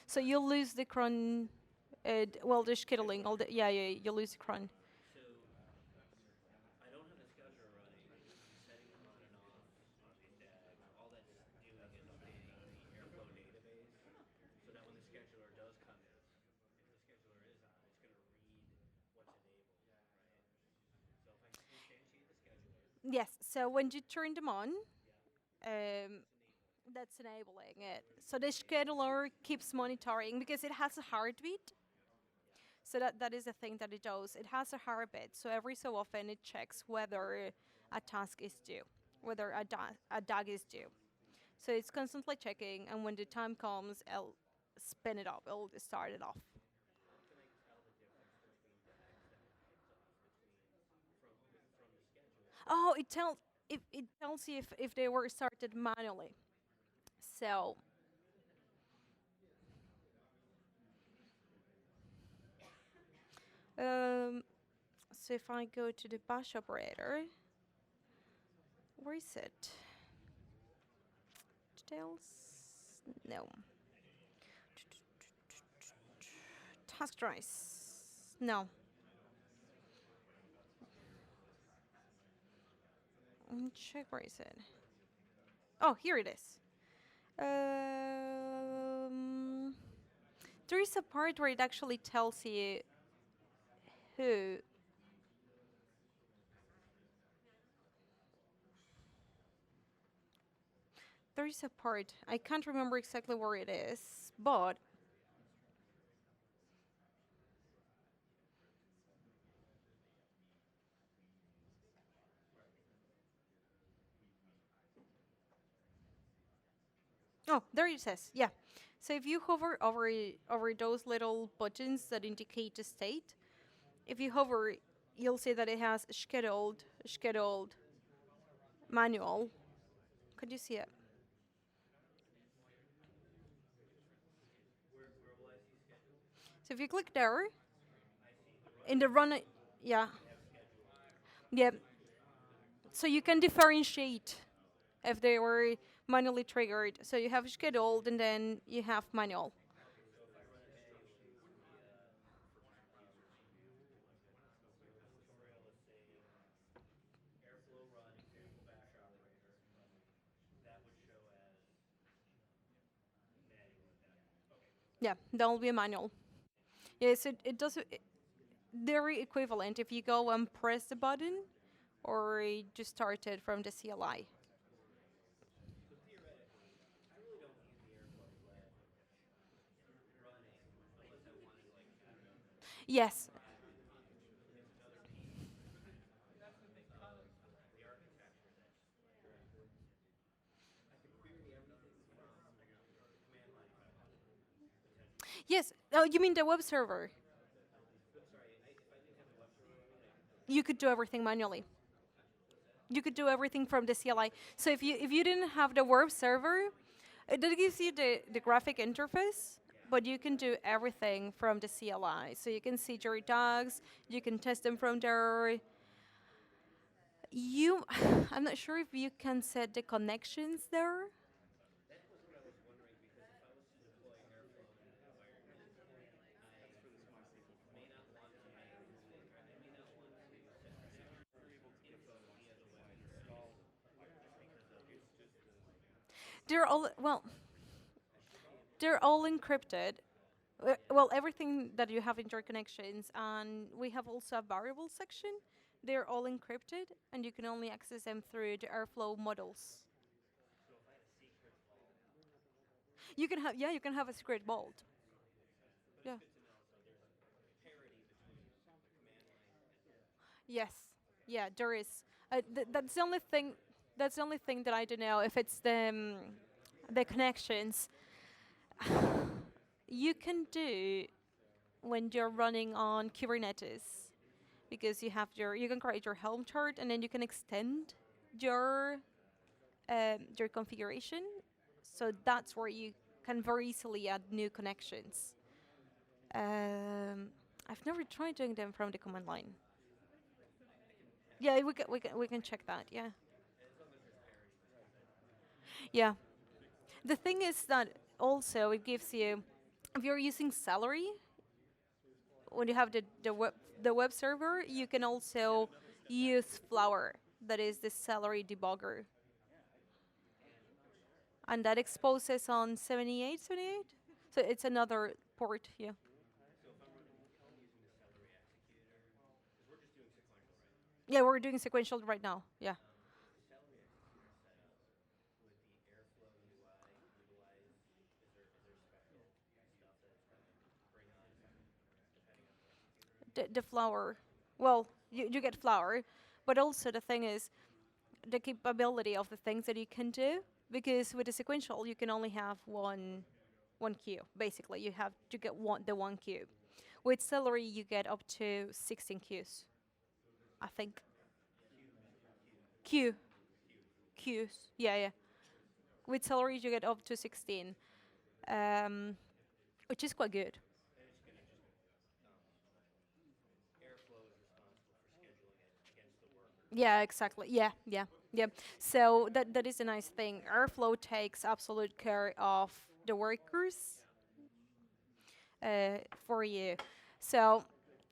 So you lose the cron, well, the scheduling, all the, yeah, you lose the cron. So I don't have the scheduler running. I'm setting them on and off on these DAGs. All that's doing is updating the Airflow database so that when the scheduler does come in, if the scheduler is on, it's going to read what's enabled, right? So if I instantiate the scheduler, Yes, so when you turn them on, yeah, um, that's enabling it. So the scheduler keeps monitoring because it has a heartbeat. So that is the thing that it does. It has a heartbeat. So every so often it checks whether a task is due, whether a DAG is due. So it's constantly checking, and when the time comes, it'll spin it up. It'll start it off. how can I tell the difference between DAGs that were kicked off from the scheduler? Oh, it tells you if they were started manually. So um, so if I go to the bash operator, where is it? Details? No. Task trace? No. Let me check, where is it? Oh, here it is. There is a part where it actually tells you who. There is a part. I can't remember exactly where it is, but oh, there it says. Yeah. So if you hover over those little buttons that indicate the state, if you hover, you'll see that it has scheduled, manual. Could you see it? Where will I see schedule? So if you click there, I see the run. in the run, yeah, They have schedule. yeah. So you can differentiate if they were manually triggered. So you have scheduled and then you have manual. Okay, so if I run a station, the tutorial is saying Airflow run example bash operator, that would show as manual at that point. Okay. Yeah, that will be a manual. Yes, it does. They're equivalent if you go and press the button or you just start it from the CLI. So theoretically, I really don't need the Airflow flag running unless I wanted, like, I don't know, Yes. it's another piece of the architecture that's I could query everything from the command line potentially. Yes. Oh, you mean the web server? But sorry, if I didn't have the web server running, You could do everything manually. You could do everything from the CLI. So if you didn't have the web server, it gives you the graphic interface, but you can do everything from the CLI. So you can see your dogs, you can test them from there. You, I'm not sure if you can set the connections there. that was what I was wondering because if I was to deploy Airflow in an environment, I may not want to I may not want to set connections info via the web interface just because of They're all well, they're all encrypted. Well, everything that you have in your connections, and we have also a variable section. They're all encrypted, and you can only access them through the Airflow models. so if I had a secret vault, You can have, yeah, you can have a secret vault. but Yeah. it's good to know. So there's parity between the command line and Yes. Yeah, there is. That's the only thing. That's the only thing that I don't know if it's the connections. You can do when you're running on Kubernetes because you can create your Helm chart and then you can extend your configuration. So that's where you can very easily add new connections. I've never tried doing them from the command line. Yeah, we can check that. Yeah. as long as there's parity between them. Yeah. The thing is that also it gives you if you're using Celery, when you have the web server, you can also use Flower, that is the Celery debugger. And that exposes on 78, 78? So it's another port, yeah. So if I'm using the Celery executor, because we're just doing sequential, right? Yeah, we're doing sequential right now, yeah. Is the Celery executor set up with the Airflow UI utilize? Is there special stuff that it's going to bring on depending on the executor? The Flower, well, you get Flower, but also the thing is the capability of the things that you can do, because with the sequential you can only have one queue. Basically, you get the one queue. With Celery, you get up to 16 queues, I think. Queue. Queues. Yeah, yeah. With Celery, you get up to 16, which is quite good. And it's going to just Airflow is responsible for scheduling it against the worker. Yeah, exactly. Yeah, yeah, yeah. So that is a nice thing. Airflow takes absolute care of the workers for you. So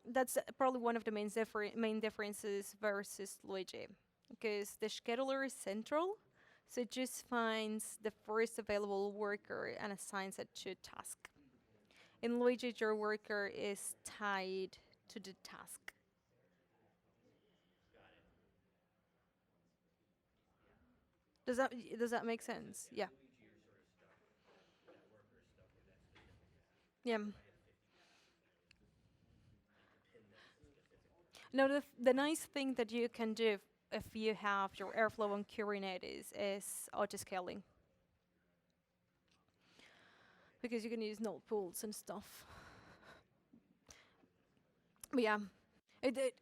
that's probably one of the main differences versus Luigi, because the scheduler is central, so it just finds the first available worker and assigns it to a task. In Luigi, your worker is tied to the task. Does that make sense? Yeah. Yeah. No, the nice thing that you can do if you have your Airflow on Kubernetes is auto-scaling. Because you can use node pools and stuff. But yeah, it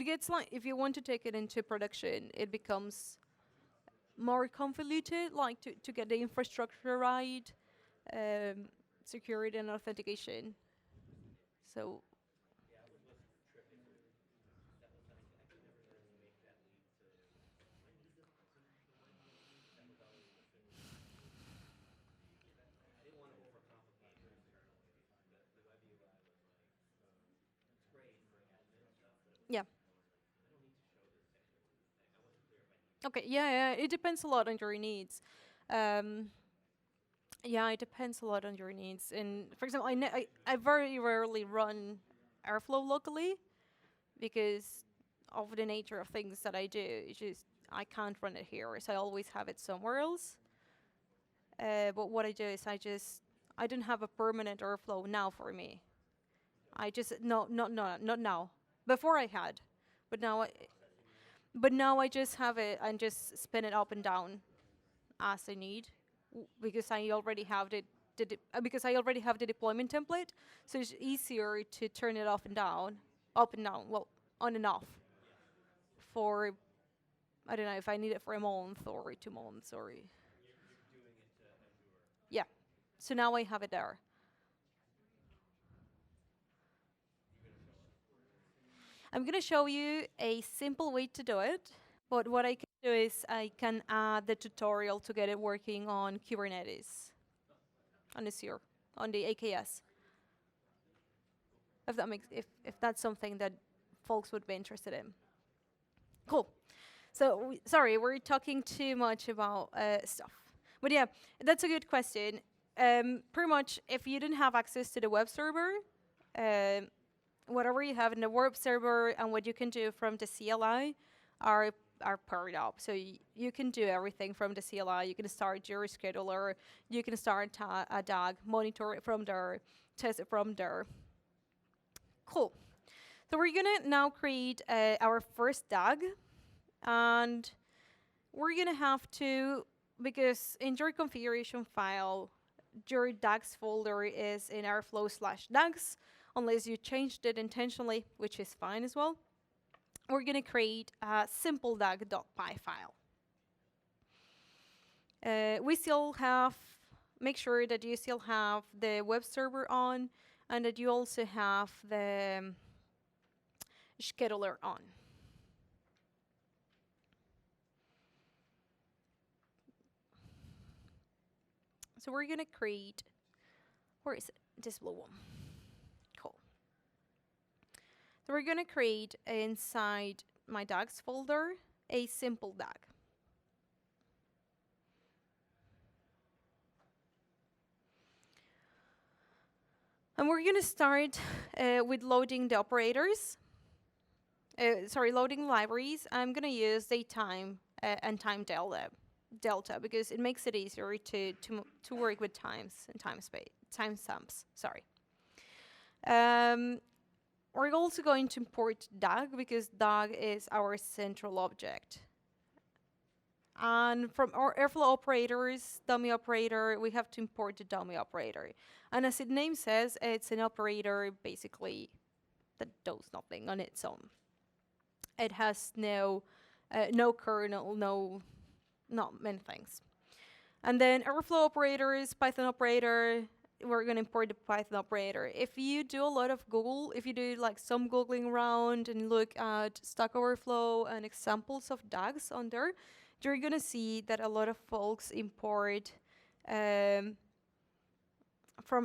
gets like, if you want to take it into production, it becomes more convoluted, like to get the infrastructure right, security and authentication. So I didn't want to overcomplicate it internally. The web UI was like, it's great for admin stuff, but yeah. I don't need to show this section. I wasn't clear if I need. Okay, yeah, it depends a lot on your needs. Yeah, it depends a lot on your needs. And for example, I very rarely run Airflow locally because of the nature of things that I do. It's just I can't run it here, so I always have it somewhere else. But what I do is I don't have a permanent Airflow now for me. I just not now. Before I had, but now I just have it and just spin it up and down as I need, because I already have because I already have the deployment template, so it's easier to turn it off and down, up and down, well, on and off. For I don't know if I need it for a month or 2 months or You're doing it to Azure. yeah. So now I have it there. I'm gonna show you a simple way to do it. But what I can do is I can add the tutorial to get it working on Kubernetes, on Azure, on the AKS. If that makes, if that's something that folks would be interested in. Cool. So sorry, we're talking too much about stuff. But yeah, that's a good question. Pretty much, if you didn't have access to the web server, whatever you have in the web server and what you can do from the CLI are paired up. So you can do everything from the CLI. You can start your scheduler. You can start a DAG, monitor it from there, test it from there. Cool. So we're gonna now create our first DAG, and we're gonna have to, because in your configuration file, your DAGs folder is in airflow/DAGs, unless you changed it intentionally, which is fine as well. We're going to create a simple dag.py file. We still have, make sure that you still have the web server on and that you also have the scheduler on. So we're going to create Where is it? This blue one. Cool. So we're going to create inside my docs folder a simple DAG. And we're going to start with loading the operators. Loading libraries. I'm going to use datetime and time delta because it makes it easier to work with times and timestamps. Sorry. We're also going to import DAG because DAG is our central object. And from our Airflow operators, dummy operator, we have to import the dummy operator. And as its name says, it's an operator basically that does nothing on its own. It has no kernel, not many things. And then Airflow operators, Python operator, we're going to import the Python operator. If you do a lot of Google, if you do like some Googling around and look at Stack Overflow and examples of DAGs on there, you're going to see that a lot of folks import from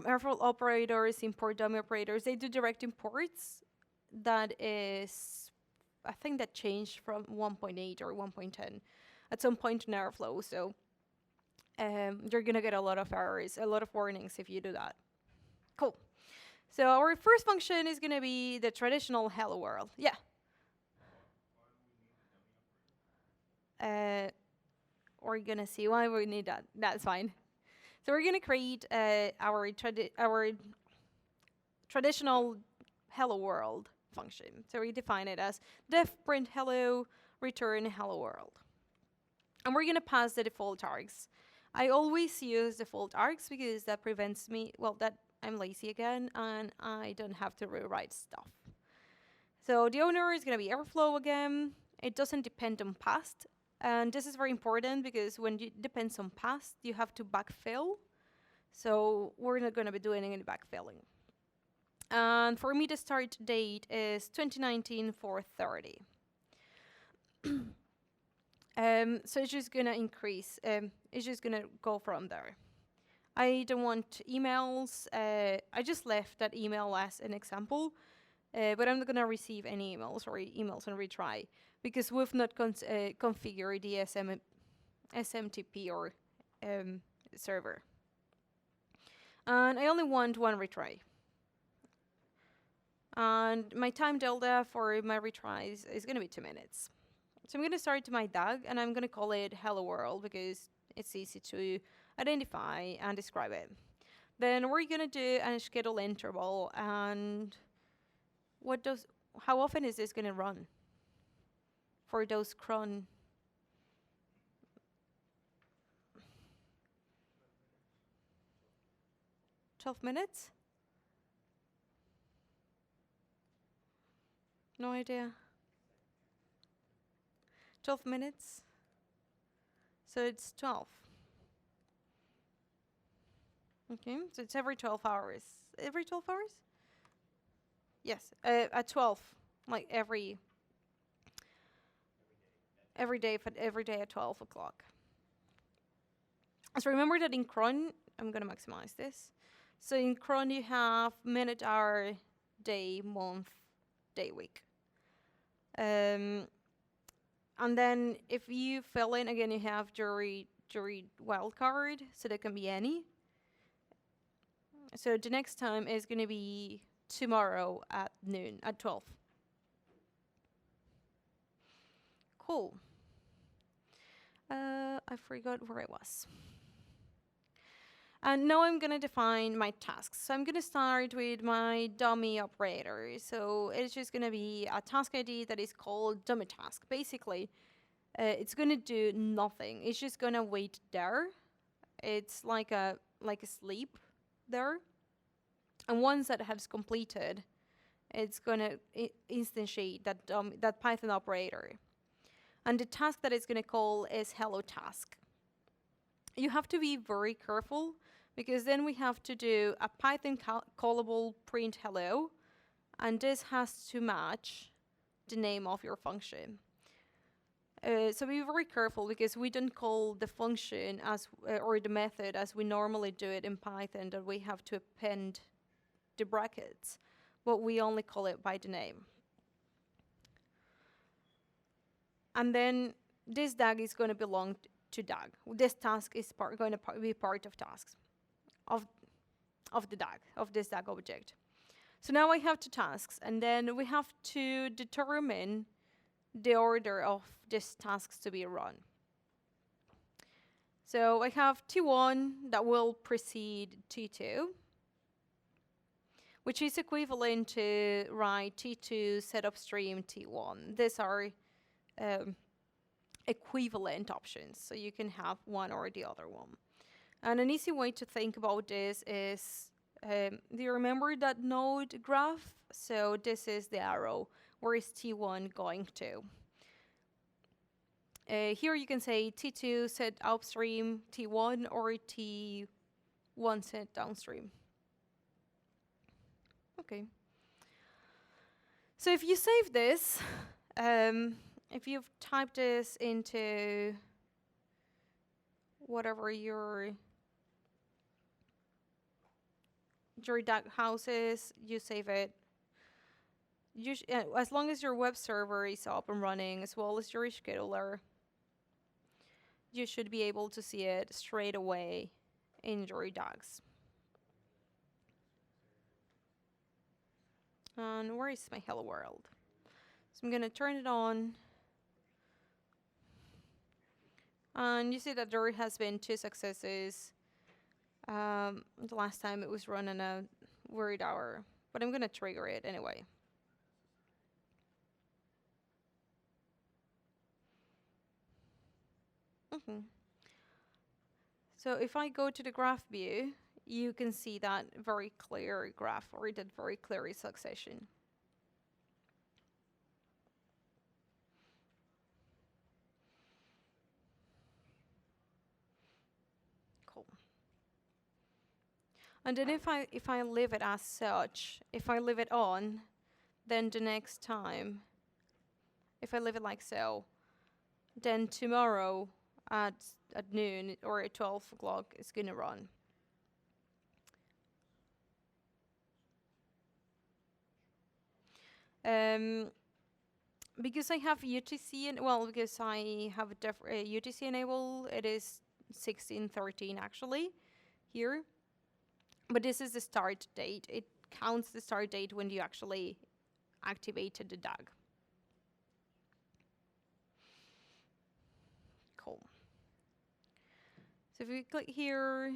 Airflow operators, import dummy operators. They do direct imports. That is, I think that changed from 1.8 or 1.10 at some point in Airflow. So you're going to get a lot of errors, a lot of warnings if you do that. Cool. So our first function is going to be the traditional hello world. Yeah. We're going to see why we need that. That's fine. So we're going to create our traditional hello world function. So we define it as def print hello, return hello world. And we're going to pass the default args. I always use default args because that prevents me, that I'm lazy again and I don't have to rewrite stuff. So the owner is going to be Airflow again. It doesn't depend on past. And this is very important because when it depends on past, you have to backfill. So we're not going to be doing any backfilling. And for me, the start date is 2019 4/30. So it's just going to increase. It's just going to go from there. I don't want emails. I just left that email as an example. But I'm not going to receive any emails or emails on retry because we've not configured the SMTP or server. And I only want one retry. And my time delta for my retries is going to be 2 minutes. So I'm going to start my DAG, and I'm going to call it Hello World because it's easy to identify and describe it. Then we're going to do a schedule interval, and how often is this going to run for those cron? 12 minutes? No idea. 12 minutes? So it's 12. Okay, so it's every 12 hours. Every 12 hours? Yes, at 12, like every day at 12 o'clock. So remember that in cron, I'm going to maximize this. So in cron you have minute, hour, day, month, day, week. And then if you fill in, again, you have jury wildcard, so there can be any. So the next time is going to be tomorrow at noon, at 12. Cool. I forgot where I was. And now I'm going to define my tasks. So I'm going to start with my dummy operator. So it's just going to be a task ID that is called dummy task. Basically, it's going to do nothing. It's just going to wait there. It's like a sleep there. And once that has completed, it's going to instantiate that Python operator. And the task that it's going to call is hello task. You have to be very careful because then we have to do a Python callable print hello, and this has to match the name of your function. So be very careful because we don't call the function as or the method as we normally do it in Python, that we have to append the brackets, but we only call it by the name. And then this DAG is going to belong to DAG. This task is going to be part of tasks of the DAG, of this DAG object. So now I have two tasks, and then we have to determine the order of these tasks to be run. So I have T1 that will precede T2, which is equivalent to write T2 set upstream T1. These are equivalent options, so you can have one or the other one. And an easy way to think about this is, do you remember that node graph? So this is the arrow. Where is T1 going to? Here you can say T2 set upstream T1 or T1 set downstream. Okay. So if you save this, if you've typed this into whatever your DAG house is, you save it. As long as your web server is up and running, as well as your scheduler, you should be able to see it straight away in your DAGs. And where is my hello world? So I'm going to turn it on. And you see that there has been 2 successes. The last time it was run in a weird hour, but I'm going to trigger it anyway. So if I go to the graph view, you can see that very clear graph, or that very clear succession. Cool. And then if I leave it as such, if I leave it on, then the next time, if I leave it like so, then tomorrow at noon or at 12 o'clock it's gonna run. Because I have UTC, because I have UTC enabled, it is 16:13 actually here. But this is the start date. It counts the start date when you actually activated the DAG. Cool. So if you click here,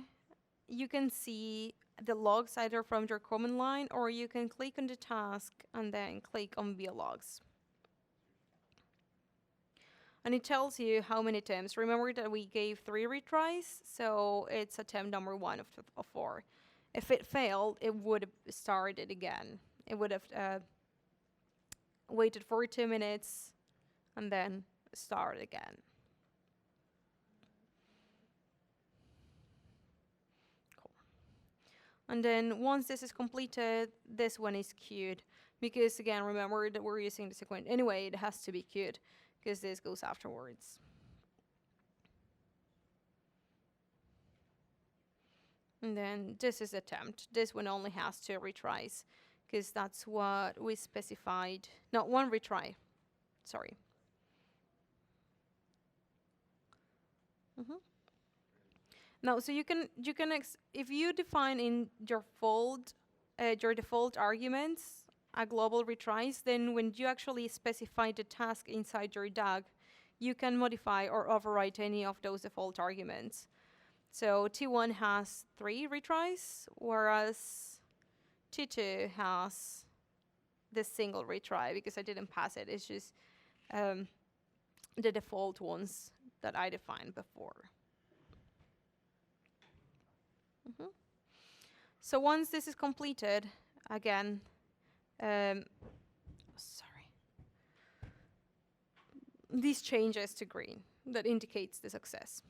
you can see the logs either from your command line, or you can click on the task and then click on view logs. And it tells you how many attempts. Remember that we gave 3 retries, so it's attempt number 1 of 4. If it failed, it would have started again. It would have waited for 2 minutes and then start again. Cool. And then once this is completed, this one is queued. Because again, remember that we're using the sequence. Anyway, it has to be queued because this goes afterwards. And then this is attempt. This one only has 2 retries because that's what we specified. No, 1 retry. Sorry. Now, so you can if you define in your default arguments a global retries, then when you actually specify the task inside your DAG, you can modify or overwrite any of those default arguments. So T1 has 3 retries, whereas T2 has this single retry because I didn't pass it. It's just the default ones that I defined before. So once this is completed, again, this changes to green. That indicates the success.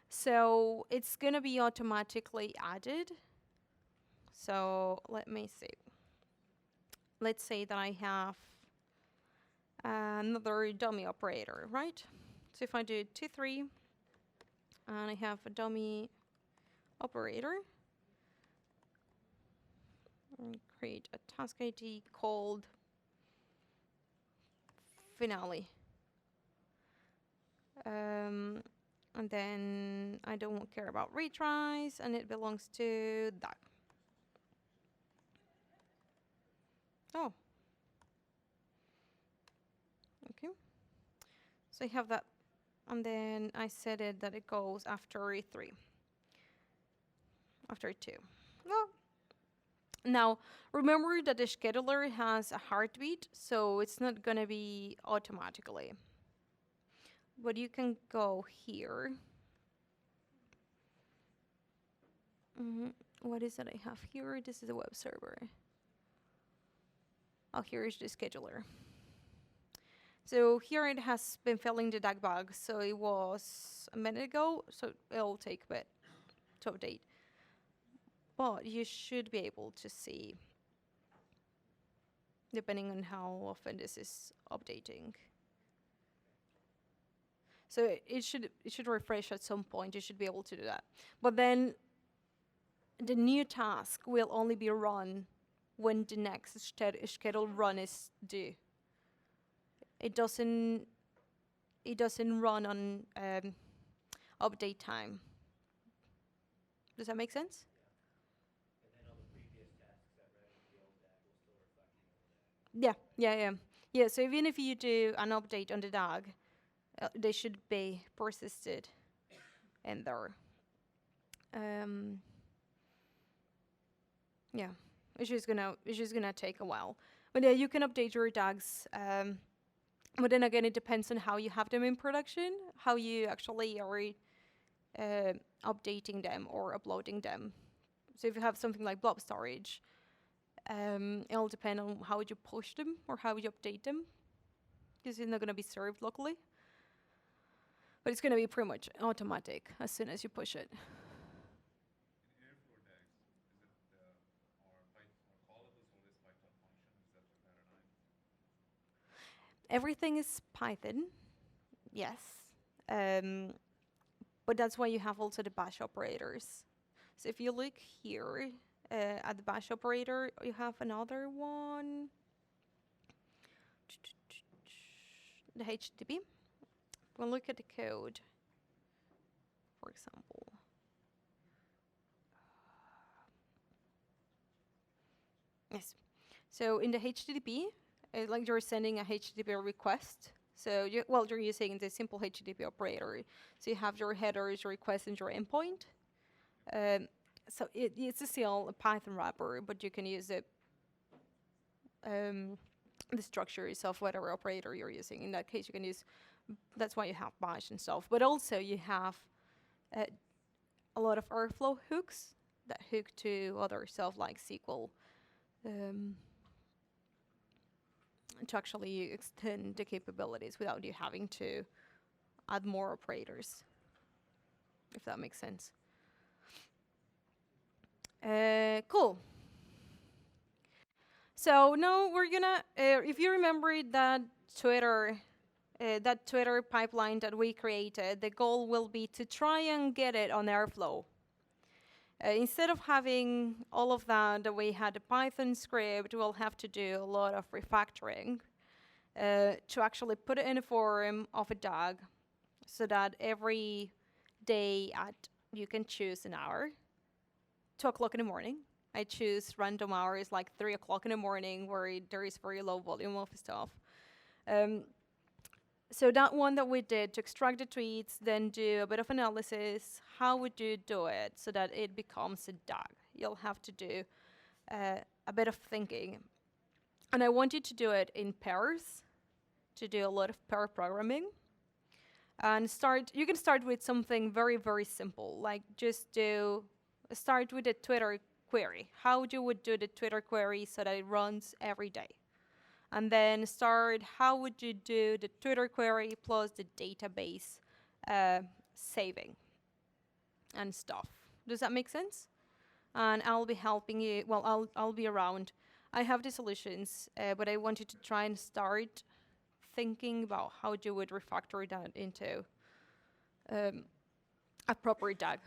So it's going to be automatically added. So let me see. Let's say that I have another dummy operator, right? So if I do 2, 3, and I have a dummy operator, and create a task ID called finale. And then I don't care about retries, and it belongs to that. Oh. Okay. So I have that, and then I set it that it goes after 3. After 2. Well, now remember that the scheduler has a heartbeat, so it's not gonna be automatically. But you can go here. What is it I have here? This is a web server. Oh, here is the scheduler. So here it has been filling the DAG bug, so it was a minute ago, so it'll take a bit to update. But you should be able to see, depending on how often this is updating. So it should refresh at some point. You should be able to do that. But then the new task will only be run when the next scheduled run is due. It doesn't run on update time. Does that make sense? And then all the previous tasks that ran with the old DAG will still reflect the old DAG. Yeah, so even if you do an update on the DAG, they should be persisted in there. Yeah, it's just gonna take a while. But yeah, you can update your DAGs. But then again, it depends on how you have them in production, how you actually are updating them or uploading them. So if you have something like blob storage, it'll depend on how you push them or how you update them, because it's not going to be served locally. But it's going to be pretty much automatic as soon as you push it. In Airflow DAGs, is it or callable always Python function? Is that the paradigm? Everything is Python, yes. But that's why you have also the bash operators. So if you look here at the bash operator, you have another one. The HTTP. We'll look at the code, for example. Yes. So in the HTTP, like you're sending a HTTP request. So you're using the simple HTTP operator. So you have your headers, your request, and your endpoint. So it's still a Python wrapper, but you can use it, the structures of whatever operator you're using. In that case, you can use. That's why you have bash and stuff. But also you have a lot of Airflow hooks that hook to other stuff like SQL. To actually extend the capabilities without you having to add more operators, if that makes sense. Cool. So now we're gonna, if you remember that Twitter pipeline that we created, the goal will be to try and get it on Airflow. Instead of having all of that we had a Python script, we'll have to do a lot of refactoring to actually put it in a form of a DAG, so that every day you can choose an hour, 2 o'clock in the morning. I choose random hours like 3 o'clock in the morning where there is very low volume of stuff. So that one that we did to extract the tweets, then do a bit of analysis. How would you do it so that it becomes a DAG? You'll have to do a bit of thinking. And I want you to do it in pairs, to do a lot of pair programming. And you can start with something very, very simple, like start with a Twitter query. How you would do the Twitter query so that it runs every day. And then how would you do the Twitter query plus the database saving and stuff. Does that make sense? and I'll be helping you. Well, I'll be around. I have the solutions, but I wanted to try and start thinking about how you would refactor that into a proper DAG.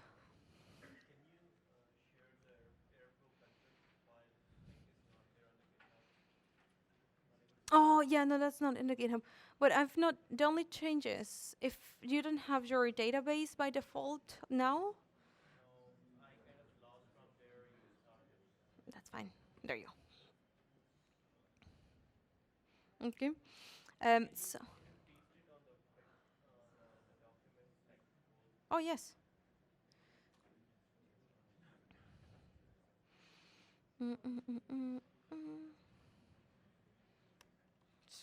Oh, yeah, no, that's not in the GitHub. But I've not, the only changes, if you don't have your database by default now, that's fine. There you go. Okay. So, oh, yes. Mm, mm, mm, mm, mm.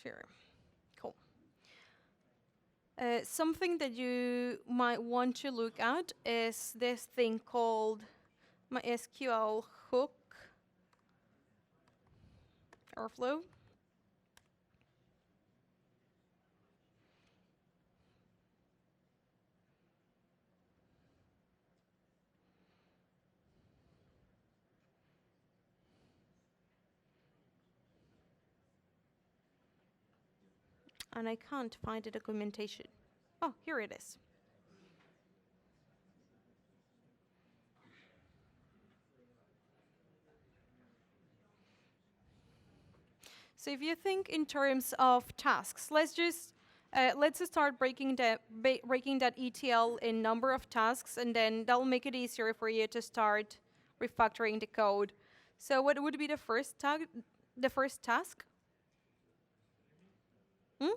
Sure. Cool. Something that you might want to look at is this thing called MySQL hook or flow. And I can't find the documentation. Oh, here it is. So if you think in terms of tasks, let's start breaking that ETL in number of tasks, and then that'll make it easier for you to start refactoring the code. So what would be the first task? Hmm?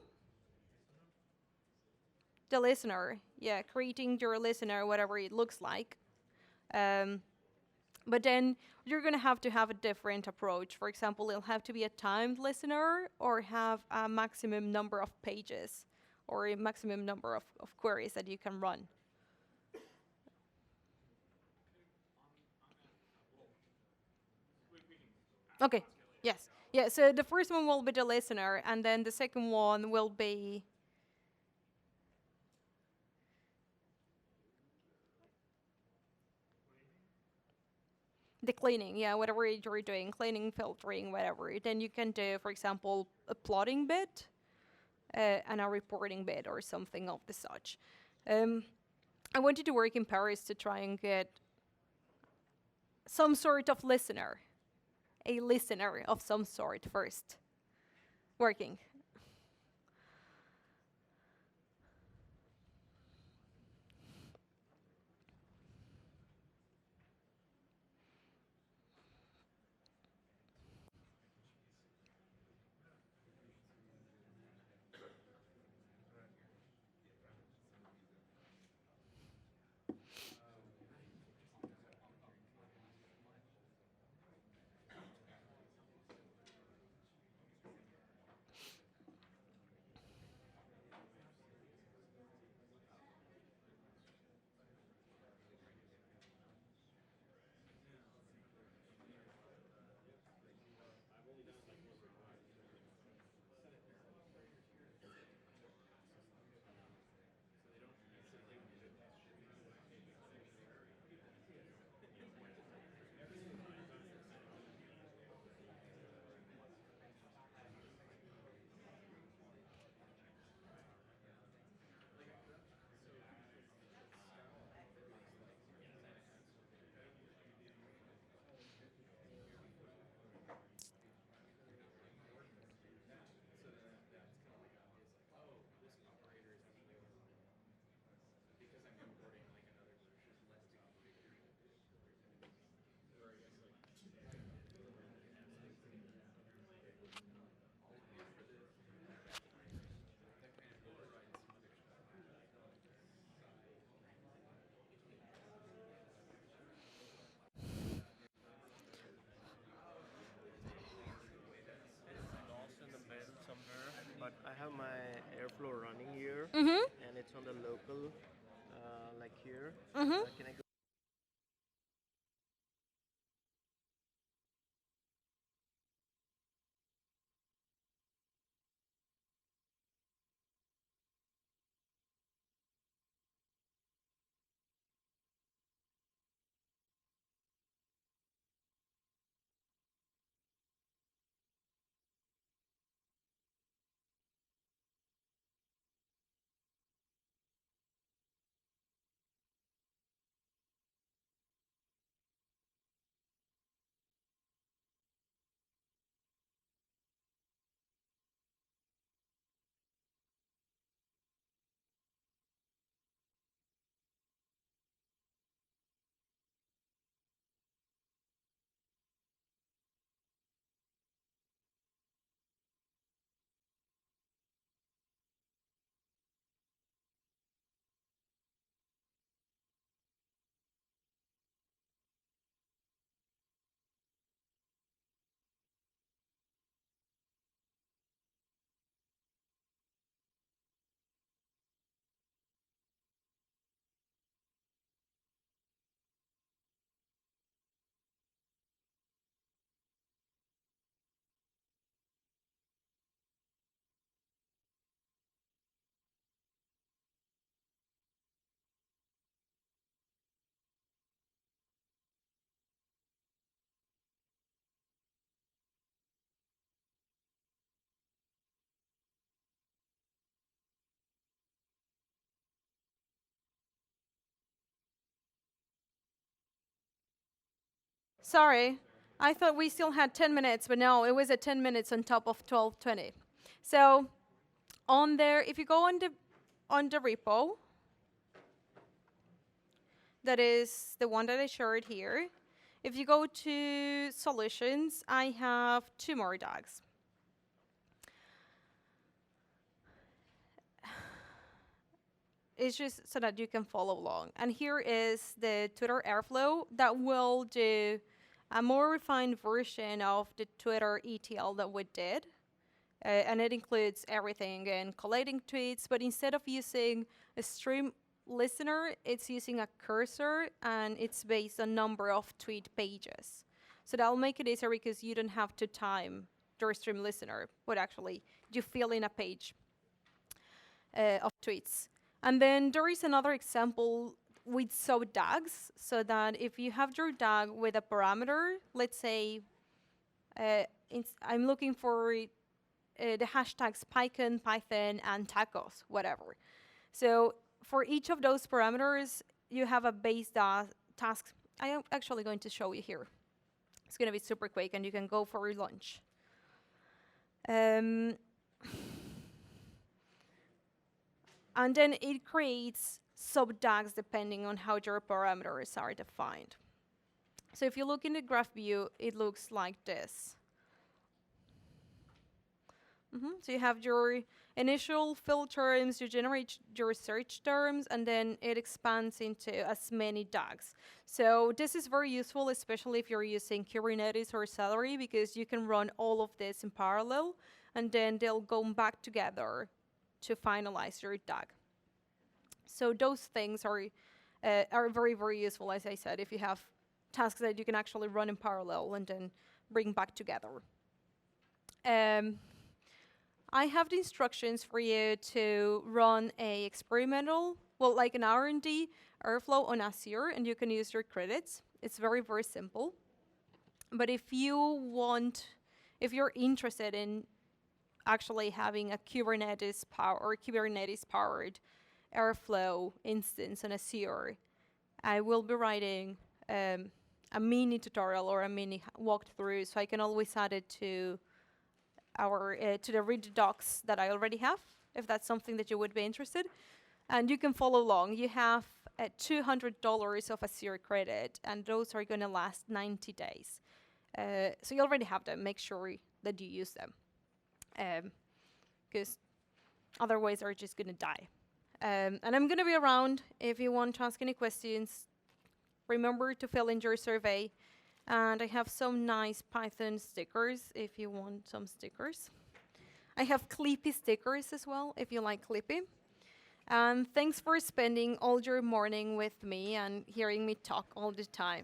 The listener, yeah, creating your listener, whatever it looks like. But then you're going to have a different approach. For example, it'll have to be a timed listener or have a maximum number of pages or a maximum number of queries that you can run. Okay, yes. Yeah, so the first one will be the listener, and then the second one will be the cleaning, yeah, whatever you're doing, cleaning, filtering, whatever. Then you can do, for example, a plotting bit and a reporting bit or something of the such. I wanted to work in Paris to try and get some sort of listener, a listener of some sort first, working. Lost in the middle somewhere, but I have my airflow running here, Mm-hmm. and it's on the local, like here. Mm-hmm. Can I go? Sorry, I thought we still had 10 minutes, but no, it was at 10 minutes on top of 12:20. So on there, if you go on the repo, that is the one that I shared here. If you go to solutions, I have 2 more dogs. It's just so that you can follow along. And here is the Twitter Airflow that will do a more refined version of the Twitter ETL that we did. And it includes everything and collating tweets, but instead of using a stream listener, it's using a cursor, and it's based on number of tweet pages. So that'll make it easier because you don't have to time your stream listener, but actually you fill in a page of tweets. And then there is another example with sub-DAGs, so that if you have your DAG with a parameter, let's say I'm looking for the hashtags PyCon, Python, and tacos, whatever. So for each of those parameters, you have a base task. I am actually going to show you here. It's going to be super quick, and you can go for your lunch. And then it creates sub-DAGs depending on how your parameters are defined. So if you look in the graph view, it looks like this. So you have your initial fill terms, you generate your search terms, and then it expands into as many DAGs. So this is very useful, especially if you're using Kubernetes or Celery, because you can run all of this in parallel, and then they'll go back together to finalize your DAG. So those things are very, very useful, as I said, if you have tasks that you can actually run in parallel and then bring back together. I have the instructions for you to run a experimental, well, like an R&D Airflow on Azure, and you can use your credits. It's very, very simple. But if you're interested in actually having a Kubernetes powered Airflow instance on Azure, I will be writing a mini tutorial or a mini walkthrough, so I can always add it to to the read docs that I already have, if that's something that you would be interested. And you can follow along. You have $200 of Azure credit, and those are going to last 90 days. So you already have them. Make sure that you use them, because otherwise they're just going to die. And I'm going to be around if you want to ask any questions. Remember to fill in your survey. And I have some nice Python stickers if you want some stickers. I have Clippy stickers as well if you like Clippy. And thanks for spending all your morning with me and hearing me talk all the time.